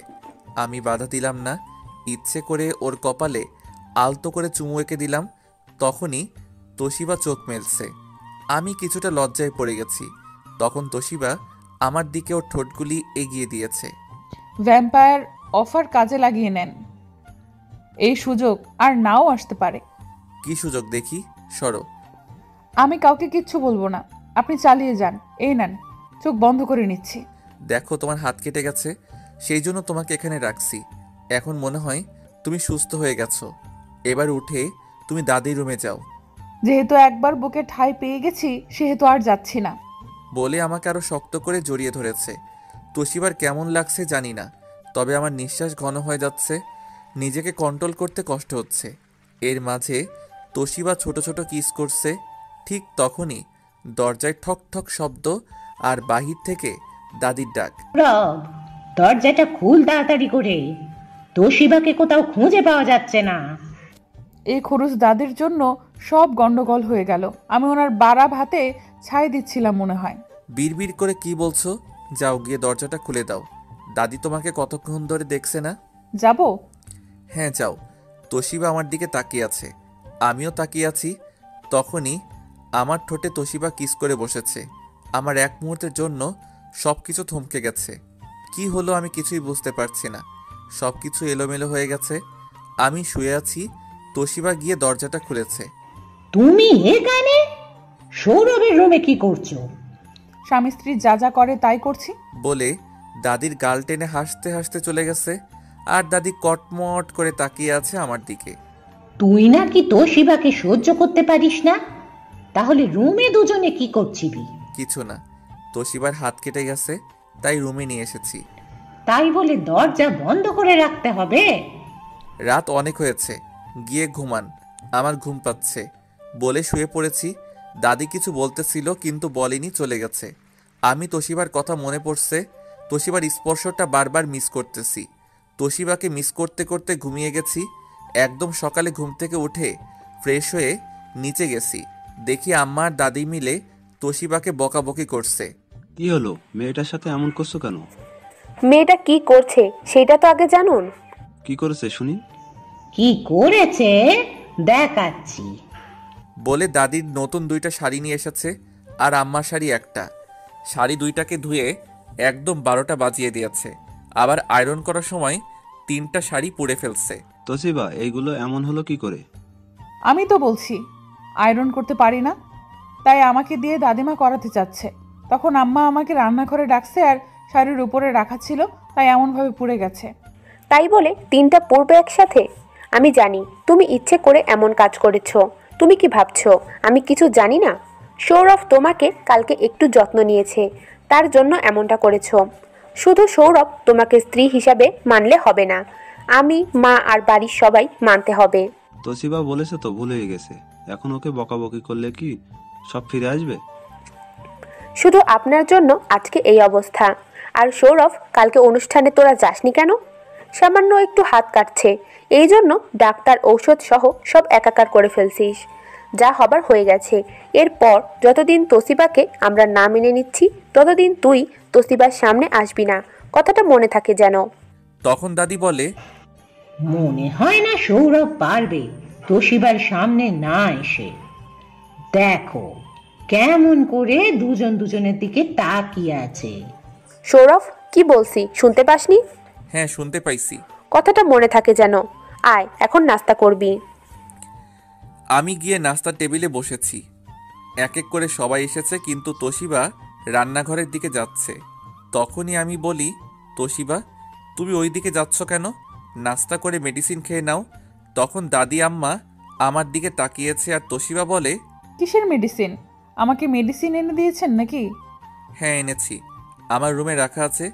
আমি বাধা দিলাম না, ইচ্ছে করে ওর কপালে আলতো করে চুমু এঁকে দিলাম। তখনই তোশিবা চোখ মেলছে। আমি কিছুটা লজ্জায় পড়ে গেছি। তখন তোশিবা আমার দিকে ওর ঠোঁটগুলি এগিয়ে দিয়েছে। ভ্যাম্পায়ার অফার কাজে লাগিয়ে নেন, এই সুযোগ আর নাও আসতে পারে। কি সুযোগ দেখি? সরো। আমি কাউকে কিচ্ছু বলবো না, আপনি চালিয়ে যান। এই নেন, চোখ বন্ধ করে নিচ্ছি। দেখো তোমার হাত কেটে গেছে, সেই জন্য তোমাকে এখানে রাখছি। এখন মনে হয় তুমি সুস্থ হয়ে গেছো। এবার উঠে তুমি দাদির রুমে যাও। যেহেতু একবার বুকে ঠাঁই পেয়ে গেছি সেহেতু আর যাচ্ছি না। বলে আমাকে আরো শক্ত করে জড়িয়ে ধরেছে। তোশিবার কেমন লাগছে জানি না, তবে আমার নিঃশ্বাস ঘন হয়ে যাচ্ছে। নিজেকে কন্ট্রোল করতে কষ্ট হচ্ছে। এর মাঝে তোশিবা ছোট ছোট কিস করছে। ঠিক তখনই দরজায় ঠক ঠক শব্দ আর বাহির থেকে দাদির ডাক। রব, দরজাটা খুল তাড়াতাড়ি করে, তোশিবাকে কোথাও খুঁজে পাওয়া যাচ্ছে না। এই খরুস দাদির জন্য সব গন্ডগোল হয়ে গেল। আমি ওনার বাড়া ভাতে ছাই দিচ্ছিলাম মনে হয়। বিড়বিড় করে কি বলছো? যাও গিয়ে দরজাটা খুলে দাও। দাদি তোমাকে কতক্ষণ ধরে দেখছে না? যাব? হ্যাঁ যাও। তোশিবা আমার দিকে তাকিয়ে আছে, আমিও তাকিয়ে আছি। তখনই আমার ঠোঁটে তোশিবা কিস করে বসেছে। আমার এক মুহূর্তের জন্য সব কিছু থমকে গেছে। কি হলো আমি কিছুই বুঝতে পারছি না। সব কিছু এলোমেলো হয়ে গেছে। আমি শুয়ে আছি, তোশিবা গিয়ে দরজাটা খুলেছে। তুমি এখানে? সৌরভের রুমে কি করছো? স্বামী স্ত্রী যা যা করে তাই করছি বলে দাদির গাল টেনে হাসতে হাসতে চলে গেছে। আর দাদি কটমট করে তাকিয়ে আছে আমার দিকে। তুই নাকি তোশিবাকে সহ্য করতে পারিস না? তাহলে রুমে দুজনে কি করছিবি? কিছু না, তোশিবার হাত কেটে গেছে তাই রুমে নিয়ে এসেছি। তাই বলে দরজা বন্ধ করে রাখতে হবে? রাত অনেক হয়েছে, গিয়ে ঘুমান, আমার ঘুম পাচ্ছে বলে শুয়ে পড়েছি। দাদি কিছু বলতেছিল কিন্তু বলেনি, চলে গেছে। আমি তোশিবার কথা মনে পড়ছে। তোশিবার স্পর্শটা বারবার মিস করতেছি। তোশিবাকে মিস করতে করতে ঘুমিয়ে গেছি। একদম সকালে ঘুম থেকে উঠে ফ্রেশ হয়ে নিচে গেছি, দেখি আম্মা আর দাদি মিলে তোশিবাকে বকাবকি করছে। কি হলো, মেয়েটার সাথে এমন করছো কেন? মেয়েটা কি করছে সেটা তো আগে জানুন। কি করেছে শুনি? কি করেছে দেখাচ্ছি। বলে দাদির নতুন 2টা শাড়ি নিয়ে এসেছে আর আম্মার শাড়ি একটা। শাড়ি 2টাকে ধুয়ে একদম 12টা বাজিয়ে দিয়েছে। আবার আয়রন করার সময় 3টা শাড়ি পুড়ে ফেলছে। তোশিবা, এইগুলো এমন হলো কি করে? আমি তো বলছি আয়রন করতে পারি না, তাই আমাকে দিয়ে দাদিমা করাতে চাচ্ছে। তখন আম্মা আমাকে রান্নাঘরে ডাকছে আর শাড়ির উপরে রাখা ছিল, তাই এমনভাবে পুড়ে গেছে। তাই বলে 3টা পড়বে একসাথে? আমি জানি তুমি ইচ্ছে করে এমন কাজ করেছো। তুমি কি ভাবছো আমি কিছু জানি না? সৌরভ তোমাকে কালকে একটু যত্ন নিয়েছে, তার জন্য এমনটা করেছো। শুধু সৌরভ তোমাকে স্ত্রী হিসাবে মানলে হবে না, আমি, মা আর বাড়ির সবাই মানতে হবে। তোশিবা বলেছে তো ভুল হয়ে গেছে, এখন ওকে বকাবকি করলে কি সব ফিরে আসবে? শুধু আপনার জন্য আজকে এই অবস্থা। আর সৌরভ, কালকে অনুষ্ঠানে তোরা যাসনি কেন? সামান্য একটু হাত কাটছে, এই জন্য ডাক্তার ঔষধ সহ সব একাকার করে ফেলছিস। যা হবার হয়ে গেছে। এরপর যতদিন তোশিবাকে আমরা না মেনে নিচ্ছি ততদিন তুই তোশিবার সামনে আসবি না, কথাটা মনে থাকে যেন। তখন দাদি বলে, মনে হয় না সৌরভ পারবে তোশিবার সামনে না এসে। দেখো কেমন করে দুজন দুজনের দিকে তাকিয়ে আছে। সৌরভ, কি বলছি শুনতে পাসনি? হ্যাঁ, শুনতে পাইছি। কথাটা মনে থাকে যেন। আয়, এখন নাস্তা করবি। আমি গিয়ে নাস্তার টেবিলে বসেছি। এক এক করে সবাই এসেছে, কিন্তু তোশিবা রান্নাঘরের দিকে যাচ্ছে। তখনই আমি বলি, তোশিবা, তুমি ওই দিকে যাচ্ছ কেন? নাস্তা করে মেডিসিন খেয়ে নাও। তখন দাদি আম্মা আমার দিকে তাকিয়েছে, আর তোশিবা বলে, কিসের মেডিসিন? আমাকে মেডিসিন এনে দিয়েছেন নাকি? হ্যাঁ, এনেছি, আমার রুমে রাখা আছে,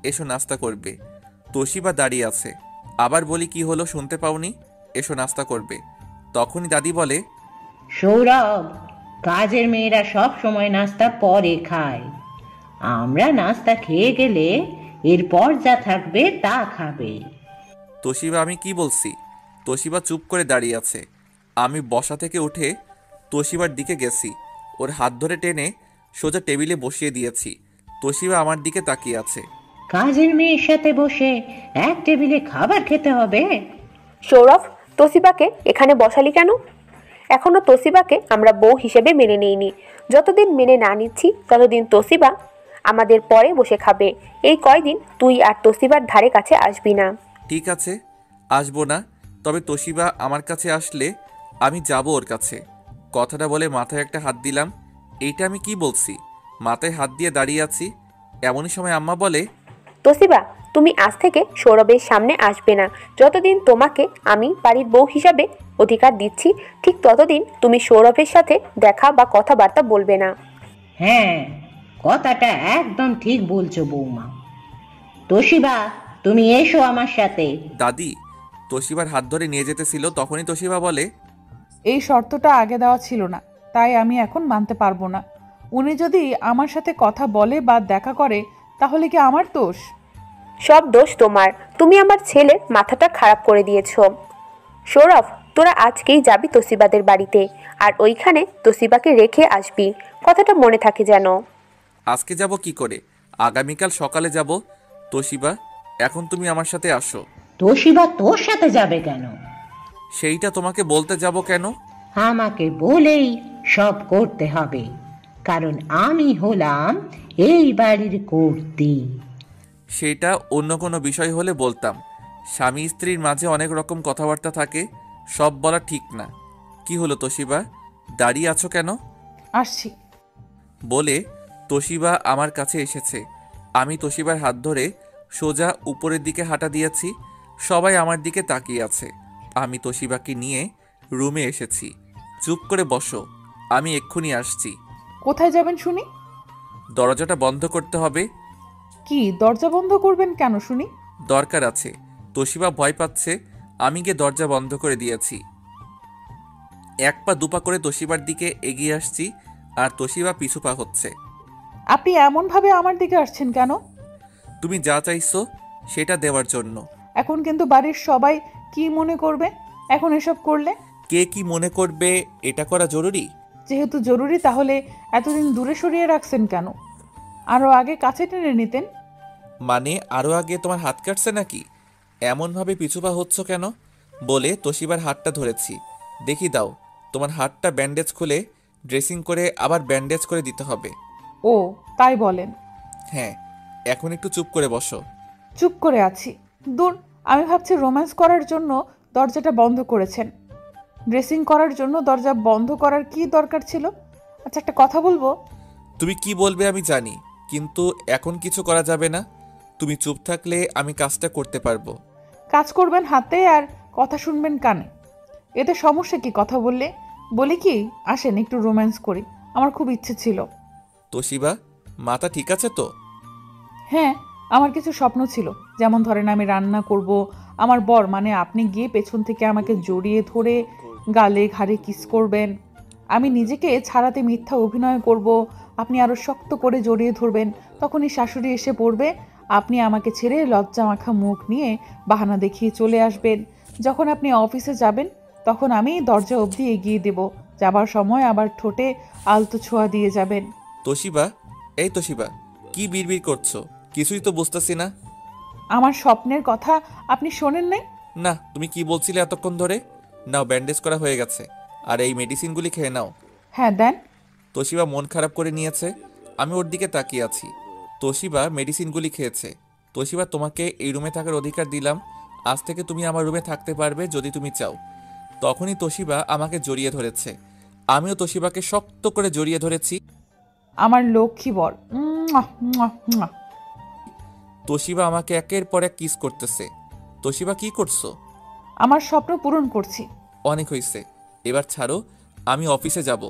এসো নাস্তা করবে। তোশিবা দাঁড়িয়ে আছে। আবার বলি, কি হলো, শুনতে পাওনি? এসো নাস্তা করবে। তখনই দাদি বলে, সৌরভ, কাজের মেয়েরা সব সময় নাস্তা পরে খায়। আমরা নাস্তা খেয়ে গেলে এরপর যা থাকবে তা খাবে। তোশিবা, আমি কি বলছি? তোশিবা চুপ করে দাঁড়িয়ে আছে। আমি বসা থেকে উঠে তোশিবার দিকে গেছি, ওর হাত ধরে টেনে সোজা টেবিলে বসিয়ে দিয়েছি। তোশিবা আমার দিকে তাকিয়ে আছে। কাজের মেয়ের সাথে বসে এক টেবিলে খাবার খেতে হবে? সৌরভ, তোশিবাকে এখানে বসালি কেন? এখনো তোশিবাকে আমরা বউ হিসেবে মেনে নিইনি। যতদিন মেনে না নিচ্ছি ততদিন তোশিবা আমাদের পরে বসে খাবে। এই কয়দিন তুই আর তোশিবার ধারে কাছে আসবি না। ঠিক আছে, আসবো না। তবে তোশিবা আমার কাছে আসলে আমি যাব ওর কাছে। কথাটা বলে মাথায় একটা হাত দিলাম। এইটা আমি কি বলছি? মাথায় হাত দিয়ে দাঁড়িয়ে আছি। এমনই সময় আম্মা বলে, তোশিবা, তুমি আজ থেকে সৌরভের সামনে আসবে না। যতদিন তোমাকে আমি বাড়ির বউ হিসাবে অধিকার দিচ্ছি, ঠিক ততদিন তুমি সৌরভের সাথে দেখা বা কথাবার্তা বলবে না। হ্যাঁ, কথাটা একদম ঠিক বলছো বৌমা। তোশিবা, তুমি এসো আমার সাথে। দাদি তোশিবার হাত ধরে নিয়ে যেতেছিল, তখনই তোশিবা বলে, এই শর্তটা আগে দেওয়া ছিল না, তাই আমি এখন মানতে পারবো না। উনি যদি আমার সাথে কথা বলে বা দেখা করে, তাহলে কি আমার দোষ? সব দোষ তোমার। তুমি আমার ছেলের মাথাটা খারাপ করে দিয়েছো। সৌরভ, তোরা আজকেই যাবি তোশিবাদের বাড়িতে, আর ওইখানে তোশিবাকে রেখে আসবি। কথাটা মনে থাকে যেন। আজকে যাব কি করে? আগামীকাল সকালে যাব। তোশিবা, এখন তুমি আমার সাথে আসো। তোশিবা তোর সাথে যাবে কেন? সেইটা তোমাকে বলতে যাব কেন? আমাকে বলেই সব করতে হবে, কারণ আমি হলাম এই বাড়ির কর্ত্রী। সেটা অন্য কোনো বিষয় হলে বলতাম। স্বামী স্ত্রীর মাঝে অনেক রকম কথাবার্তা থাকে, সব বলা ঠিক না। কি হলো তোশিবা, দাঁড়িয়ে আছো কেন? আসছি। বলে তোশিবা আমার কাছে এসেছে। আমি তোশিবার হাত ধরে সোজা উপরের দিকে হাঁটা দিয়েছি। সবাই আমার দিকে তাকিয়ে আছে। আমি তোশিবাকে নিয়ে রুমে এসেছি। চুপ করে বসো, আমি এক্ষুনি আসছি। কোথায় যাবেন শুনি? দরজাটা বন্ধ করতে হবে। কি দরজা বন্ধ করবেন কেন শুনি? দরকার আছে। তোশিবা ভয় পাচ্ছে, আমি গিয়ে দরজা বন্ধ করে দিয়েছি। এক পা দুপা করে তোশিবার দিকে এগিয়ে আসছি, আর তোশিবা পিছু পা হচ্ছে। আপনি এমনভাবে আমার দিকে আসছেন কেন? তুমি যা চাইছো সেটা দেওয়ার জন্য। এখন কিন্তু বাড়ির সবাই কি মনে করবে এখন এসব করলে? কে কি মনে করবে এটা করা জরুরি? যেহেতু জরুরি, তাহলে এতদিন দূরে সরিয়ে রাখছেন কেন? আরও আগে কাছে টেনে নিতেন। মানে আরও আগে তোমার হাত কাটছে নাকি? এমনভাবে পিছুপা হচ্ছ কেন? বলে তোশিবার হাতটা ধরেছি। দেখি দাও, তোমার হাতটা ব্যান্ডেজ খুলে ড্রেসিং করে আবার ব্যান্ডেজ করে দিতে হবে। ও তাই বলেন? হ্যাঁ, এখন একটু চুপ করে বসো। চুপ করে আছি? দূর, আমি ভাবছি রোম্যান্স করার জন্য দরজাটা বন্ধ করেছেন। ড্রেসিং করার জন্য দরজা বন্ধ করার কি দরকার ছিল? আচ্ছা, একটা কথা বলবো? তুমি কি বলবে আমি জানি, কিন্তু এখন কিছু করা যাবে না। তুমি চুপ থাকলে আমি কাজটা করতে পারবো। কাজ করবেন হাতে আর কথা শুনবেন কানে, এতে সমস্যা কি? কথা বললে বলি কি, আসেন একটু রোম্যান্স করি, আমার খুব ইচ্ছে ছিল। তোশিবা, মাথা ঠিক আছে তো? হ্যাঁ, আমার কিছু স্বপ্ন ছিল, যেমন ধরেন আমি রান্না করব, আমার বর মানে আপনি গিয়ে পেছন থেকে আমাকে জড়িয়ে ধরে গালে ঘাড়ে কিস করবেন, আমি নিজেকে ছাড়াতে মিথ্যা অভিনয় করব, আপনি আরও শক্ত করে জড়িয়ে ধরবেন, তখনই শাশুড়ি এসে পড়বে, আপনি আমাকে ছেড়ে লজ্জা মাখা মুখ নিয়ে বাহানা দেখিয়ে চলে আসবেন। যখন আপনি অফিসে যাবেন তখন আমি দরজা অবধি এগিয়ে দেব, যাবার সময় আবার ঠোঁটে আলতো ছোঁয়া দিয়ে যাবেন। তোশিবা, এই তোশিবা, কি বিড়বিড় করছো? কিছুই তো বুঝতেছি না। আমার স্বপ্নের কথা আপনি শোনেন নাই? না, তুমি কি বলছিলে এতক্ষণ ধরে? নাও, ব্যান্ডেজ করা হয়ে গেছে, আর এই মেডিসিনগুলি খেয়ে নাও। হ্যাঁ দেন। তোশিবা মন খারাপ করে নিয়েছে। আমি ওর দিকে তাকিয়ে আছি। তোশিবা মেডিসিনগুলি খেয়েছে। তোশিবা, তোমাকে এই রুমে থাকার অধিকার দিলাম। আজ থেকে তুমি আমার রুমে থাকতে পারবে যদি তুমি চাও। তখনই তোশিবা আমাকে জড়িয়ে ধরেছে। আমিও তোশিবাকে শক্ত করে জড়িয়ে ধরেছি। আমার লক্ষ্মী বর। মুয়া, মুয়া, মুয়া। তোশিবা আমাকে একের পর এক কিস করতেছে। তোশিবা, কি করছো? আমার স্বপ্ন পূরণ করছি। অনেক হয়েছে, এবার ছাড়ো, আমি অফিসে যাব।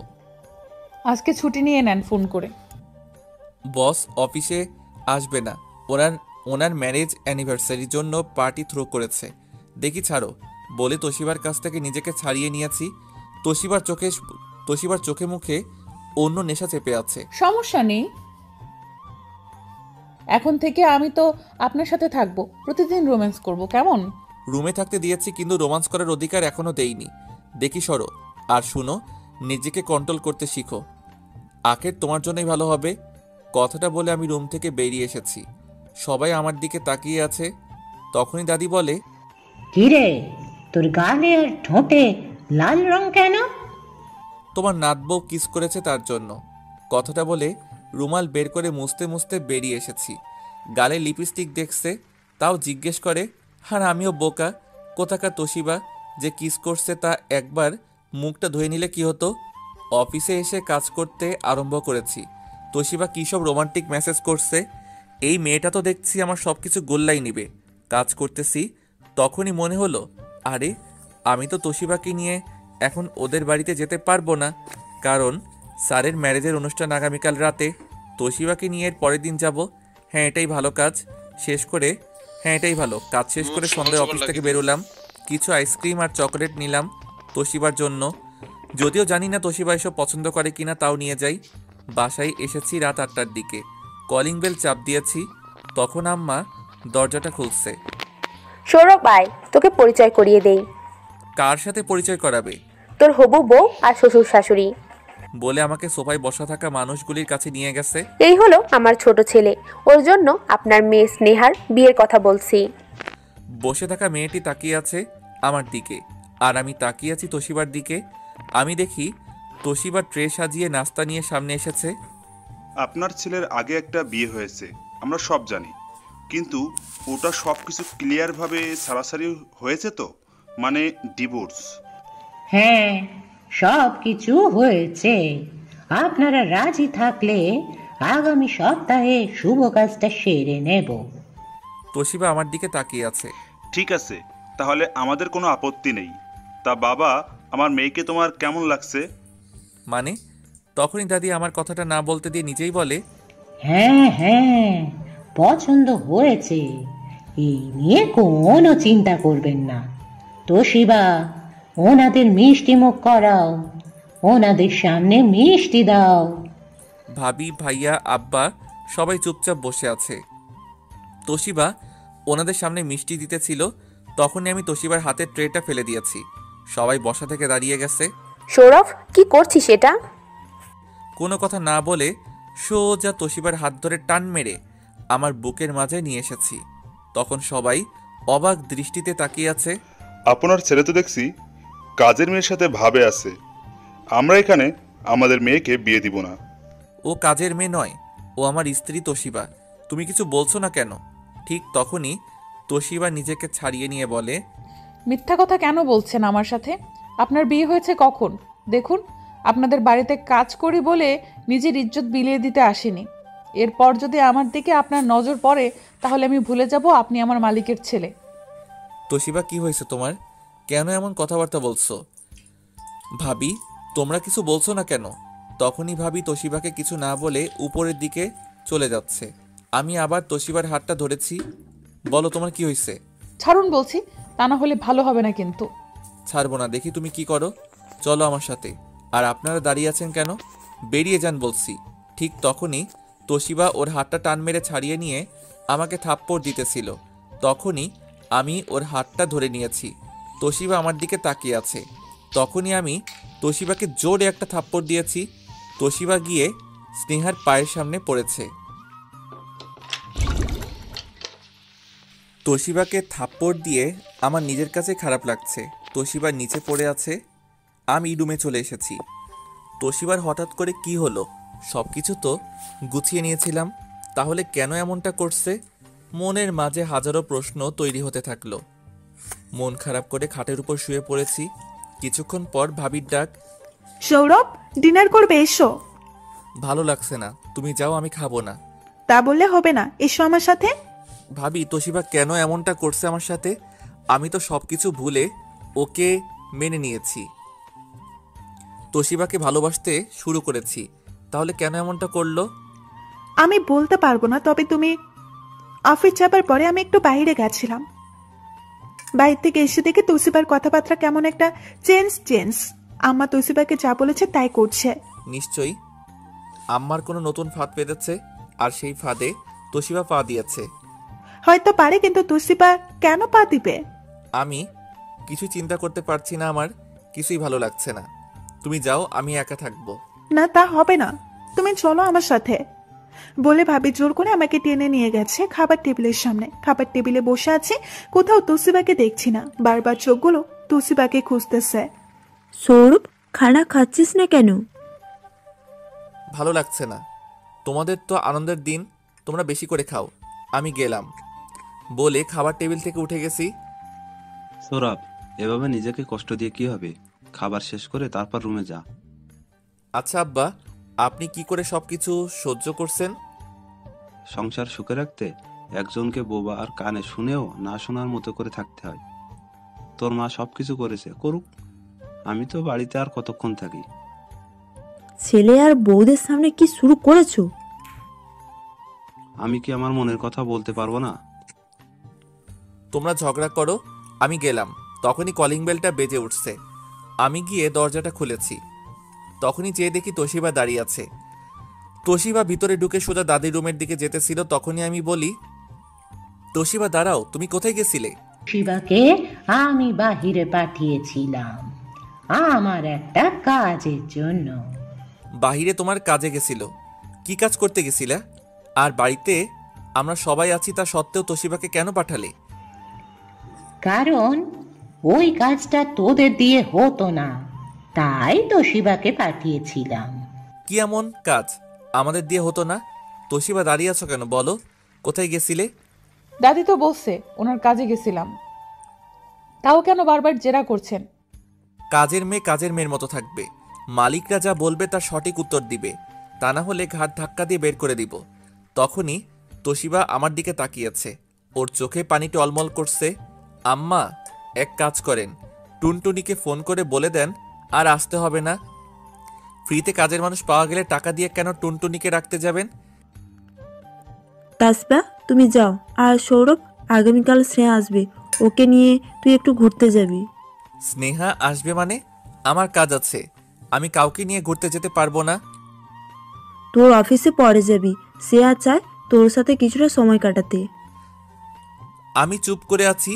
আজকে ছুটি নিয়ে নেন ফোন করে। বস অফিসে আসবে না, ওনার ম্যারেজ অ্যানিভার্সারির জন্য পার্টি থ্রো করেছে। দেখি ছাড়ো বলে তোশিবার কাছ থেকে নিজেকে ছাড়িয়ে নিয়েছি। তোশিবার চোখে মুখে অন্য নেশা চেপে আছে। সমস্যা নেই, এখন থেকে আমি তো আপনার সাথে থাকবো, প্রতিদিন রোম্যান্স করব, কেমন? রুমে থাকতে দিয়েছি, কিন্তু রোমান্স করার অধিকার এখনো দেইনি। দেখি সরো, আর শুনো, নিজেকে কন্ট্রোল করতে শিখো। আখের তোমার জন্যই ভালো হবে। কথাটা বলে আমি রুম থেকে বেরিয়ে এসেছি। সবাই আমার দিকে তাকিয়ে আছে। তখনই দাদি বলে, কিরে, তোর গালে আর ঠোঁটে লাল রং কেন? তোমার নাতবউ কিস করেছে তার জন্য। কথাটা বলে রুমাল বের করে মুছতে মুছতে বেরিয়ে এসেছি। গালে লিপস্টিক দেখছে, তাও জিজ্ঞেস করে। আর আমিও বোকা কোথাকার তোশিবা যে কিস করছে তা একবার মুখটা ধুয়ে নিলে কি হতো। অফিসে এসে কাজ করতে আরম্ভ করেছি। তোশিবা কী সব রোমান্টিক মেসেজ করছে। এই মেয়েটা তো দেখছি আমার সব কিছু গোল্লাই নিবে। কাজ করতেছি, তখনই মনে হলো, আরে আমি তো তোশিবাকে নিয়ে এখন ওদের বাড়িতে যেতে পারবো না, কারণ স্যারের ম্যারেজের অনুষ্ঠান আগামীকাল রাতে। তোশিবাকে নিয়ে এর পরের দিন যাব। হ্যাঁ এটাই ভালো কাজ শেষ করে সন্ধ্যায় অফিস থেকে বেরোলাম। কিছু আইসক্রিম আর চকলেট নিলাম তোশিবার জন্য। যদিও জানি না তোশিবা এসব পছন্দ করে কিনা, তাও নিয়ে যাই। বাসায় এসেছি রাত 8টার দিকে। কলিং বেল চাপ দিয়েছি, তখন আম্মা দরজাটা খুলছে। সৌরভ আয়, তোকে পরিচয় করিয়ে দেই। কার সাথে পরিচয় করাবে? তোর হবু বউ আর শ্বশুর শাশুড়ি। বলে আমাকে সোফায় বসা থাকা মানুষগুলির কাছে নিয়ে গেছে। এই হলো আমার ছোট ছেলে, ওর জন্য আপনার মেয়ে স্নেহার বিয়ের কথা বলছি। বসে থাকা মেয়েটি তাকিয়ে আছে আমার দিকে, আর আমি তাকিয়ে আছি তোশিবার দিকে। আমি দেখি তোশিবা ট্রে সাজিয়ে নাস্তা নিয়ে সামনে এসেছে। আপনার ছেলের আগে একটা বিয়ে হয়েছে, আমরা সব জানি, কিন্তু ওটা সব কিছু ক্লিয়ারভাবে সারাসারি হয়েছে তো, মানে ডিভোর্স? হ্যাঁ, সব কিছু হয়েছে। আপনারা রাজি থাকলে আগামী সপ্তাহে শুভ কাজটা সেরে নেব। তোশিবা আমার দিকে তাকিয়ে আছে। ঠিক আছে, তাহলে আমাদের কোনো আপত্তি নেই। তা বাবা, আমার মেয়েকে তোমার কেমন লাগছে? মানে? তখনই দাদি আমার কথাটা না বলতে দিয়ে নিজেই বলে, হ্যাঁ হ্যাঁ, পছন্দ হয়েছে, এই নিয়ে কোনো চিন্তা করবেন না। তোশিবা, ওনাদের মিষ্টি মুখ করাও, ওনাদের সামনে মিষ্টি দাও। ভাবি, ভাইয়া, আব্বা সবাই চুপচাপ বসে আছে। তোশিবা ওনাদের সামনে মিষ্টি দিতেছিল, তখনই আমি তোশিবার হাতের ট্রেটা ফেলে দিয়েছি। সবাই বসা থেকে দাঁড়িয়ে গেছে। সৌরভ, কি করছিস এটা? কোনো কথা না বলে সোজা তোশিবার হাত ধরে টান মেরে আমার বুকের মাঝে নিয়ে এসেছি। তখন সবাই অবাক দৃষ্টিতে তাকিয়ে আছে। আপনার ছেলে তো দেখছি কাজের মেয়ের সাথে ভাবে আছে। আমরা এখানে আমাদের মেয়েকে বিয়ে দিব না। ও কাজের মেয়ে নয়, ও আমার স্ত্রী তোশিবা। তুমি কিছু বলছো না কেন? ঠিক তখনই তোশিবা নিজেকে ছাড়িয়ে নিয়ে বলে, মিথ্যা কথা কেন বলছেন আমার সাথে? আপনার বিয়ে হয়েছে কখন? দেখুন, আপনাদের বাড়িতে কাজ করি বলে নিজের ইজ্জত বিলিয়ে দিতে আসেনি। এরপর যদি আমার দিকে আপনার নজর পড়ে তাহলে আমি ভুলে যাব আপনি আমার মালিকের ছেলে। তোশিবা, কি হয়েছে তোমার? কেন এমন কথাবার্তা বলছো? ভাবি, তোমরা কিছু বলছো না কেন? তখনই ভাবি তোশিবাকে কিছু না বলে উপরের দিকে চলে যাচ্ছে। আমি আবার তোশিবার হাতটা ধরেছি। বলো, তোমার কি হয়েছে? ছাড়ুন বলছি, তা না হলে ভালো হবে না কিন্তু। ছাড়বো না, দেখি তুমি কি করো। চলো আমার সাথে। আর আপনারা দাঁড়িয়ে আছেন কেন? বেরিয়ে যান বলছি। ঠিক তখনই তোশিবা ওর হাতটা টান মেরে ছাড়িয়ে নিয়ে আমাকে থাপ্পড় দিতেছিল। তখনই আমি ওর হাতটা ধরে নিয়েছি। তোশিবা আমার দিকে তাকিয়ে আছে। তখনই আমি তোশিবাকে জোরে একটা থাপ্পড় দিয়েছি। তোশিবা গিয়ে স্নেহার পায়ের সামনে পড়েছে। তোশিবাকে থাপ্পড় দিয়ে আমার নিজের কাছে খারাপ লাগছে। তোশিবা নিচে পড়ে আছে, আমি রুমে চলে এসেছি। তোশিবার হঠাৎ করে কি হলো? সব কিছু তো গুছিয়ে নিয়েছিলাম, তাহলে কেন এমনটা করছে? মনের মাঝে হাজারো প্রশ্ন তৈরি হতে থাকলো। মন খারাপ করে খাটের উপর শুয়ে পড়েছি। কিছুক্ষণ পর ভাবির ডাক। সৌরভ, ডিনার করবে, এসো। ভালো লাগছে না, তুমি যাও, আমি খাবো না। তা বললে হবে না, এসো আমার সাথে। ভাবি, তোশিবা কেন এমনটা করছে আমার সাথে? আমি তো সবকিছু ভুলে ওকে মেনে নিয়েছি, তোশিবাকে ভালোবাসতে শুরু করেছি, তাহলে কেন এমনটা করলো? আমি বলতে পারবো না, তবে তুমি অফিস যাবার পরে আমি একটু বাইরে গেছিলাম। বাইরে থেকে এসে দেখে তোশিবার কথাবার্তা কেমন একটা চেঞ্জ। আম্মা তোশিবাকে যা বলেছে তাই করছে। নিশ্চয়ই আম্মার কোনো নতুন ফাঁদ পেতেছে, আর সেই ফাঁদে তোশিবা পা দিয়েছে। হয়তো পারে, কিন্তু তোশিবা কেন পা দিবে? আমি কিছু চিন্তা করতে পারছি না, আমার কিছুই ভালো লাগছে না। তুমি যাও, আমি একা থাকবো। না, তা হবে না, তুমি চলো আমার সাথে। বলে ভাবি জোর করে আমাকে টেনে নিয়ে গেছে খাবার টেবিলের সামনে। খাবার টেবিলে বসে আছে, কোথাও তোশিবাকে দেখছি না। বারবার চোখগুলো তোশিবাকে খুঁজতেছে। সৌরভ, খানা খাচ্ছিস না কেন? ভালো লাগছে না। তোমাদের তো আনন্দের দিন, তোমরা বেশি করে খাও, আমি গেলাম। বলে খাবার টেবিল থেকে উঠে গেছি। সৌরভ, এভাবে নিজেকে কষ্ট দিয়ে কি হবে? খাবার শেষ করে তারপর রুমে যা। আচ্ছা আব্বা, আপনি কি করে সবকিছু সহ্য করছেন? সংসার সুখে রাখতে একজনকে বোবা আর কানে শুনেও না শোনার মতো করে থাকতে হয়। তোর মা সবকিছু করেছে, করুক। আমি তো বাড়িতে আর কতক্ষণ থাকি? ছেলে আর বউদের সামনে কি শুরু করেছো? আমি কি আমার মনের কথা বলতে পারবো না? তোমরা ঝগড়া করো, আমি গেলাম। তখনই কলিং বেলটা বেজে উঠছে। আমি গিয়ে দরজাটা খুলেছি। তখনই যেয়ে দেখি তোশিবা দাঁড়িয়ে আছে। তোশিবা ভিতরে ঢুকে সোজা দাদির রুমের দিকে যেতেছিল। তখনই আমি বলি, তোশিবা দাঁড়াও, তুমি কোথায় গেছিলে? শিবাকে আমি বাহিরে পাঠিয়েছিলাম আমার একটা কাজের জন্য। বাহিরে তোমার কাজে গেছিল? কি কাজ করতে গেছিলা? আর বাড়িতে আমরা সবাই আছি, তা সত্ত্বেও তোশিবাকে কেন পাঠালে? কারণ ওই কাজটা তোদের দিয়ে হতো না, তাই তো শিবাকে পাঠিয়েছিলাম। কি এমন কাজ আমাদের দিয়ে হতো না? তোশিবা দাঁড়িয়ে আছো কেন, বলো কোথায় গেছিলে? দাদি তো বলছে ওনার কাজে গেছিলাম, তাও কেন বারবার জেরা করছেন? কাজের মেয়ের মতো থাকবে। মালিকরা যা বলবে তার সঠিক উত্তর দিবে, তা না হলে ঘাট ধাক্কা দিয়ে বের করে দিব। তখনই তোশিবা আমার দিকে তাকিয়েছে, ওর চোখে পানি টলমল করছে। আম্মা, এক কাজ করেন, টুনটুনিকে ফোন করে বলে দেন আর আসতে হবে না। ফ্রিতে কাজের মানুষ পাওয়া গেলে টাকা দিয়ে কেন টুনটুনিকে রাখতে যাবেন? তাসবা, তুমি যাও। আর সৌরভ, আগামীকাল স্নেহা আসবে, ওকে নিয়ে তুই একটু ঘুরতে যাবি। স্নেহা আসবে মানে? আমার কাজ আছে, আমি কাউকে নিয়ে ঘুরতে যেতে পারবো না। তোর অফিসে পরে যাবি, স্নেহা চায় তোর সাথে কিছুটা সময় কাটাতে। আমি চুপ করে আছি।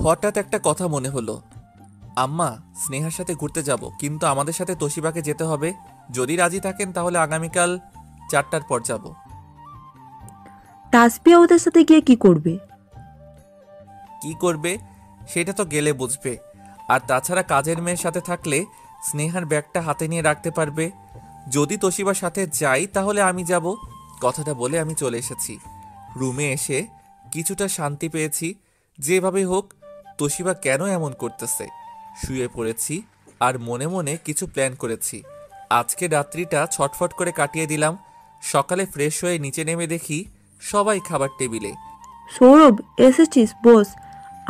হঠাৎ একটা কথা মনে হলো। আম্মা, স্নেহার সাথে ঘুরতে যাব, কিন্তু আমাদের সাথে তোশিবাকে যেতে হবে। যদি রাজি থাকেন তাহলে আগামীকাল 4টার পর যাব। তাসবিয়া ওদের সাথে গিয়ে কি করবে? কি করবে সেটা তো গেলে বুঝবে। আর তাছাড়া কাজের মেয়ের সাথে থাকলে স্নেহার ব্যাগটা হাতে নিয়ে রাখতে পারবে। যদি তোশিবার সাথে যাই তাহলে আমি যাব। কথাটা বলে আমি চলে এসেছি। রুমে এসে কিছুটা শান্তি পেয়েছি। যেভাবে হোক, তোশিবা কেন এমন করতেছে? শুয়ে পড়েছি আর মনে মনে কিছু প্ল্যান করেছি। আজকে রাত্রিটা ছটফট করে কাটিয়ে দিলাম। সকালে ফ্রেশ হয়ে নিচে নেমে দেখি সবাই খাবার টেবিলে। সৌরভ, এসেছিস? বস।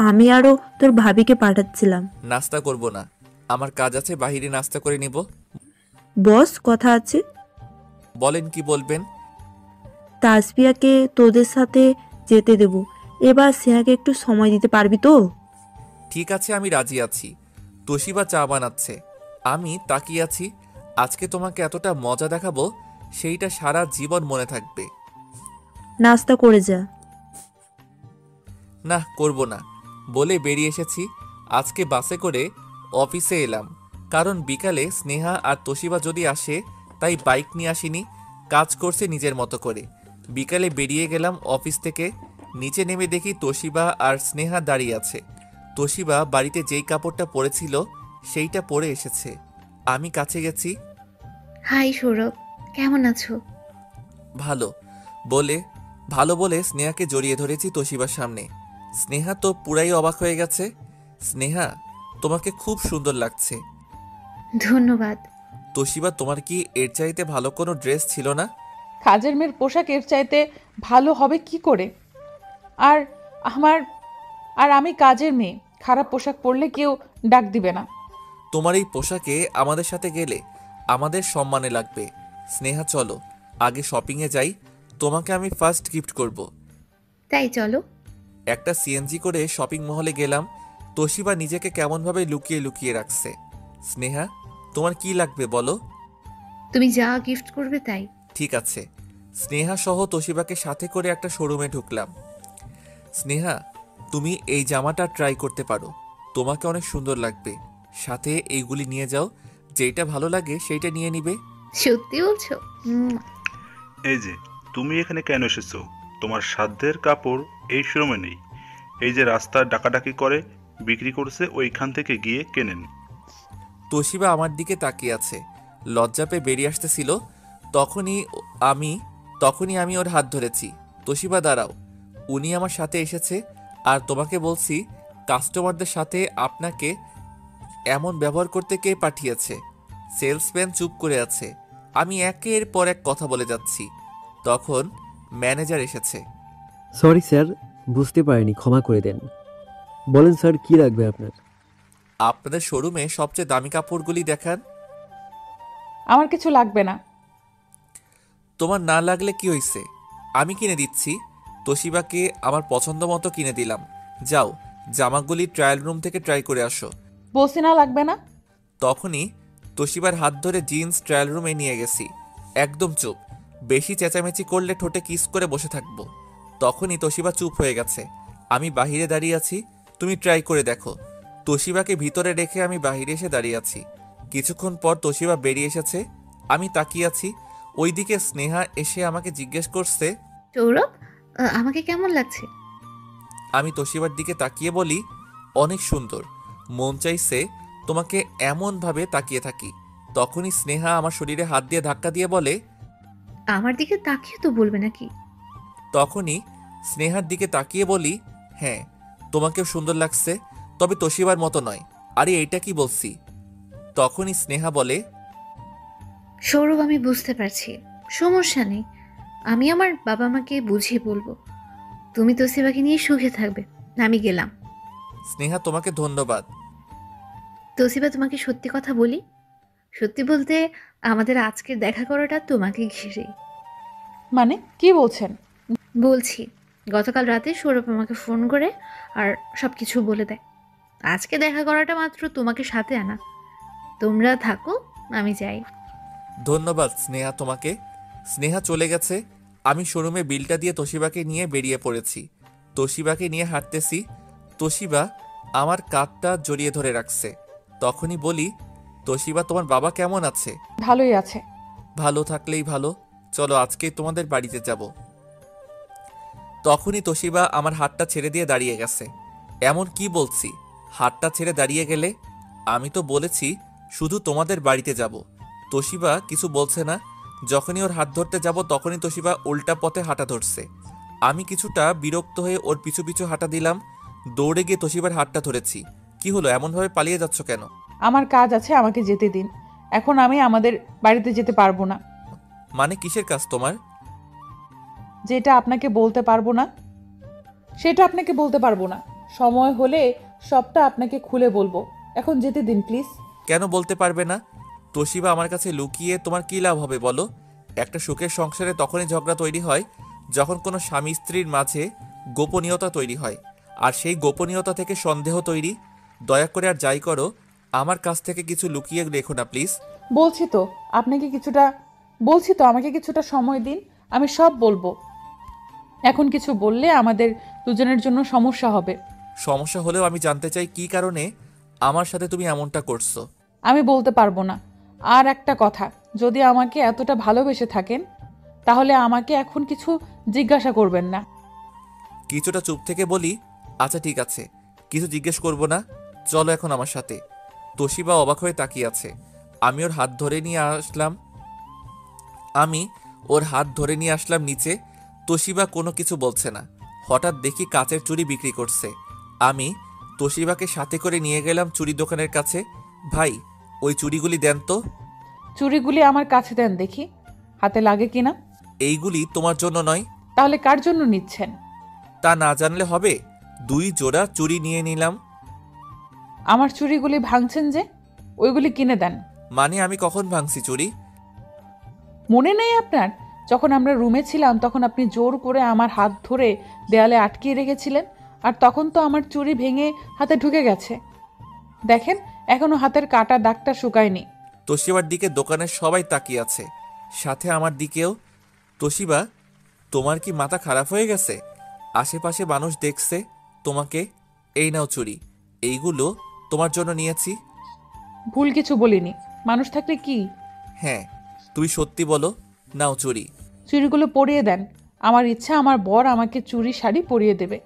আমি আরো তোর ভাবিকে পাঠাচ্ছিলাম। নাস্তা করব না, আমার কাজ আছে, বাইরে নাস্তা করে নিব। বস, কথা আছে। বলেন, কি বলবেন? তাসবিয়াকে তোদের সাথে যেতে দেব। এবার স্নেহাকে একটু সময় দিতে পারবি তো? ঠিক আছে, আমি রাজি আছি। তোশিবা চা বানাচ্ছে, আমি তাকিয়ে আছি। আজকে তোমাকে এতটা মজা দেখাবো, সেইটা সারা জীবন মনে থাকবে। নাস্তা করে যা। না, করব না বলে বেরিয়ে এসেছি। আজকে বাসে করে অফিসে এলাম, কারণ বিকালে স্নেহা আর তোশিবা যদি আসে, তাই বাইক নিয়ে আসিনি। কাজ করছে নিজের মতো করে। বিকালে বেরিয়ে গেলাম অফিস থেকে। নিচে নেমে দেখি তোশিবা আর স্নেহা দাঁড়িয়ে আছে। তোশিবা বাড়িতে যেই কাপড়টা পরেছিল সেইটা পরে এসেছে। আমি কাছে গেছি। হাই সৌরভ, কেমন আছো? ভালো বলে ভালো বলে স্নেহাকে জড়িয়ে ধরেছি তোশিবার সামনে। স্নেহা তো পুরাই অবাক হয়ে গেছে। স্নেহা, তোমাকে খুব সুন্দর লাগছে। ধন্যবাদ। তোশিবা, তোমার কি এর চাইতে ভালো কোনো ড্রেস ছিল না? কাজের মেয়ের পোশাক এর চাইতে ভালো হবে কি করে? আর আমার আর আমি কাজের মেয়ে, খারাপ পোশাক পরলে কেউ ডাক দিবে না। তোমার এই পোশাকে আমাদের সাথে গেলে আমাদের সম্মানে লাগবে। স্নেহা, চলো আগে শপিংয়ে যাই, তোমাকে আমি ফার্স্ট গিফট করব। তাই চলো। একটা সিএনজি করে শপিং মহলে গেলাম। তোশিবা নিজেকে কেমনভাবে লুকিয়ে লুকিয়ে রাখছে। স্নেহা, তোমার কি লাগবে বলো? তুমি যা গিফট করবে তাই। ঠিক আছে। স্নেহা সহ তোশিবাকে সাথে করে একটা শোরুমে ঢুকলাম। স্নেহা, তুমি এই জামাটা ট্রাই করতে পারো, তোমাকে অনেক সুন্দর লাগবে। সাথে এইগুলি নিয়ে যাও, যেটা ভালো লাগে সেইটা নিয়ে নিবে। সত্যি বলছো? এই যে, তুমি এখানে কেন এসেছো? তোমার সাধ্যের কাপড় এই শোরুমে নেই। এই যে রাস্তার ডাকাডাকি করে বিক্রি করছে, ওইখান থেকে গিয়ে কেনেন। তোশিবা আমার দিকে তাকিয়ে আছে, লজ্জা পেয়ে বেরিয়ে আসতেছিল। তখনই আমি ওর হাত ধরেছি। তোশিবা, দাঁড়াও, উনি আমার সাথে এসেছে, আর তোমাকে বলছি কাস্টমারদের সাথে আপনাকে এমন ব্যবহার করতে কে পাঠিয়েছে? সেলসম্যান চুপ করে আছে। আমি একের পর এক কথা বলে যাচ্ছি, তখন ম্যানেজার এসেছে। সরি স্যার, বুঝতে পারিনি, ক্ষমা করে দেন। বলেন স্যার, কি লাগবে আপনার? আপনাদের শোরুমে সবচেয়ে দামি কাপড়গুলি দেখান। আমার কিছু লাগবে না। তোমার না লাগলে কি হইছে, আমি কিনে দিচ্ছি। তোশিবাকে আমার পছন্দ মতো কিনে দিলাম। যাও, জামাগুলি ট্রায়াল রুম থেকে ট্রাই করে আসো। বলছি না লাগবে না। তখনই তোশিবার হাত ধরে জিন্স ট্রায়াল রুমে নিয়ে গেছি। একদম চুপ, বেশি চেঁচামেচি করলে ঠোঁটে কিস করে বসে থাকবো। তখনই তোশিবা চুপ হয়ে গেছে। আমি বাহিরে দাঁড়িয়ে আছি, তুমি ট্রাই করে দেখো। তোশিবাকে ভিতরে রেখে আমি বাহিরে এসে দাঁড়িয়ে আছি। কিছুক্ষণ পর তোশিবা বেরিয়ে এসেছে। আমি তাকিয়ে আছি। ওইদিকে স্নেহা এসে আমাকে জিজ্ঞেস করছে, সৌরভ, আমাকে কেমন লাগছে? আমি তোশিবার দিকে তাকিয়ে বলি, অনেক সুন্দর, মন চাইছে তোমাকে এমনভাবে তাকিয়ে থাকি। তখনই স্নেহা আমার শরীরে হাত দিয়ে ধাক্কা দিয়ে বলে, আমার দিকে তাকিয়ে তো বলবে নাকি? তখনই স্নেহার দিকে তাকিয়ে বলি, হ্যাঁ, তোমাকেও সুন্দর লাগছে, তবে তোশিবার মতো নয়। আরে এইটা কি বলছি? তখনই স্নেহা বলে, সৌরভ, আমি বুঝতে পারছি, সমস্যা নেই, আমি আমার বাবা মাকে বুঝিয়ে বলবো। তুমি তোশিবাকে নিয়ে সুখে থাকবে। আমি গেলাম। স্নেহা, তোমাকে ধন্যবাদ। তোশিবা, তোমাকে সত্যি কথা বলি, সত্যি বলতে আমাদের আজকের দেখা করাটা তোমাকে ঘিরে। মানে কি বলছেন? বলছি, গতকাল রাতে সৌরভ আমাকে ফোন করে আর সব কিছু বলে দেয়। আজকে দেখা করাটা মাত্র তোমাকে সাথে আনা। তোমরা থাকো, আমি যাই। ধন্যবাদ স্নেহা তোমাকে। স্নেহা চলে গেছে। আমি শোরুমে বিলটা দিয়ে তোশিবাকে নিয়ে বেরিয়ে পড়েছি। তোশিবাকে নিয়ে হাঁটতেছি। তোশিবা আমার কাঁধটা জড়িয়ে ধরে রাখছে। তখনই বলি, তোশিবা, তোমার বাবা কেমন আছে? ভালোই আছে। ভালো থাকলেই ভালো, চলো আজকেই তোমাদের বাড়িতে যাব। তখনই তোশিবা আমার হাতটা ছেড়ে দিয়ে দাঁড়িয়ে গেছে। এমন কি বলছি, হাতটা ছেড়ে দাঁড়িয়ে গেলে? আমি তো বলেছি শুধু তোমাদের বাড়িতে যাব। তোশিবা কিছু বলছে না। যখনই ওর হাত ধরতে যাব তখনই তোশিবা উল্টা পথে হাঁটা ধরছে। আমি কিছুটা বিরক্ত হয়ে ওর পিছু পিছু হাঁটা দিলাম। দৌড়ে গিয়ে তোশিবার হাতটা ধরেছি। কি হলো, এমনভাবে পালিয়ে যাচ্ছ কেন? আমার কাজ আছে, আমাকে যেতে দিন। এখন আমি আমাদের বাড়িতে যেতে পারবো না। মানে কিসের কাজ তোমার? যেটা আপনাকে বলতে পারবো না সেটা আপনাকে বলতে পারবো না। সময় হলে সবটা আপনাকে খুলে বলবো। এখন যেতে দিন প্লিজ। কেন বলতে পারবে না? তোশিবা আমার কাছে লুকিয়ে তোমার কী লাভ হবে বলো? একটা সুখের সংসারে তখনই ঝগড়া তৈরি হয় যখন কোনো স্বামী স্ত্রীর মাঝে গোপনীয়তা তৈরি হয়, আর সেই গোপনীয়তা থেকে সন্দেহ তৈরি। দয়া করে আর যাই করো, আমার কাছ থেকে কিছু লুকিয়ে রেখো না প্লিজ। বলছি তো আমাকে কিছুটা সময় দিন, আমি সব বলবো। এখন কিছু বললে আমাদের দুজনের জন্য সমস্যা হবে। সমস্যা হলেও আমি জানতে চাই কী কারণে আমার সাথে তুমি এমনটা করছো। আমি বলতে পারবো না। আর একটা কথা, যদি আমাকে এতটা ভালোবেসে থাকেন তাহলে আমাকে এখন কিছু জিজ্ঞাসা করবেন না। কিছুটা চুপ থেকে বলি, আচ্ছা ঠিক আছে, কিছু জিজ্ঞেস করবো না, চলো এখন আমার সাথে। তোশিবা অবাক হয়ে তাকিয়ে আছে। আমি ওর হাত ধরে নিয়ে আসলাম নিচে। তোশিবা কোনো কিছু বলছে না। হঠাৎ দেখি কাচের চুড়ি বিক্রি করছে। আমি তোশিবাকে সাথে করে নিয়ে গেলাম চুড়ি দোকানের কাছে। ভাই, ওই চুড়িগুলি দেন তো। চুড়িগুলি আমার কাছে দেন দেখি, হাতে লাগে কিনা। এইগুলি তোমার জন্য নয়। তাহলে কার জন্য নিচ্ছেন? তা না জানলে হবে? 2 জোড়া চুড়ি নিয়ে নিলাম। আমার চুড়িগুলি ভাঙছেন যে, ওইগুলি কিনে দেন। মানে আমি কখন ভাঙছি চুড়ি? মনে নেই আপনার? যখন আমরা রুমে ছিলাম তখন আপনি জোর করে আমার হাত ধরে দেয়ালে আটকিয়ে রেখেছিলেন, আর তখন তো আমার চুড়ি ভেঙে হাতে ঢুকে গেছে। দেখেন, এখনো হাতের কাটা দাগটা শুকায়নি। তোশিবার দিকে দোকানের সবাই তাকিয়ে আছে, সাথে আমার দিকেও। তোশিবা, তোমার কি মাথা খারাপ হয়ে গেছে? আশেপাশে মানুষ দেখছে তোমাকে। এই নাও চুড়ি, এইগুলো তোমার জন্য নিয়েছি। ভুল কিছু বলিনি। মানুষ থাকলে কি? হ্যাঁ, তুমি সত্যি বলো। নাও চুড়ি। চুড়িগুলো পরিয়ে দেন। আমার ইচ্ছা আমার বর আমাকে চুড়ি শাড়ি পরিয়ে দেবে।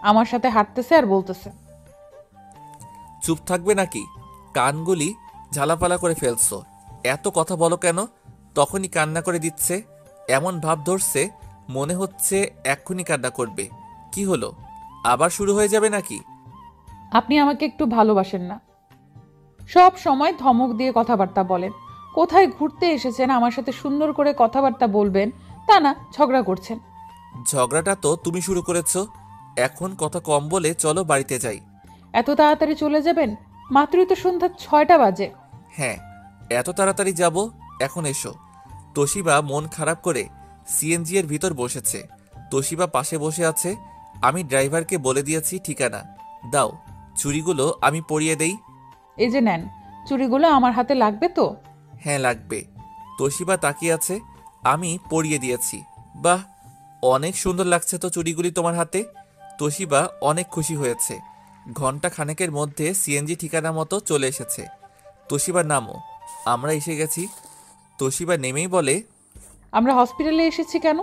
আমার সাথে হাঁটতেছে আর বলতেছে। চুপ থাকবে নাকি? কানগুলি ঝালাপালা করে ফেলছো। এত কথা বলো কেন? তখনই কান্না করে দিচ্ছে। এমন ভাব ধরছে মনে হচ্ছে এক্ষুনি কান্না করবে। কি হলো, আবার শুরু হয়ে যাবে নাকি? আপনি আমাকে একটু ভালোবাসেন না? সব সময় ধমক দিয়ে কথাবার্তা বলেন। কোথায় ঘুরতে এসেছেন, আমার সাথে সুন্দর করে কথাবার্তা বলবেন, তা না ঝগড়া করছেন। ঝগড়াটা তো তুমি শুরু করেছো। এখন কথা কম বলে চলো বাড়িতে যাই। এত তাড়াতাড়ি চলে যাবেন? মাত্রই তো সন্ধ্যা 6টা বাজে। হ্যাঁ, এত তাড়াতাড়ি যাব? এখন এসো। তোশিবা মন খারাপ করে সিএনজি এর ভিতর বসেছে। তোশিবা পাশে বসে আছে। আমি ড্রাইভারকে বলে দিয়েছি ঠিকানা। দাও, চুড়িগুলো আমি পরিয়ে দেই। এই যে নেন, চুড়িগুলো আমার হাতে লাগবে তো? হ্যাঁ, লাগবে। তোশিবা তাকিয়ে আছে। আমি পরিয়ে দিয়েছি। বাহ, অনেক সুন্দর লাগছে তো চুড়িগুলি তোমার হাতে। তোশিবা অনেক খুশি হয়েছে। ঘন্টা খানেকের মধ্যে সিএনজি ঠিকানা মতো চলে এসেছে। তোশিবার নামও, আমরা এসে গেছি। তোশিবা নেমেই বলে, আমরা হসপিটালে এসেছি কেন?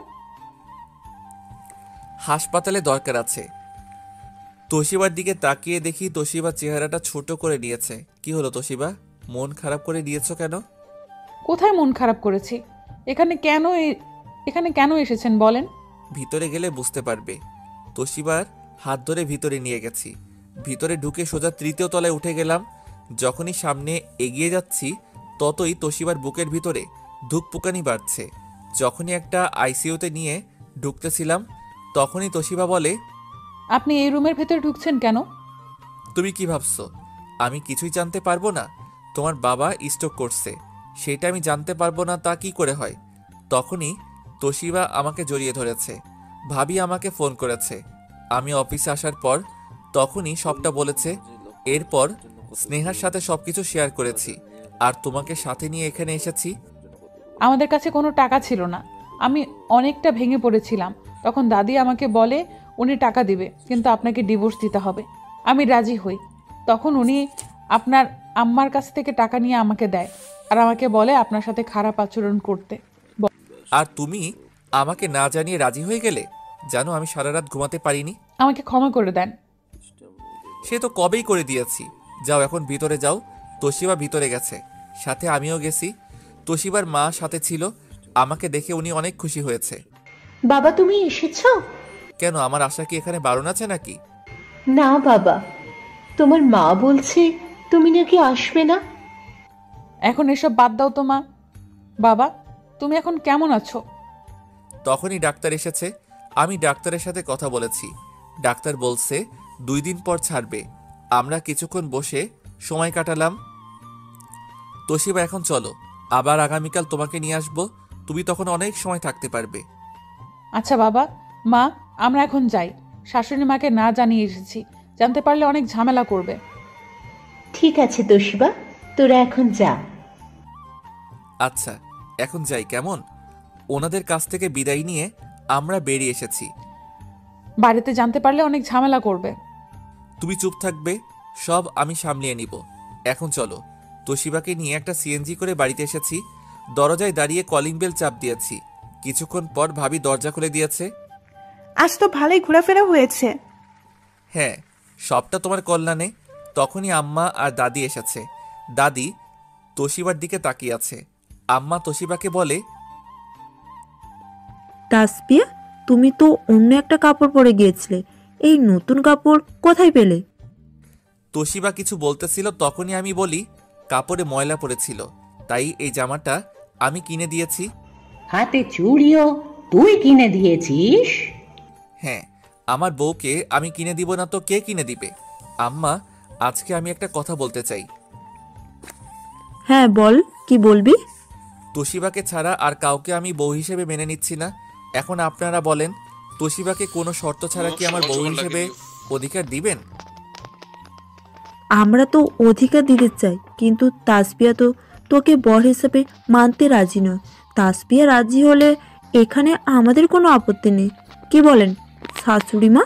হাসপাতালে দরকার আছে। তোশিবার দিকে তাকিয়ে দেখি তোশিবা চেহারাটা ছোট করে নিয়েছে। কি হলো তোশিবা, মন খারাপ করে নিয়েছো কেন? কোথায় মন খারাপ করেছি? এখানে কেন এসেছেন বলেন? ভিতরে গেলে বুঝতে পারবে। তোশিবার হাত ধরে ভিতরে নিয়ে গেছি। ভিতরে ঢুকে সোজা 3য় তলায় উঠে গেলাম। যখনই সামনে এগিয়ে যাচ্ছি ততই তোশিবার বুকের ভিতরে ধুকপুকানি বাড়ছে। যখনই একটা আইসিইউতে নিয়ে ঢুকতেছিলাম তখনই তোশিবা বলে, আপনি এই রুমের ভেতরে ঢুকছেন কেন? তুমি কি ভাবছো আমি কিছুই জানতে পারবো না? তোমার বাবা স্ট্রোক করছে, সেটা আমি জানতে পারবো না তা কি করে হয়? তখনই তোশিবা আমাকে জড়িয়ে ধরেছে। ভাবি আমাকে ফোন করেছে। আমি অফিসে আসার পর তখনই সবটা বলেছে। এরপর স্নেহার সাথে সবকিছু শেয়ার করেছি, আর তোমাকে সাথে নিয়ে এখানে এসেছি। আমাদের কাছে কোনো টাকা ছিল না। আমি অনেকটা ভেঙে পড়েছিলাম। তখন দাদি আমাকে বলে উনি টাকা দিবে, কিন্তু আপনাকে ডিভোর্স দিতে হবে। আমি রাজি হই। তখন উনি আপনার আম্মার কাছ থেকে টাকা নিয়ে আমাকে দেয়, আর আমাকে বলে আপনার সাথে খারাপ আচরণ করতে। আর তুমি আমাকে না জানিয়ে রাজি হয়ে গেলে। জানো আমি সারা রাত ঘুমাতে পারিনি। আমাকে ক্ষমা করে দেন। সে তো কবেই করে দিয়েছি। যাও এখন ভিতরে যাও। তোশিবা ভিতরে গেছে, সাথে আমিও গেছি। তোশিবার মা সাথে ছিল। আমাকে দেখে উনি অনেক খুশি হয়েছে। বাবা, তুমি এসেছো? কেন, আমার আশা কি এখানে বারণ আছে নাকি? না বাবা, তোমার মা বলছে তুমি নাকি আসবে না। এখন এসব বাদ দাও তো মা। বাবা, তুমি এখন কেমন আছো? তখনই ডাক্তার এসেছে। আমি ডাক্তারের সাথে কথা বলেছি। ডাক্তার বলছে 2 দিন পর ছাড়বে। আমরা কিছুক্ষণ বসে সময় কাটালাম। তোশিবা, এখন চলো, আবার আগামীকাল তোমাকে নিয়ে আসবো। তুমি তখন অনেক সময় থাকতে পারবে। আচ্ছা বাবা, মা, আমরা এখন যাই। শাশুড়ি মাকে না জানিয়ে এসেছি, জানতে পারলে অনেক ঝামেলা করবে। ঠিক আছে তোশিবা, তোরা এখন যা। আচ্ছা, এখন যাই কেমন? ওনাদের কাছ থেকে বিদায় নিয়ে আমরা বেরিয়ে এসেছি। বাড়িতে জানতে পারলে অনেক ঝামেলা করবে। তুমি চুপ থাকবে, সব আমি সামলিয়ে নিব। এখন চলো। তোশিবাকে নিয়ে একটা সিএনজি করে বাড়িতে এসেছি। দরজায় দাঁড়িয়ে কলিং বেল চাপ দিয়েছি। কিছুক্ষণ পর ভাবি দরজা খুলে দিয়েছে। আজ তো ভালোই ঘোরাফেরা হয়েছে। হ্যাঁ, সবটা তোমার কল্যাণে। তখনই আম্মা আর দাদি এসেছে। দাদি তোশিবার দিকে তাকিয়ে আছে। আম্মা তোশিবাকে বলে, তাসপিয়া, তুমি তো অন্য একটা কাপড় পরে গিয়েছিলে, এই নতুন কাপড় কোথায় পেলে? তোশিবা কিছু বলতেছিল, তখনই আমি বলি কাপড়ে ময়লা পড়েছিল, তাই এই জামাটা আমি কিনে দিয়েছি। হাতে চুড়িও তুই কিনে দিয়েছিস? হ্যাঁ, আমার বউকে আমি কিনে দিব না তো কে কিনে দিবে? আম্মা, আজকে আমি একটা কথা বলতে চাই। হ্যাঁ বল, কি বলবি? তোশিবাকে ছাড়া আর কাউকে আমি বউ হিসেবে মেনে নিচ্ছি না। এখন আপনারা বলেন, তোশিবাকে কোনো শর্ত ছাড়া কি আমার বউ হিসেবে অধিকার দিবেন? আমরা তো অধিকার দিতে চাই, কিন্তু তাসবিয়া তো তোকে বর হিসেবে মানতে রাজি নয়। তাসবিয়া রাজি হলে এখানে আমাদের কোনো আপত্তি নেই, কি বলেন শাশুড়ি মা?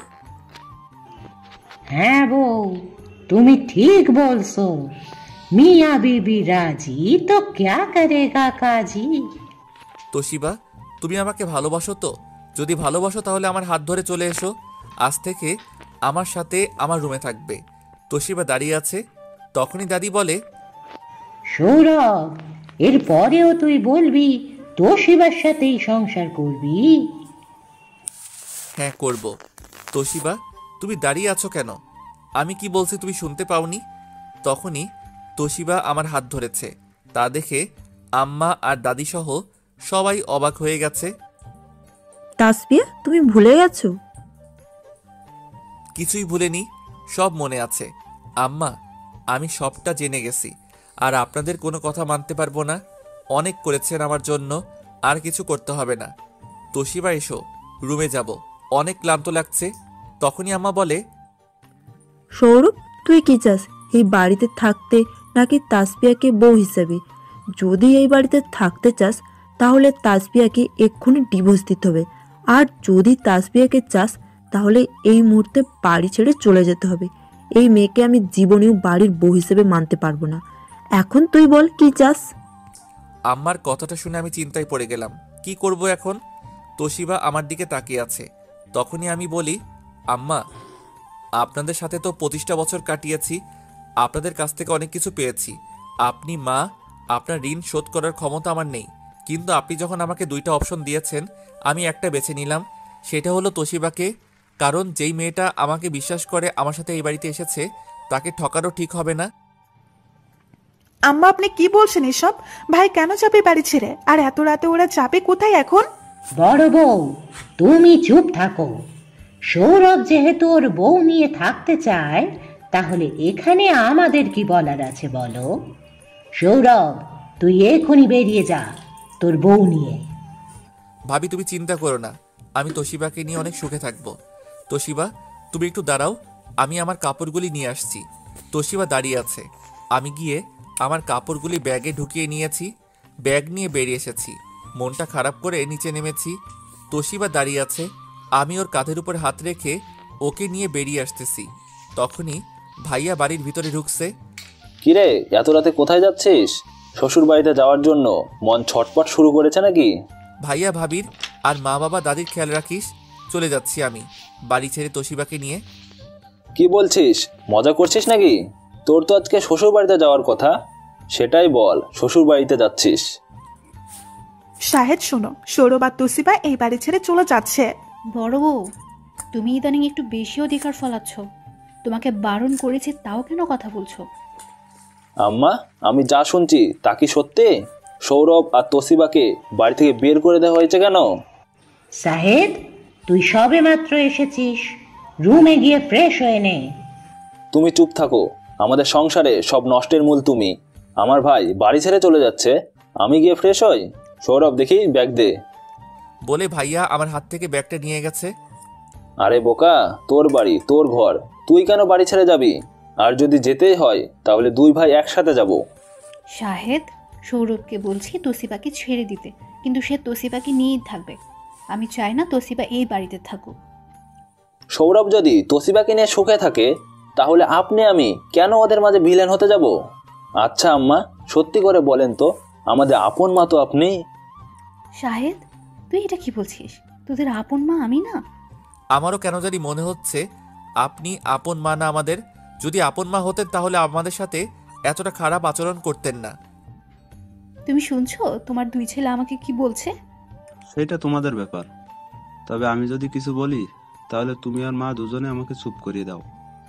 হ্যাঁ বউ, তুমি ঠিক বলছো। মিয়া বিবি রাজি তো ক্যা করেগা কাজী। তোশিবা, তুমি আমাকে ভালোবাসো তো? যদি ভালোবাসো তাহলে আমার হাত ধরে চলে এসো। আজ থেকে আমার সাথে আমার রুমে থাকবে। তোশিবা দাঁড়িয়ে আছে, তখনই দাদি বলে, সৌরভ, এর পরেও তুই বলবি তোশিবার সাথেই সংসার করবি? হ্যাঁ করব। তোশিবা, তুমি দাঁড়িয়ে আছো কেন? আমি কি বলছি তুমি শুনতে পাওনি? তখনই তোশিবা আমার হাত ধরেছে। তা দেখে আম্মা আর দাদি সহ সবাই অবাক হয়ে গেছে। তাসবিয়া, তুমি ভুলে গেছো? কিছুই ভুলেনি, সব মনে আছে। আম্মা, আমি সবটা জেনে গেছি, আর আপনাদের কোনো কথা মানতে পারবো না। অনেক করেছেন আমার জন্য, আর কিছু করতে হবে না। তোশিবা এসো, রুমে যাব, অনেক ক্লান্ত লাগছে। তখনই আম্মা বলে, সৌরভ, তুই কি চাস, এই বাড়িতে থাকতে নাকি তাসবিয়াকে বউ হিসেবে? যদি এই বাড়িতে থাকতে চাস তাহলে তাসবিয়াকে এক্ষুনি ডিভোর্স দিতে হবে, আর যদি তাসবিয়াকে চাস তাহলে এই মুহূর্তে বাড়ি ছেড়ে চলে যেতে হবে। এই মেয়েকে আমি জীবনেও বাড়ির বউ হিসেবে মানতে পারবো না। এখন তুই বল কি চাস? আম্মার কথাটা শুনে আমি চিন্তায় পড়ে গেলাম, কি করব এখন? তোশিবা আমার দিকে তাকিয়ে আছে। তখনই আমি বলি, আম্মা, আপনাদের সাথে তো 25টা বছর কাটিয়েছি, আপনাদের কাছ থেকে অনেক কিছু পেয়েছি। আপনি মা, আপনার ঋণ শোধ করার ক্ষমতা আমার নেই, কিন্তু আপনি যখন আমাকে 2টা অপশন দিয়েছেন, আমি একটা বেছে নিলাম। সেটা হলো তোশিবাকে, কারণ যেই মেয়েটা আমাকে বিশ্বাস করে আমার সাথে এই বাড়িতে এসেছে, তাকে ঠকানো ঠিক হবে না। আম্মা, আপনি কি বলছেন এসব? ভাই কেন যাবে বাড়ি ছেড়ে? আর এত রাতে ওরা যাবে কোথায় এখন? বড় বউ, তুমি চুপ থাকো। সৌরভ যেহেতু ওর বউ নিয়ে থাকতে চায়, তাহলে এখানে আমাদের কি বলার আছে বলো? সৌরভ, তুই এখনই বেরিয়ে যা তোর বউ নিয়ে। ভাবি, তুমি চিন্তা করো না, আমি তোশিবাকে নিয়ে অনেক সুখে থাকবো। তোশিবা, তুমি একটু দাঁড়াও, আমি আমার কাপড়গুলি নিয়ে আসছি। তোশিবা দাঁড়িয়ে আছে। আমি গিয়ে আমার কাপড়গুলি ব্যাগে ঢুকিয়ে নিয়েছি, ব্যাগ নিয়ে বেরিয়ে এসেছি। মনটা খারাপ করে নিচে নেমেছি। তোশিবা দাঁড়িয়ে আছে, আমি ওর কাঁধের উপর হাত রেখে ওকে নিয়ে বেরিয়ে আসতেছি। তখনই ভাইয়া বাড়ির ভিতরে ঢুকছে। কিরে, এত রাতে কোথায় যাচ্ছিস? শ্বশুর বাড়িতে যাওয়ার জন্য মন ছটপট শুরু করেছে নাকি? ভাইয়া ভাবির আর মা বাবা দাদির খেয়াল রাখিস, চলে যাচ্ছি আমি বাড়ি ছেড়ে তোশিবাকে নিয়ে। কি বলছিস? মজা করছিস নাকি? তোর তো আজকে শ্বশুর বাড়িতে যাওয়ার কথা, সেটাই বল, শ্বশুর বাড়িতে যাচ্ছিস? শাহেদ শোনো, সৌরভ আর তোশিবা এই বাড়ি ছেড়ে চলে যাচ্ছে। বড় বউ, তুমি ইদানিং একটু বেশি অধিকার ফলাচ্ছ। তোমাকে বারণ করেছি, তাও কেন কথা বলছো? আম্মা, আমি যা শুনছি তা কি সত্যি? সৌরভ আর তোশিবাকে বাড়ি থেকে বের করে দেওয়া হয়েছে কেন? সাহেদ, তুই সবে মাত্র এসেছিস, রুমে গিয়ে ফ্রেশ হয়ে নে। তুমি চুপ থাকো, আমাদের সংসারে সব নষ্টের মূল তুমি। আমার ভাই বাড়ি ছেড়ে চলে যাচ্ছে, আমি গিয়ে ফ্রেশ হই? সৌরভ, দেখি ব্যাগ দে। বলে ভাইয়া আমার হাত থেকে ব্যাগটা নিয়ে গেছে। আরে বোকা, তোর বাড়ি, তোর ঘর, তুই কেন বাড়ি ছেড়ে যাবি? আর যদি যেতেই হয় তাহলে দুই ভাই একসাথে যাব। শাহেদ, সৌরভকে বলছি তোশিবাকে ছেড়ে দিতে, কিন্তু সে তোশিবাকে নিয়েই থাকবে। আমি চাই না তোশিবা এই বাড়িতে থাকুক। সৌরভ যদি তোশিবাকে নিয়ে সুখে থাকে, তাহলে আপনি আমি কেন ওদের মাঝে ভিলেন হতে যাব? আচ্ছা আম্মা, সত্যি করে বলেন তো, আমাদের আপন মা তো আপনি। শাহেদ, তুই এটা কি বলছিস? তোদের আপন মা আমি না? আমারও কেন জানি মনে হচ্ছে আপনি আপন মা না আমাদের। যদি আপন মা হতেন তাহলে আমাদের সাথে এতটা খারাপ আচরণ করতেন না। তুমি শুনছো তোমার দুই ছেলে আমাকে কি বলছে? সেটা তোমাদের ব্যাপার, তবে আমি যদি কিছু বলি তাহলে তুমি আর মা দুজনে আমাকে চুপ করিয়ে দাও।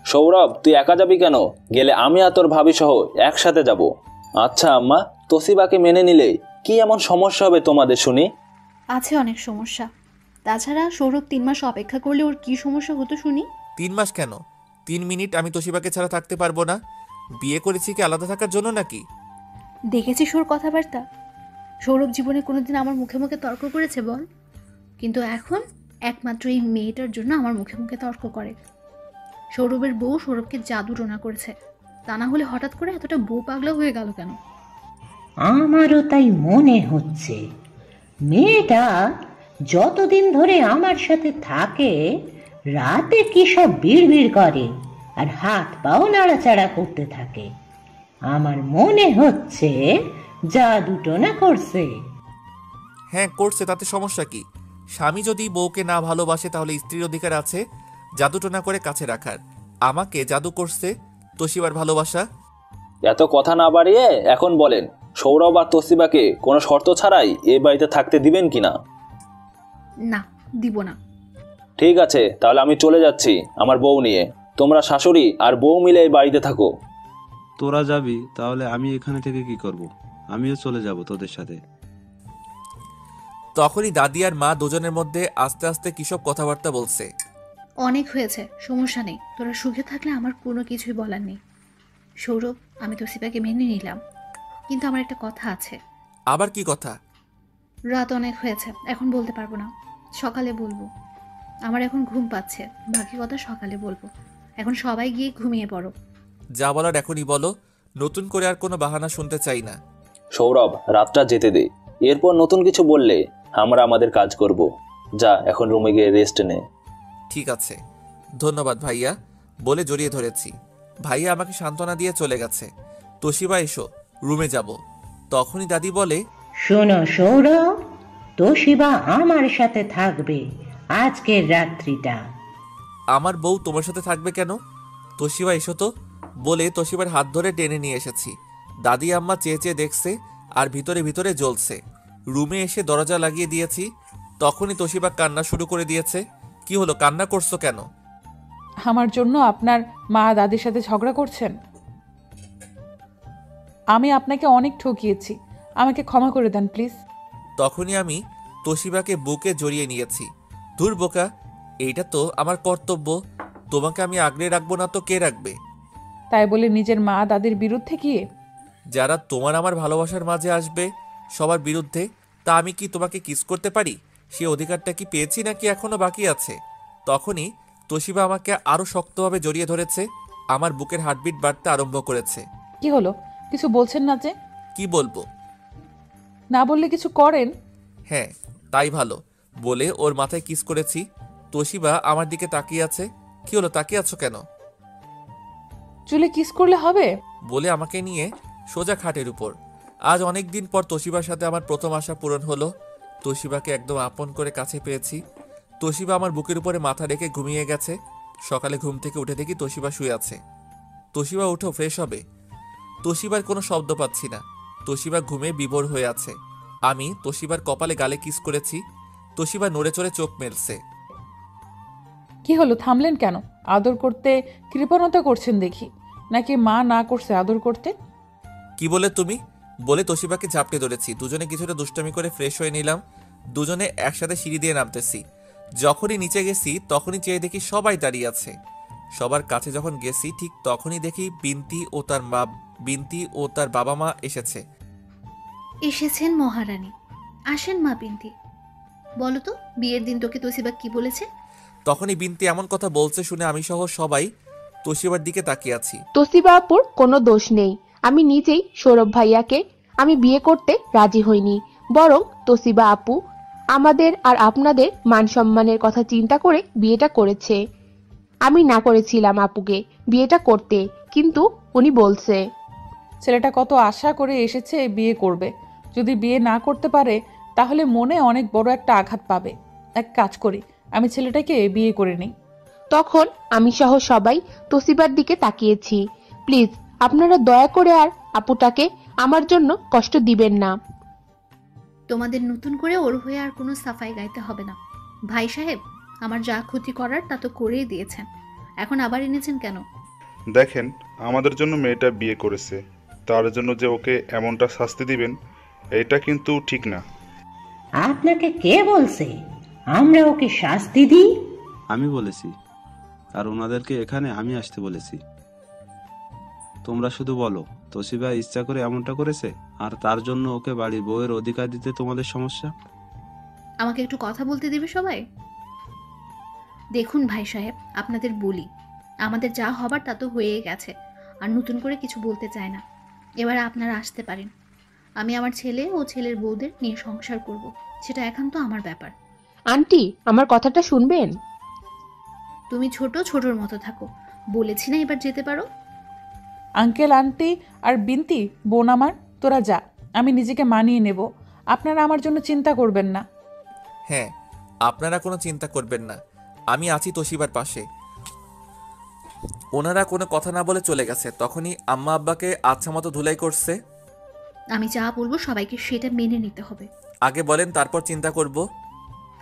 সৌরভ, তুই একা যাবি কেন? গেলে আমি আর তোর ভাবি সহ একসাথে যাব। আচ্ছা আম্মা, তোসিবাকে মেনে নিলে কি এমন সমস্যা হবে তোমাদের শুনি? আছে অনেক সমস্যা। তাছাড়া সৌরভ 3 মাস অপেক্ষা করলে ওর কি সমস্যা হতো শুনি? 3 মাস কেন, 3 মিনিট আমি তোশিবাকে ছাড়া থাকতে পারবো না? বিয়ে করেছি কি আলাদা থাকার জন্য নাকি? দেখেছিস ওর কথাবার্তা? সৌরভ জীবনে কোনোদিন আমার মুখে মুখে তর্ক করেছে বল? কিন্তু এখন একমাত্র এই মেয়েটার জন্য আমার মুখে মুখে তর্ক করে। সৌরভের বউ সৌরভকে জাদু টোনা করেছে, তা না হলে হঠাৎ করে এতটা বউ পাগলা হয়ে গেল কেন? আমারও তাই মনে হচ্ছে। মেয়েটা যতদিন ধরে আমার সাথে থাকে রাতে কি সব বিড়বিড় করে আর হাত পাও নাড়াচাড়া করতে থাকে। আমার মনে হচ্ছে জাদু টোনা করছে। হ্যাঁ করছে, তাতে সমস্যা কি? স্বামী যদি বউকে না ভালোবাসে তাহলে স্ত্রীর অধিকার আছে জাদুটোনা করে কাছে রাখার। আমাকে জাদু করছে তোশিবার ভালোবাসা। এত কথা না বাড়িয়ে এখন বলেন, সৌরভ আর তোসিবাকে কোনো শর্ত ছাড়াই এই বাড়িতে থাকতে দিবেন কিনা? না, দিব না। ঠিক আছে, তাহলে আমি চলে যাচ্ছি আমার বউ নিয়ে। তোমরা শাশুড়ি আর বউ মিলে এই বাড়িতে থাকো। তোরা যাবি তাহলে আমি এখানে থেকে কি করব? আমিও চলে যাব তোদের সাথে। তখনই দাদি আর মা দুজনের মধ্যে আস্তে আস্তে কিসব কথাবার্তা বলছে। অনেক হয়েছে, সমস্যা নেই। তোরা সুখে থাকলে আমার কোনো কিছুই বলার নেই। সৌরভ, আমি তোসিবাকে মেনে নিলাম, কিন্তু আমার একটা কথা আছে। আবার কি কথা? রাত অনেক হয়েছে, এখন বলতে পারবো না, সকালে বলবো। আমার এখন ঘুম পাচ্ছে, বাকি কথা সকালে বলবো। এখন সবাই গিয়ে ঘুমিয়ে পড়ো। যা বলার এখনই বলো, নতুন করে আর কোনো বাহানা শুনতে চাই না। সৌরভ, রাতটা যেতে দে, এরপর নতুন কিছু বললে আমরা আমাদের কাজ করব। যা এখন রুমে গিয়ে রেস্ট নে। ঠিক আছে, ধন্যবাদ ভাইয়া বলে জড়িয়ে ধরেছি। ভাইয়া আমাকে সান্ত্বনা দিয়ে চলে গেছে। তোশিবা এসো, রুমে যাব। তখনই দাদি বলে, শোনো সৌরভ, তোশিবা আমার সাথে থাকবে আজকের রাত্রিটা। আমার বউ তোমার সাথে থাকবে কেন? তোশিবা এসো তো বলে তোশিবার হাত ধরে টেনে নিয়ে এসেছি। দাদি আম্মা চেয়ে চেয়ে দেখছে আর ভিতরে ভিতরে জ্বলছে। রুমে এসে দরজা লাগিয়ে দিয়েছি, তখনই তোশিবা কান্না শুরু করে দিয়েছে। কি হলো, কান্না করছো কেন? আমার জন্য আপনার মা দাদির সাথে ঝগড়া করছেন? আমি আপনাকে অনেক ঠকিয়েছি, আমাকে ক্ষমা করে দেন প্লিজ। তখনই আমি তোশিবাকে বুকে জড়িয়ে নিয়েছি। ধুর বোকা, এইটা তো আমার কর্তব্য। তোমাকে আমি আগলে রাখবো না তো কে রাখবে? তাই বলে নিজের মা দাদির বিরুদ্ধে গিয়ে? যারা তোমার আমার ভালোবাসার মাঝে আসবে সবার বিরুদ্ধে, তা আমি কি তোমাকে কিস করতে পারি? সে অধিকারটা কি পেয়েছি নাকি এখনো বাকি আছে? তখনই তোশিবা আমাকে আরো শক্তভাবে জড়িয়ে ধরেছে, আমার বুকের হার্টবিট বাড়তে আরম্ভ করেছে। কি হলো, কিছু বলছেন না যে? কি বলবো? না বললে কিছু করেন। হ্যাঁ তাই ভালো বলে ওর মাথায় কিস করেছি। তোশিবা আমার দিকে তাকিয়ে আছে। কি হলো, তাকিয়ে আছো কেন? চুলে কিস করলে হবে বলে আমাকে নিয়ে সোজা খাটের উপর। আজ অনেক দিন পর তোশিবার সাথে আমার প্রথম আশা পূরণ হলো। তোশিবাকে একদম আপন করে কাছে পেয়েছি। তোশিবা আমার বুকের উপরে মাথা রেখে ঘুমিয়ে গেছে। সকালে ঘুম থেকে উঠে দেখি তোশিবা শুয়ে আছে। তোশিবা উঠো, ফ্রেশ হবে। তোশিবার কোনো শব্দ পাচ্ছি না। তোশিবা ঘুমে বিভোর হয়ে আছে। আমি তোশিবার কপালে গালে কিস করেছি। তোশিবা নড়ে চড়ে চোখ মেলছে। কি হলো, থামলেন কেন? আদর করতে কৃপণতা করছেন দেখি, নাকি মা না করছে আদর করতে? কি বলে তুমি? বলে তোশিবাকে ঝাপটে ধরেছি। দুজনে কিছুটা দুষ্টামি করে ফ্রেশ হয়ে নিলাম। দুজনে একসাথে সিঁড়ি দিয়ে নামতেছি। যখনই নিচে গেছি তখনই চেয়ে দেখি সবাই দাঁড়িয়ে আছে। সবার কাছে যখন গেছি ঠিক তখনই দেখি বিন্তি ও তার বাবা মা এসেছে। এসেছেন মহারানী। আসেন মা বিন্তি, বলো তো বিয়ের দিন তোকে তোশিবা কি বলেছে? তখনই বিন্তি এমন কথা বলছে শুনে আমি সহ সবাই তোশিবার দিকে তাকিয়ে আছি। তোসিবা আপুর কোনো দোষ নেই। আমি নিজেই সৌরভ ভাইয়াকে আমি বিয়ে করতে রাজি হইনি, বরং তোসিবা আপু আমাদের আর আপনাদের মান সম্মানের কথা চিন্তা করে বিয়েটা করেছে। আমি না করেছিলাম আপুকে বিয়েটা করতে, কিন্তু উনি বলছে। ছেলেটা কত আশা করে এসেছে বিয়ে করবে, যদি বিয়ে না করতে পারে তাহলে মনে অনেক বড় একটা আঘাত পাবে। এক কাজ করি, আমি ছেলেটাকে বিয়ে করে নিই। তখন আমি সহ সবাই তোসিবার দিকে তাকিয়েছি। প্লিজ আপনারা দয়া করে আর আপুটাকে আমার জন্য কষ্ট দিবেন না। তোমাদের নতুন করে ওর হয়ে আর কোনো সাফাই গাইতে হবে না। ভাই সাহেব, আমার যা ক্ষতি করার তা তো করেই দিয়েছেন, এখন আবার এনেছেন কেন? দেখেন, আমাদের জন্য মেয়েটা বিয়ে করেছে, তার জন্য যে ওকে এমনটা শাস্তি দিবেন এটা কিন্তু ঠিক না। আপনাকে কে বলছে আমরা ওকে শাস্তি দিই? আমি বলেছি, আর ওনাদেরকে এখানে আমি আসতে বলেছি। তোমরা শুধু বলো তোশিবা ইচ্ছা করে এমনটা করেছে, আর তার জন্য ওকে বাড়ির বউয়ের অধিকার দিতে তোমাদের সমস্যা? আমাকে একটু কথা বলতে দিবে সবাই? দেখুন ভাই সাহেব, আপনাদের বলি, আমাদের যা হবার তা তো হয়ে গেছে, আর নতুন করে কিছু বলতে চাই না। এবার আপনারা আসতে পারেন। আমি আমার ছেলে ও ছেলের বউদের নিয়ে সংসার করব, সেটা একান্ত আমার ব্যাপার। আন্টি, আমার কথাটা শুনবেন? তুমি ছোটর মতো থাকো, বলেছি না এবার যেতে পারো। আঙ্কেল আন্টি আর বিনতি বোন আমার, তোরা যা, আমি নিজেকে মানিয়ে নেব। আপনারা আমার জন্য চিন্তা করবেন না। হ্যাঁ, আপনারা কোনো চিন্তা করবেন না, আমি আছি তোশিবার পাশে। ওনারা কোনো কথা না বলে চলে গেছে। তখনই আম্মা আব্বাকে আচ্ছা মতো ধুলাই করছে। আমি যা বলবো সবাইকে সেটা মেনে নিতে হবে। আগে বলেন, তারপর চিন্তা করব।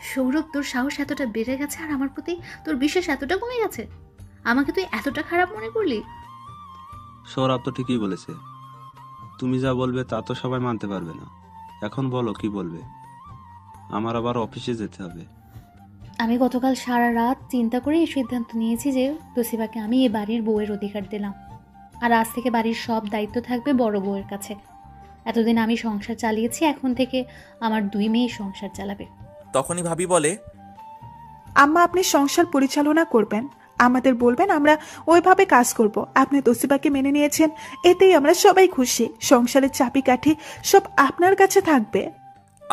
সৌরভ, তোর সাহস এতটা বেড়ে গেছে আর আমার প্রতি তোর বিশ্বাস এতটা কমে গেছে? আমাকে তুই এতটা খারাপ মনে করলি? সৌরভ তো ঠিকই বলেছে, তুমি যা বলবে তা তো সবাই মানতে পারবে না। এখন বলো কি বলবে? আমার আবার অফিসে যেতে হবে। আমি গতকাল সারা রাত চিন্তা করে এই সিদ্ধান্ত নিয়েছি যে তোশিবাকে আমি এই বাড়ির বউয়ের অধিকার দিলাম, আর আজ থেকে বাড়ির সব দায়িত্ব থাকবে বড় বউয়ের কাছে। এতদিন আমি সংসার চালিয়েছি, এখন থেকে আমার 2 মেয়ে সংসার চালাবে। তখনই ভাবি বলে, আম্মা আপনি সংসার পরিচালনা করবেন, আমাদের বলবেন, আমরা ওইভাবে কাজ করব। আপনি তোশিবাকে মেনে নিয়েছেন, এতেই আমরা সবাই খুশি। সংসারের চাবিকাঠি সব আপনার কাছে থাকবে।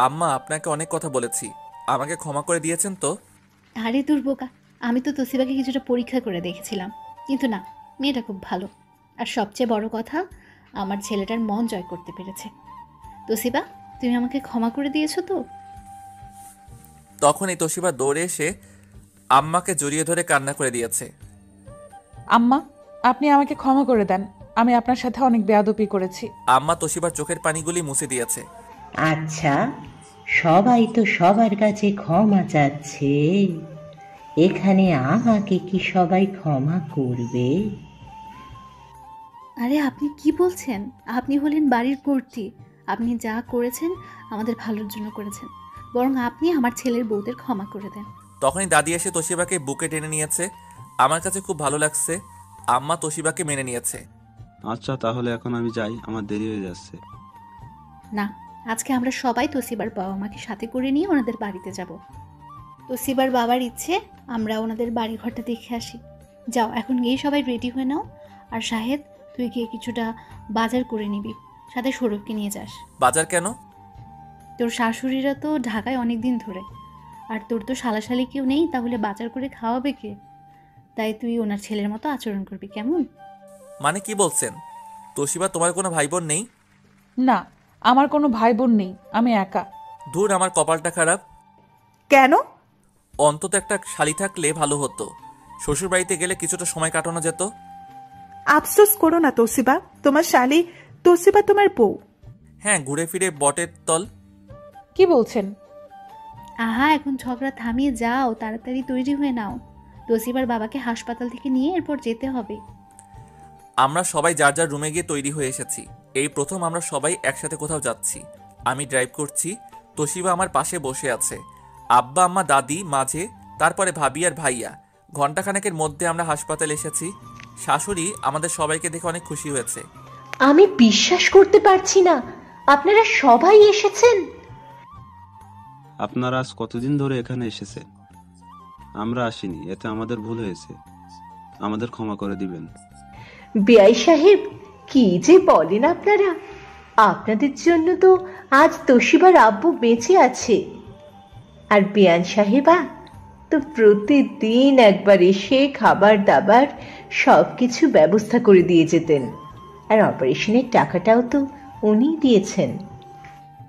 আম্মা আপনাকে অনেক কথা বলেছি, আমাকে ক্ষমা করে দিয়েছেন তো? আরে দুর্বোকা, আমি তো তোশিবাকে কিছুটা পরীক্ষা করে দেখেছিলাম, কিন্তু না, মেয়েটা খুব ভালো। আর সবচেয়ে বড় কথা, আমার ছেলেটার মন জয় করতে পেরেছে। তোশিবা, তুমি আমাকে ক্ষমা করে দিয়েছো তো? তখনই তোশিবা দৌড়ে এসে আম্মাকে জড়িয়ে ধরে কান্না করে দিয়েছে। আম্মা, আপনি আমাকে ক্ষমা করে দেন, আমি আপনার সাথে অনেক বেয়াদবি করেছি। আম্মা তোশিবার চোখের পানিগুলি মুছে দিয়েছে। আচ্ছা, সবাই তো সবার কাছে ক্ষমা চাচ্ছে, এখানে আমাকে কি সবাই ক্ষমা করবে? আরে আপনি কি বলছেন? আপনি হলেন বাড়ির কর্ত্রী, আপনি যা করেছেন আমাদের ভালোর জন্য করেছেন, বরং আপনি আমার ছেলের বউদের ক্ষমা করে দেন। তখনই দাদি এসে তোশিবাকে বুকে টেনে নিয়েছে। আমার কাছে খুব ভালো লাগছে, আম্মা তোশিবাকে মেনে নিয়েছে। আচ্ছা, তাহলে এখন আমি যাই, আমার দেরি হয়ে যাচ্ছে। না, আজকে আমরা সবাই তোশিবার বাবা মাকে সাথে করে নিয়ে ওনাদের বাড়িতে যাব। তোশিবার বাবার ইচ্ছে আমরা ওনাদের বাড়ি ঘরটা দেখে আসি। যাও, এখন গিয়ে সবাই রেডি হয়ে নাও। আর শাহেদ, তুই গিয়ে কিছুটা বাজার করে নিবি, সাথে সৌরভকে নিয়ে যাস। বাজার কেন? তোর শাশুড়িরা তো ঢাকায় অনেক দিন ধরে, আর তোর তো শালাশালি কেউ নেই, তাহলে বাজার করে খাওয়াবে কে? তাই তুই ওনার ছেলের মতো আচরণ করবি, কেমন? মানে কি বলছেন? তোশিবা, তোমার কোনো ভাই বোন নেই? না, আমার কোনো ভাই বোন নেই, আমি একা। ধুর, আমার কপালটা খারাপ। কেন? অন্তত একটা শালি থাকলে ভালো হতো, শ্বশুর বাড়িতে গেলে কিছুটা সময় কাটানো যেত। আফসোস করো না তোশিবা, তোমার শালি তোশিবা তোমার বউ। হ্যাঁ, ঘুরে ফিরে বটের তল। কি বলছেন? আহা, এখন ঝগড়া থামিয়ে যাও, তাড়াতাড়ি তৈরি হয়ে নাও। তোশিবার বাবাকে হাসপাতাল থেকে নিয়ে এরপর যেতে হবে। আমরা সবাই যার যার রুমে গিয়ে তৈরি হয়ে এসেছি। এই প্রথম আমরা সবাই একসাথে কোথাও যাচ্ছি। আমি ড্রাইভ করছি, তোশিবা আমার পাশে বসে আছে, আব্বা আম্মা দাদি মাঝে, তারপরে ভাবি আর ভাইয়া। ঘণ্টাখানেকের মধ্যে আমরা হাসপাতালে এসেছি। শাশুড়ি আমাদের সবাইকে দেখে অনেক খুশি হয়েছে। আমি বিশ্বাস করতে পারছি না, আপনারা সবাই এসেছেন। আপনারা আজ কতদিন ধরে এখানে এসেছেন? আমরা আসিনি, এতে আমাদের ভুল হয়েছে, আমাদের ক্ষমা করে দিবেন। বেয়াই সাহেব, কি যে বলেন আপনারা! আপনাদের জন্য তো আজ তোশিবার আব্বু বেঁচে আছে। আর বেয়ান সাহেবা তো প্রতিদিন একবার এসে খাবার দাবার সবকিছু ব্যবস্থা করে দিয়ে যেতেন, আর অপারেশনের টাকাটাও তো উনিই দিয়েছেন।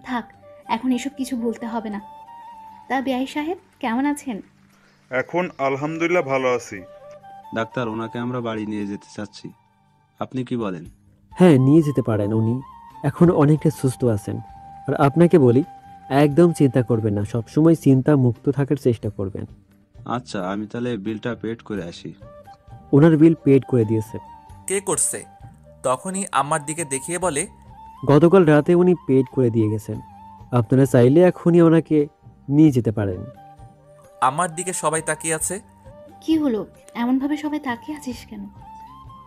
থাক, এখন এসব কিছু বলতে হবে না। তা বেয়াই সাহেব কেমন আছেন? এখন আলহামদুলিল্লাহ ভালো আছি। ডাক্তার, ওনাকে আমরা বাড়ি নিয়ে যেতে চাচ্ছি, আপনি কি বলেন? হ্যাঁ, নিয়ে যেতে পারেন। উনি এখন অনেকটা সুস্থ আছেন। আর আপনাকে বলি, একদম চিন্তা করবেন না, সবসময় চিন্তা মুক্ত থাকার চেষ্টা করবেন। আচ্ছা, আমি তাহলে বিলটা পেড করে আসি। ওনার বিল পেড করে দিয়েছে। কে করছে? তখনই আম্মার দিকে দেখিয়ে বলে, গতকাল রাতে উনি পেড করে দিয়ে গেছেন। আপনারা চাইলে এখনই ওনাকে নিয়ে যেতে পারেন। আমার দিকে সবাই তাকিয়ে আছে। কি হলো, এমনভাবে সবাই তাকিয়ে আছিস কেন?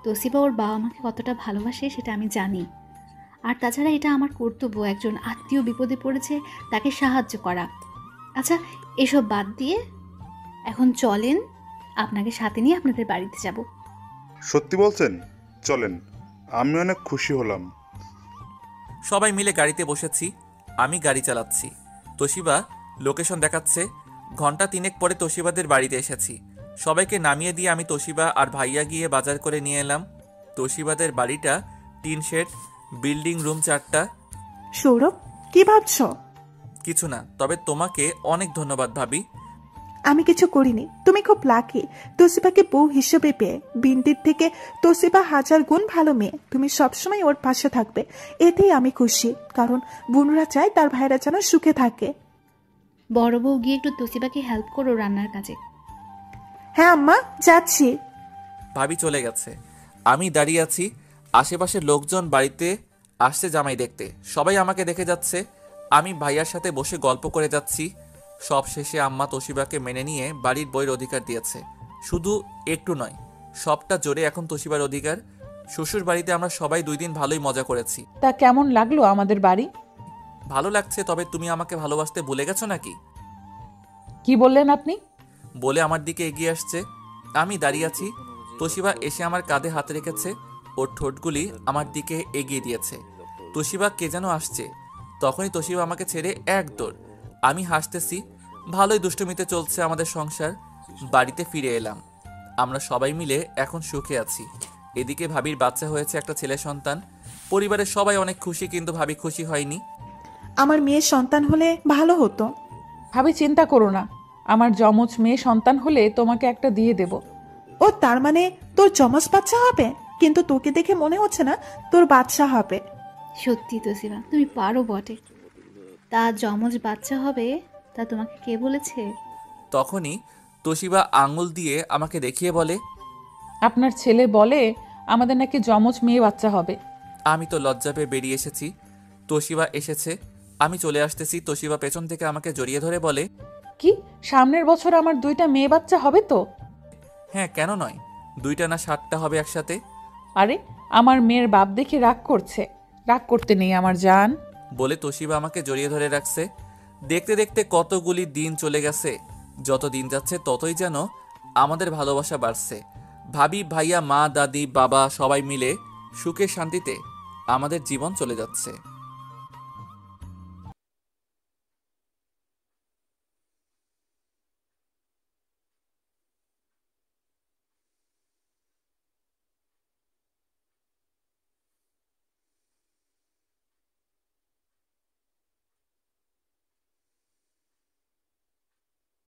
তোসিবা ওর বাবা মাকে কতটা ভালোবাসে সেটা আমি জানি। আর তাছাড়া এটা আমার কর্তব্য, একজন আত্মীয় বিপদে পড়েছে তাকে সাহায্য করা। আচ্ছা, এসব বাদ দিয়ে এখন চলেন, আপনাকে সাথে নিয়ে আপনাদের বাড়িতে যাব। সত্যি বলছেন? চলেন, আমি অনেক খুশি হলাম। সবাই মিলে গাড়িতে বসেছি। আমি গাড়ি চালাচ্ছি, তোশিবা লোকেশন দেখাচ্ছে। ঘন্টা 3 পরে তোশিবাদের বাড়িতে এসেছি। সবাইকে নামিয়ে দিয়ে আমি তোশিবা আর ভাইয়া গিয়ে বাজার করে নিয়ে এলাম। তোশিবাদের বাড়িটা টিন শেড, বিল্ডিং, রুম 4টা। সৌরভ, কি ভাবছো? কিছু না, তবে তোমাকে অনেক ধন্যবাদ ভাবি। আমি কিছু করিনি, তুমি খুব লাকি তোসিবাকে বউ হিসেবে পেয়ে। বিন্তির থেকে তোসিবা 1000 গুণ ভালো মেয়ে। তুমি সবসময় ওর পাশে থাকবে, এতেই আমি খুশি। কারণ বোনরা চায় তার ভাইরা যেন সুখে থাকে। বড় বউ গিয়ে একটু তোসিবাকে হেল্প করো রান্নার কাজে। হ্যাঁ আম্মা, যাচ্ছি। ভাবি চলে গেছে, আমি দাঁড়িয়ে আছি। আশেপাশের লোকজন বাড়িতে আসছে জামাই দেখতে। সবাই আমাকে দেখে যাচ্ছে। আমি ভাইয়ার সাথে বসে গল্প করে যাচ্ছি। সব শেষে আম্মা তোশিবাকে মেনে নিয়ে বাড়ির বইয়ের অধিকার দিয়েছে। শুধু একটু নয়, সবটা জোরে এখন তোশিবার অধিকার। শ্বশুর বাড়িতে আমরা সবাই 2 দিন ভালোই মজা করেছি। তা কেমন লাগলো আমাদের বাড়ি? ভালো লাগছে, তবে তুমি আমাকে ভালোবাসতে ভুলে গেছো নাকি? কি বললেন আপনি? বলে আমার দিকে এগিয়ে আসছে। আমি দাঁড়িয়ে আছি। তোশিবা এসে আমার কাঁধে হাত রেখেছে, ওর ঠোঁটগুলি আমার দিকে এগিয়ে দিয়েছে। তোশিবা কে যেন আসছে। তখনই তোশিবা আমাকে ছেড়ে এক দৌড়। আমি হাসতেছি। ভালোই দুষ্টুমিতে চলছে আমাদের সংসার। বাড়িতে ফিরে এলাম। আমরা সবাই মিলে এখন সুখে আছি। এদিকে ভাবির বাচ্চা হয়েছে, একটা ছেলে সন্তান। পরিবারের সবাই অনেক খুশি, কিন্তু ভাবি খুশি হয়নি। আমার মেয়ের সন্তান হলে ভালো হতো। ভাবি চিন্তা করো না, আমার যমজ মেয়ে সন্তান হলে তোমাকে একটা দিয়ে দেব। ও, তার মানে তোর যমজ বাচ্চা হবে? কিন্তু তোকে দেখে মনে হচ্ছে না তোর বাচ্চা হবে। সত্যি তোসিবা, তুমি পারো বটে। তা যমজ বাচ্চা হবে তা তোমাকে কে বলেছে? তখনই তোশিবা আঙুল দিয়ে আমাকে দেখিয়ে বলে, আপনার ছেলে বলে আমাদের নাকি যমজ মেয়ে বাচ্চা হবে। আমি তো লজ্জা পেয়ে বেরিয়ে এসেছি। তোশিবা এসেছে, আমি চলে আসতেছি। তোশিবা পেছন থেকে আমাকে জড়িয়ে ধরে বলে, কি সামনের বছর আমার 2টা মেয়ে বাচ্চা হবে তো? হ্যাঁ, কেন নয়, 2টা না 7টা হবে একসাথে। আরে আমার মেয়ের বাপ দেখে রাগ করছে। রাগ করতে নেই আমার জান। বলে তোশিবা আমাকে জড়িয়ে ধরে রাখছে। দেখতে দেখতে কতগুলি দিন চলে গেছে। যত দিন যাচ্ছে ততই যেন আমাদের ভালোবাসা বাড়ছে। ভাবি, ভাইয়া, মা, দাদি, বাবা সবাই মিলে সুখে শান্তিতে আমাদের জীবন চলে যাচ্ছে।